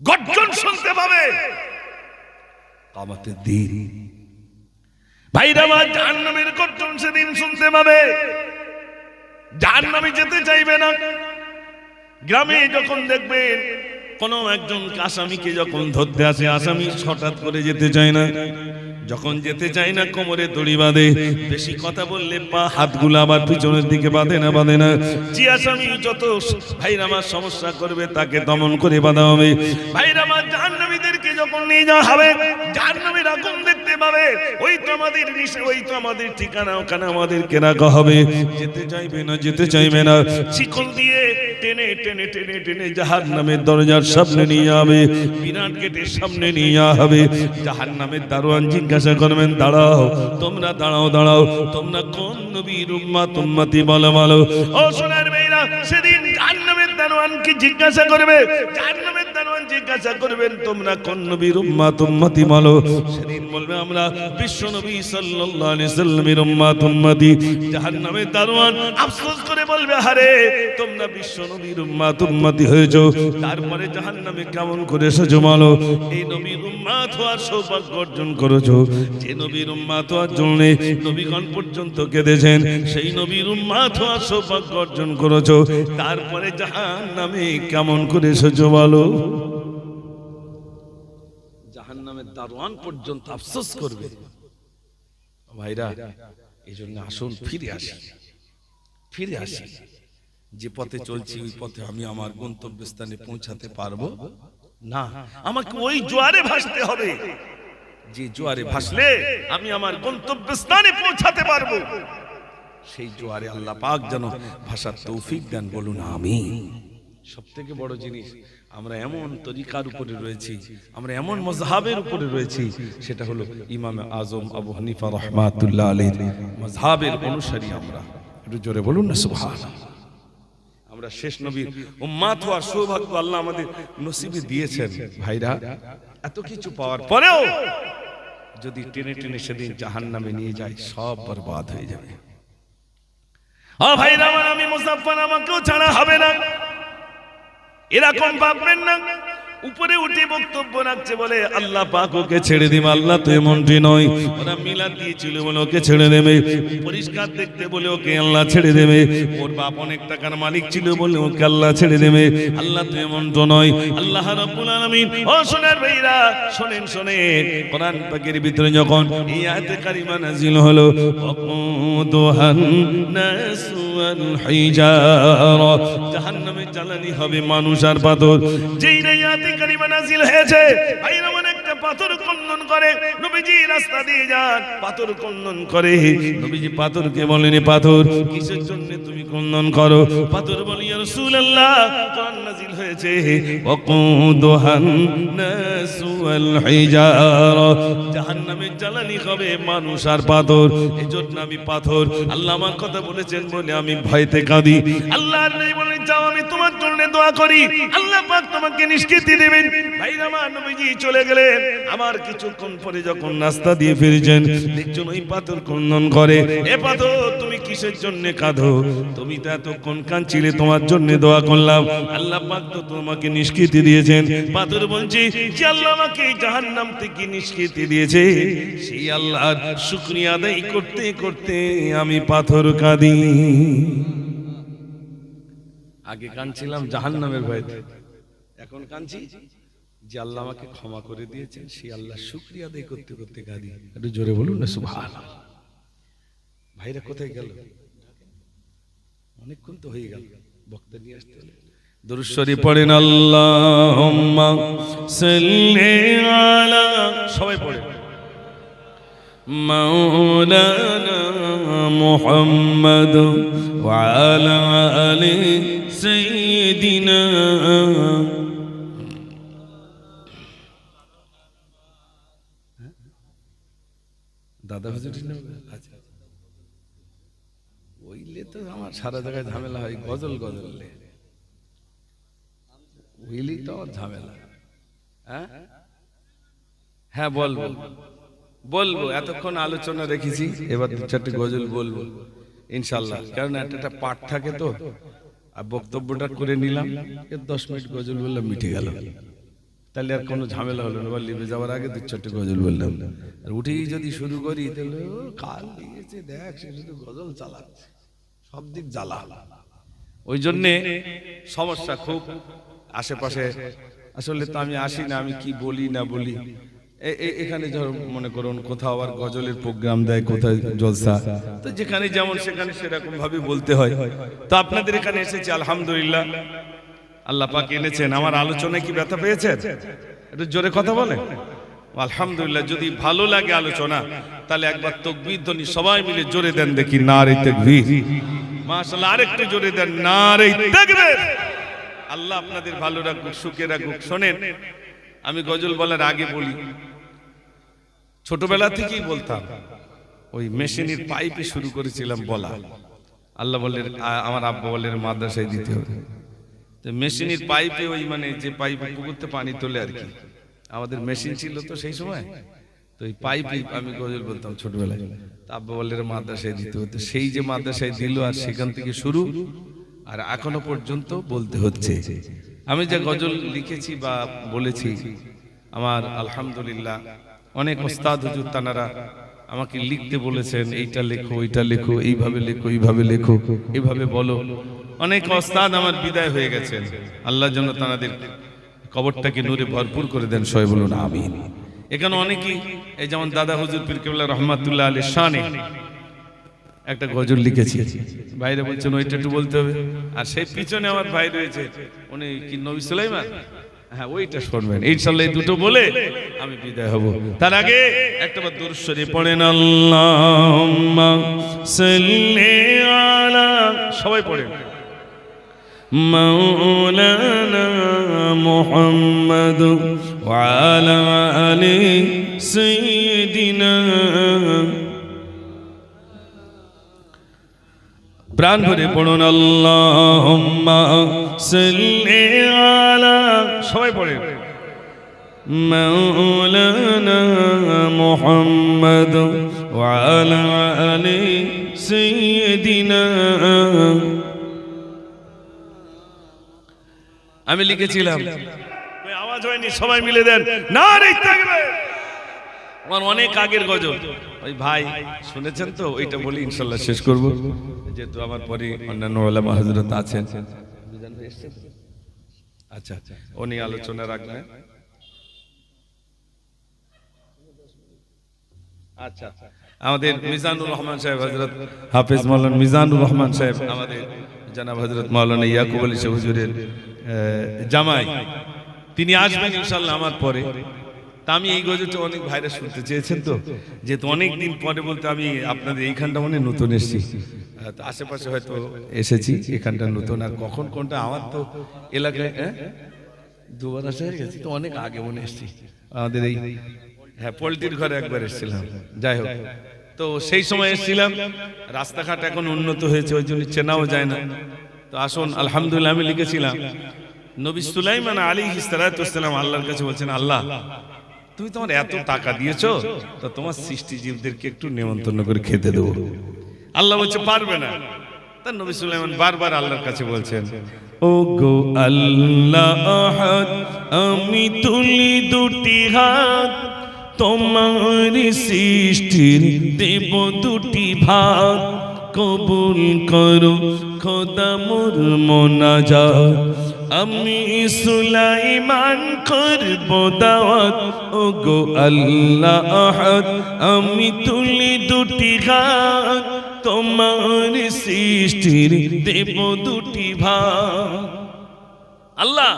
গর্জন শুনতে পাবে কিয়ামতের দিন। ভাইরা আমার, জাহান্নামের গর্জন সেদিন শুনতে পাবে, জাহান্নামে যেতে চাইবে না। গ্রামে যখন দেখবেন কোন একজন আসামিকে যখন ধরতে আসে, আসামি হঠাৎ করে যেতে চায় না, যখন যেতে চায় না কোমরে দড়ি বাঁধে, বেশি কথা বললে পা হাতগুলো আবার পিছনের দিকে বাঁধে না, বাঁধে না। যে আসামি যত ভাইরা আমার সমস্যা করবে তাকে দমন করে বাঁধা হবে। ভাইরা আমার, জাহান্নামীদেরকে যখন নিয়ে যাওয়া হবে, জাহান্নামের আগুন দেখতে পাবে, ওই তো আমাদের ওই তো আমাদের ঠিকানা, ওখানে আমাদেরকে রাখা হবে। যেতে চাইবে না, যেতে চাইবে না। শিকল দিয়ে টেনে টেনে টেনে টেনে জাহান্নামের দরজার সামনে নিয়ে যাবে, বিরাট গেটের সামনে নিয়ে যাওয়া হবে। জাহান্নামের দারোয়ান জিজ্ঞাসা করবেন, দাঁড়াও তোমরা, দাঁড়াও দাঁড়াও, তোমরা কোন নবীর উম্মত উম্মতি বলো বলো। ও সোনার মেয়েরা, সেদিন জাহান্নামের দারোয়ানকে জিজ্ঞাসা করবে, জাহান্নামের দারোয়ান জিজ্ঞাসা করবেন তোমরা কোন নবীর উম্মত উম্মতি বলো। সেদিন বলবে আমরা বিশ্ব নবী সাল্লাল্লাহু আলাইহি সাল্লামের উম্মত উম্মতি। জাহান্নামের দারোয়ান আফসোস করে বলবে, আরে তোমরা বিশ্ব নবীর উম্মত উম্মতি হয়েছো, তারপরে জাহান্নামে কেমন করে এসেছো বলো। এই নবীর উম্মত হওয়ার সৌভাগ্য অর্জন করেছো, যে নবীর উম্মত হওয়ার জন্য নবীগণ পর্যন্ত কেঁদেছেন, সেই নবীর উম্মত হওয়ার সৌভাগ্য অর্জন করেছো, তারপরে জাহান্নামে কেমন করে এসেছো বলো। জাহান্নামের দারোয়ান পর্যন্ত আফসোস করবে। ভাইরা, এই জন্য আসুন ফিরে আসি, ফিরে আসি। যে পথে চলছি ওই পথে আমি আমার গন্তব্যস্থানে পৌঁছাতে পারবো না, আমাকে ওই জোয়ারে ভাসতে হবে, যে জোয়ারে ভাসলে আমি আমার গন্তব্যস্থানে পৌঁছাতে পারবো। সেই জোয়ারে আল্লাহ পাক যেন ভাষার তৌফিক দেন, বলুন আমিন। সব থেকে বড় জিনিস, আমরা এমন তরিকার উপরে রয়েছি, আমরা এমন মাযহাবের উপরে রয়েছি, সেটা হলো ইমাম আজম আবু হানিফা রাহমাতুল্লাহ আলাইহির মাযহাবের অনুসারী আমরা। একটু জোরে বলুন না সুবহানাল্লাহ। আমরা শেষ নবীর উম্মত হওয়ার সৌভাগ্য আল্লাহ আমাদের নসিবে দিয়েছেন। ভাইরা, এত কিছু পাওয়ার পরেও যদি টেনে টেনে সেদিন জাহান্নামে নিয়ে যায়, সব বরবাদ হয়ে যাবে। ও ভাইরা আমার, আমি মুসাফফর, আমাকেও ছাড়া হবে না, এরকম ভাববেন না। উপরে উঠে বক্তব্য রাখছে, বলে আল্লাহ পাক ওকে ছেড়ে দিবে। আল্লাহ তো এমনটি নয়, ওরা মিলাদ দিয়েছিল বলে ওকে ছেড়ে দেবে, পরিষ্কার দেখতে বলে ওকে আল্লাহ ছেড়ে দেবে, ওর বাপ অনেক টাকার মালিক ছিল বলে ওকে আল্লাহ ছেড়ে দেবে। আল্লাহ তো এমনটা নয়। আল্লাহ রাব্বুল আলামিন, ও সোনার ভাইরা শোনেন শোনেন, কোরআন পাকের ভিতরে যখন এই আয়াতে কারিমা নাযিল হলো, ওয়াকুদুহান নাস ওয়াল হিজারা, জাহান্নামের জ্বালানি হবে মানুষ আর পাথর। যেই আয়াতে কারিমা নাযিল হয়েছে, ভাইরা অনেকটা পাথর খনন করে, নবীজি রাস্তা দিয়ে যান, পাথর খনন করে। নবীজি পাথরকে বলেন, পাথর কিসের জন্য তুমি খনন করো? পাথর বলে, ইয়া রাসূলুল্লাহ, কোরআন নাযিল হয়েছে, ওয়াকুদুহান নাস ওয়াল হিজারা, জাহান্নামের জ্বালানি হবে মানুষ আর পাথর। এজন্য আমি পাথর, আল্লাহ আমার কথা বলেছেন বলে আমি ভয়তে কাঁদি। আল্লাহর নবী বলেন, যাও আমি তোমার জন্য দোয়া করি, আল্লাহ পাক তোমাকে নিষ্কৃতি দিবেন। ভাইরা আমার, নবীজি চলে গেলেন। আমার কিছুক্ষণ পরে যখন নাস্তা দিয়ে ফিরেছেন, দেখছেন ওই পাথর খনন করে। এ পাথর, তুমি কিসের জন্য কাঁদো? তুমি তো এতক্ষণ কাঁদছিলে, তোমার জন্য দোয়া করলাম, আল্লাহ পাক তো তোমাকে নিষ্কৃতি দিয়েছেন। পাথর বলছি, যে আল্লাহ আমাকে জাহান্নাম থেকে নিষ্কৃতি দিয়েছে, সেই আল্লাহর শুকরিয়া আদায় করতে করতে আমি পাথর কাঁদি। আগে কাঁদছিলাম জাহান্নামের ভয়তে, এখন কাঁদছি যে আল্লাহ আমাকে ক্ষমা করে দিয়েছেন, সেই আল্লাহ শুকরিয়া আদায় করতে করতে কাঁদি। একটু জোরে বলুন না সুবহানাল্লাহ। ভাইরা কোথায় গেল? অনেকক্ষণ তো হয়ে গেল, বক্তা নিয়ে আসতে হলে। দুরূদ শরীফ পড়েন, আল্লাহুম্মা সাল্লি আলা, সবাই পড়ে, মাওলানা মুহাম্মদ ওয়া আলা আলি সাইয়্যিদিনা। দাদা হুজুরের নাম? আচ্ছা, ওইলে তো আমার সারা জায়গায় ঝামেলা হয়, গজল গজললে ওইলেই তো আমার ঝামেলা। হ্যাঁ বলবো বলবো, এতক্ষণ আলোচনা রেখেছি, এবার দু চারটি গজল বলবো ইনশাল্লাহ, কারণ একটা পাঠ থাকে তো, আর বক্তব্যটা করে নিলাম, 10 মিনিট গজল বললাম, মিটে গেল, তাহলে আর কোনো ঝামেলা হলো না। লিভে যাওয়ার আগে দু চারটি গজল বললাম, আর উঠেই যদি শুরু করি তাহলে কাল দিয়েছে, দেখ সে শুধু গজল চালাচ্ছে, সব দিক জ্বালা। ওই জন্যে সমস্যা খুব আশেপাশে। আসলে তো আমি আসি না, আমি কি বলি না বলি, এখানে ধর মনে করুন কোথাও আবার গজলের প্রোগ্রাম দেয়, কোথায় জলসা, তো যেখানে যেমন সেখানে সেরকম ভাবে বলতে হয়। তো আপনাদের এখানে এসেছি, আলহামদুলিল্লাহ, আল্লাহ পাক এনেছেন। আমার আলোচনায় কি ব্যথা পেয়েছেন? একটু জোরে কথা বলে আলহামদুলিল্লাহ। যদি ভালো লাগে আলোচনা, তাহলে একবার তাকবীর ধ্বনি সবাই মিলে জোরে দেন দেখি, নারে তাকবীর। মাশাআল্লাহ, আরেকটু জোরে দেন, নারে তাকবীর। আল্লাহ আপনাদের ভালো রাখুক, সুখে রাখুক। শোনেন, আমি গজল বলার আগে বলি, ছোটবেলা থেকেই বলতাম, ওই মেশিনের পাইপে শুরু করেছিলাম বলা। আল্লাহ বলে, আমার আব্বা বলে মাদ্রাসায় দিতে হবে, তো মেশিনের পাইপে, ওই মানে যে পাইপে পুকুরতে পানি তোলে আর কি, আমাদের মেশিন ছিল তো সেই সময়, তো ওই পাইপে আমি গজল বলতাম ছোটবেলায়। আব্বা বলে মাদ্রাসায় দিতে হতো, সেই যে মাদ্রাসায় দিল, আর সেখান থেকে শুরু, আর এখনো পর্যন্ত বলতে হচ্ছে। আমি যে গজল লিখেছি বা বলেছি, আমার আলহামদুলিল্লাহ অনেক ওস্তাদ হুজুর তানারা আমাকে লিখতে বলেছেন, এইটা লেখো, ওইটা লেখো, এইভাবে লেখো, এইভাবে লেখো, এইভাবে বলো। অনেক ওস্তাদ আমার বিদায় হয়ে গেছেন, আল্লাহ যেন তাদের কবরটাকে নূরে ভরপুর করে দেন, সবাই বলুন আমিন। এখানে অনেকেই, এই যেমন দাদা হুজুর পীর কেবলা রহমাতুল্লাহ আলাইহির শানে একটা গজল লিখেছি, ভাইরা বলছেন ওইটা একটু বলতে হবে। আর সেই পিছনে আমার ভাই রয়েছে, উনি কি নবী সুলাইমান, হ্যাঁ ওইটা শুনবেন ইনশাআল্লাহ। এই দুটো বলে আমি বিদায় হব। তার আগে একটাবার দুরূদ শরীফ পড়েন, আল্লাহুম্মা সাল্লি আলা, সবাই পড়েন, মাওলানা মুহাম্মদ ওয়া আলা আলি সাইয়্যিদিনা। প্রাণ ভরে পড়ুন, আল্লাহুম্মা সাল্লি আলা, সবাই পড়েন, মাওলানা মুহাম্মদ ওয়া আলা আলি সাইয়্যিদিনা। আমি লিখেছিলাম, আওয়াজ হয়নি, সবাই মিলে দেন নারে তাকবীর। আমার অনেক আগের গজল, ওই ভাই শুনেছেন তো, ওইটা বলি ইনশাআল্লাহ শেষ করব, যেহেতু আমার পরে অন্যান্য ওলামা হযরত আছেন। আচ্ছা, উনি আলোচনা রাখবেন। আচ্ছা, আমাদের মিজানুর রহমান সাহেব, হযরত হাফেজ মাওলানা মিজানুর রহমান সাহেব, আমাদের জনাব হযরত মাওলানা ইয়াকুব আলী সাহেব হুজুরের জামাই, তিনি আসবেন ইনশাআল্লাহ আমার পরে। তা আমি এই গজলটা অনেক ভাইরা শুনতে চেয়েছেন তো, যেহেতু অনেক দিন পরে বলতে আমি আপনাদের এইখানটা মনে নতুন এসেছি, আশেপাশে হয়তো এসেছি, এখানটা নতুন, আর কখন কোনটা আমার তো এলাকায় দুবার আসা হয়ে গেছি, তো অনেক আগে মনে এসেছি আমাদের এই পোল্ট্রির ঘরে একবার এসেছিলাম। যাই হোক, তো সেই সময় এসেছিলাম, রাস্তাঘাট এখন উন্নত হয়েছে, ওই জন্য চেনাও যায় না। তো আসুন, আলহামদুলিল্লাহ আমি লিখেছিলাম নবী সুলাইমান আলাইহিস সালাতু ওয়াস সালাম আল্লাহর কাছে বলছেন, আল্লাহ তুমি তোমার এত টাকা দিয়েছো, তো তোমার সৃষ্টি জীবদেরকে একটু নিমন্ত্রণ করে খেতে দেবো। আল্লাহ বলছে পারবে না। তার নবী সুলাইমান বারবার আল্লাহর কাছে বলছেন, ও গো আল্লাহ আহাদ, আমি তুলি দুটি হাত, তোমার সৃষ্টির দেব দুটি ভাগ, কবুল করো খোদা মোর মোনাজাত, আমি সুলাইমান করব দাওয়াত। ও গো আল্লাহ আহাদ, আমি তুলি দুটি হাত, তোমার সৃষ্টির দেব দুটি ভাগ। আল্লাহ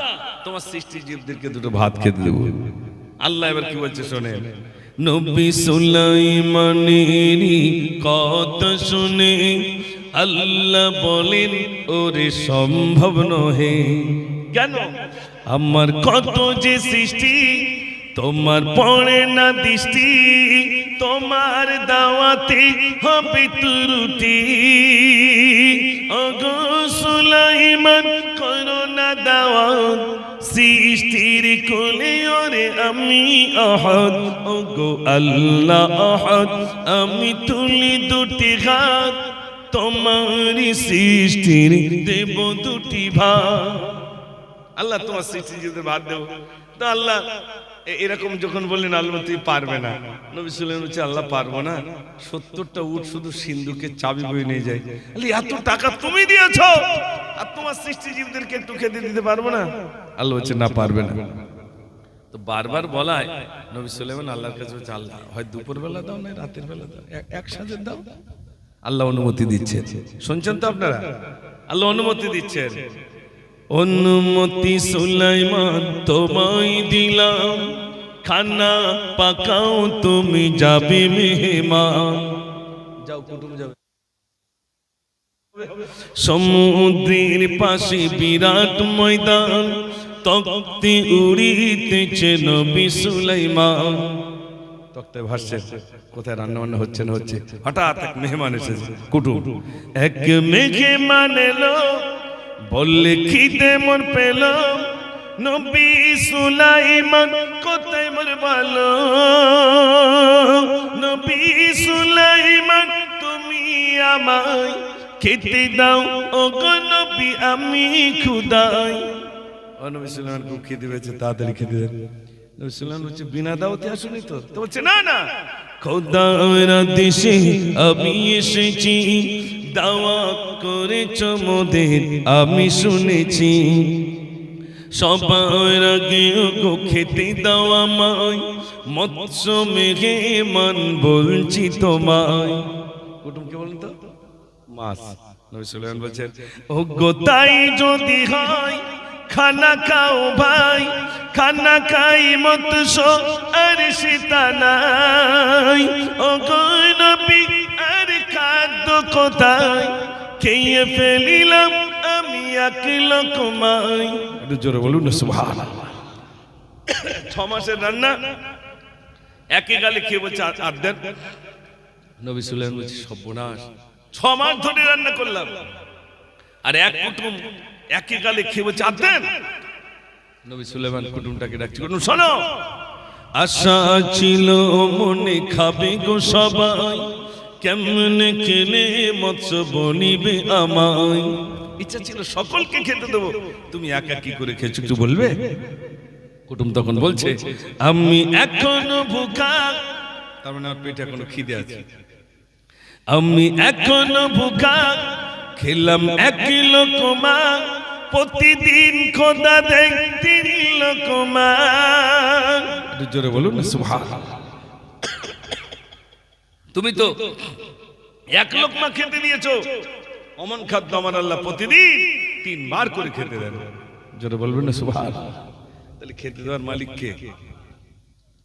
তোমার সৃষ্টির জীবদেরকে দুটো ভাত খেতে দেব। আল্লাহ এবার কি বলছে শোনেন, নবী সুলাইমানেরই কথা শুনে আল্লাহ বলেন, ওরে সম্ভব নহে। কেন? আমার কত যে সৃষ্টি, তোমার পড়ে না দৃষ্টি, তোমার দাওয়াতে হবে ত্রুটি। ওগো সুলাইমান করো না দাওয়াত, সৃষ্টির কোলে ওরে আমি আহাদ। ওগো আল্লাহ আহাদ, আমি তুলি দুটি হাত, তোমার সৃষ্টির দেব দুটি ভাগ। আল্লাহ তোমার সৃষ্টি যদি ভাত দেব, তো আল্লাহ এরকম যখন বললেন আল্লাহ তুই পারবে না, নবী সুলাইমান বলছে আল্লাহ পারবো না, 70টা উট শুধু সিন্ধুকের চাবি বয়ে নিয়ে যায়, এত টাকা তুমি দিয়েছো আর তোমার সৃষ্টি জীবদেরকে একটু খেতে দিতে পারবো না? আল্লাহ বলছে না, পারবে না। তো বারবার বলায় নবী সুলাইমান আল্লাহর কাছে বলছে, আল্লাহ হয় দুপুর বেলা দাও না রাতের বেলা দাও, একসাথে দাও। আল্লাহ অনুমতি দিচ্ছেন, শুনছেন তো আপনারা? আল্লাহ অনুমতি দিচ্ছেন। অনুমতি সুলাইমান তোমায় দিলাম, খানা পাকাও তুমি যাবে মেহমান। যাও কুটুম যাবে। সমুদ্রের পাশে বিরাট ময়দান, তক্তে উড়িতেছে নবী সুলাইমান। তক্তে ভাসছে, কোথায় রান্না বান্না হচ্ছে না হচ্ছে, হঠাৎ এক মেহমান এসেছে, কুটুম। এক মেহমান এলো, বললে খিদে মন পেল, নবী সুলাইমান কোথায় মোর ভালো, নবী সুলাইমান তুমি আমায় খেতে দাও, ও গো নবী আমি ক্ষুধায়। ও নবী সুলাইমান খুব খিদে পেয়েছে, তাড়াতাড়ি খেতে দেন। নবী সুলাইমান বলছে বিনা দাওয়াতে আসুনি তো? তো বলছে না না, খোদার আদেশে আমি এসেছি, দাওয়াত করেছ মোদের আমি শুনেছি, সবার আগে গো খেতে দাও আমায়, মৎস্য মেহমান বলছি তোমায়। কুটুমকে বলুন তো মাছ। নবী সুলাইমান বলছেন, ও গো তাই যদি হয় খানা খাও ভাই, খানা খাই মৎস্য আর সীতা নাই। ও গো নবী আর খাদ্য কোথায়, খেয়ে ফেলিলাম আমি এক লোকমায়। একটু জোরে বলুন না সুবহানাল্লাহ। 6 মাসের রান্না একে গালে খেয়ে বলছে আর দেন। নবী সুলাইমান বলছে সর্বনাশ, 6 মাস ধরে রান্না করলাম আর এক কুটুম একে গালে খেয়ে বলছে আর দেন। নবী সুলাইমান কুটুমটাকে ডাকছে, কুটুম শোনো, আশা ছিল মনে খাবে গো সবাই, কেমনে খেলে মৎস্য বনিবে আমায়। ইচ্ছা ছিল সকলকে খেতে দেবো, তুমি একা কি করে খেয়েছো একটু বলবে? কুটুম তখন বলছে আমি এখনো ভুখা, তার মানে আমার পেটে এখনো খিদে আছে, আমি এখনো ভুখা, খেলাম 1 লোকমা, প্রতিদিন খোদা দেয় 3 লোকমা। একটু জোরে বলুন না সুবহানাল্লাহ। তুমি তো 1 লোকমা খেতে দিয়েছো, অমন খাদ্য আমার আল্লাহ প্রতিদিন 3 বার করে খেতে দেন। জোরে বলবেন না সুবহানাল্লাহ। তাহলে খেতে দেওয়ার মালিক কে?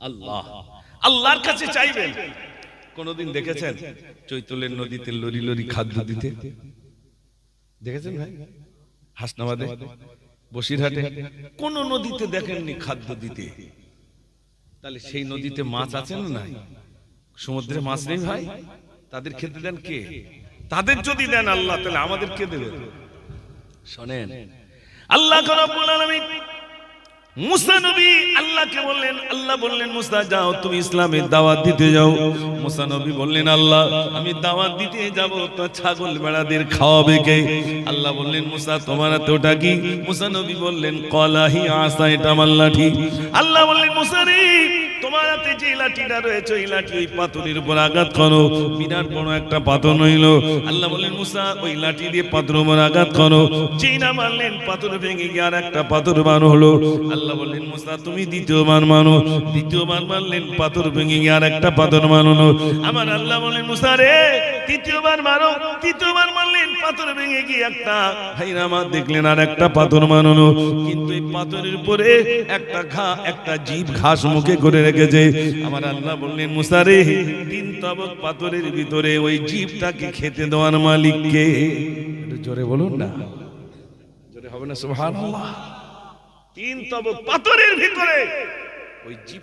আল্লাহ। আল্লাহর কাছে চাইবেন। কোনদিন দেখেছেন চৈতলের নদীতে লরি লরি খাদ্য দিতে? দেখেছেন ভাই? হাসনাবাদে, বসিরহাটে কোন নদীতে দেখেননি খাদ্য দিতে? তাহলে সেই নদীতে মাছ আছে না নাই? সমুদ্রে মাছ নেই ভাই? তাদের খেতে দেন কে? তাদের যদি দেন আল্লাহ, তাহলে আমাদের কে দেবে? শোনেন, আল্লাহ রাব্বুল আলামিন মুসা নবী আল্লাহকে বললেন, আল্লাহ বললেন মুসা যাও তুমি ইসলামের দাওয়াত দিতে যাও। মুসা নবী বললেন আল্লাহ আমি দাওয়াত দিতে যাব, তো ছাগল ভেড়াদের খাওয়াবে কে? আল্লাহ বললেন মুসা তোমার হাতে ওটা কি? মুসা নবী বললেন কলাহি আসা, এটা আমার লাঠি। আল্লাহ বললেন মুসা রে তোমার হাতে যে লাঠিটা রয়েছে ওই লাঠি ওই পাথরের উপর আঘাত করো, বিরাট বড় একটা পাথর হইল। আল্লাহ বললেন মুসা ওই লাঠি দিয়ে পাথরের উপর আঘাত করো, যেই না মারলেন পাথর ভেঙে গিয়ে আর একটা পাথর বার হলো। আল্লাহ বললেন মুসা তুমি দ্বিতীয়বার মানো, দ্বিতীয়বার মারলেন পাথর ভেঙে গিয়ে আর একটা পাথর মারলো। আমার আল্লাহ বললেন মুসা রে তৃতীয়বার মারো, তৃতীয়বার মারলেন পাথর ভেঙে গিয়ে একটা, ভাইরা আমার দেখলেন আর একটা পাথর মারলো। কিন্তু এই পাথরের উপরে একটা জীব ঘাস মুখে করে রেখেছে। আমার আল্লাহ বললেন মুসা রে 3 তবক পাথরের ভিতরে ওই জীবটাকে খেতে দেওয়ার মালিক কে? একটু জোরে বলুন না, জোরে হবে না সুবহানাল্লাহ। 3 তবক পাথরের ভিতরে ওই জীব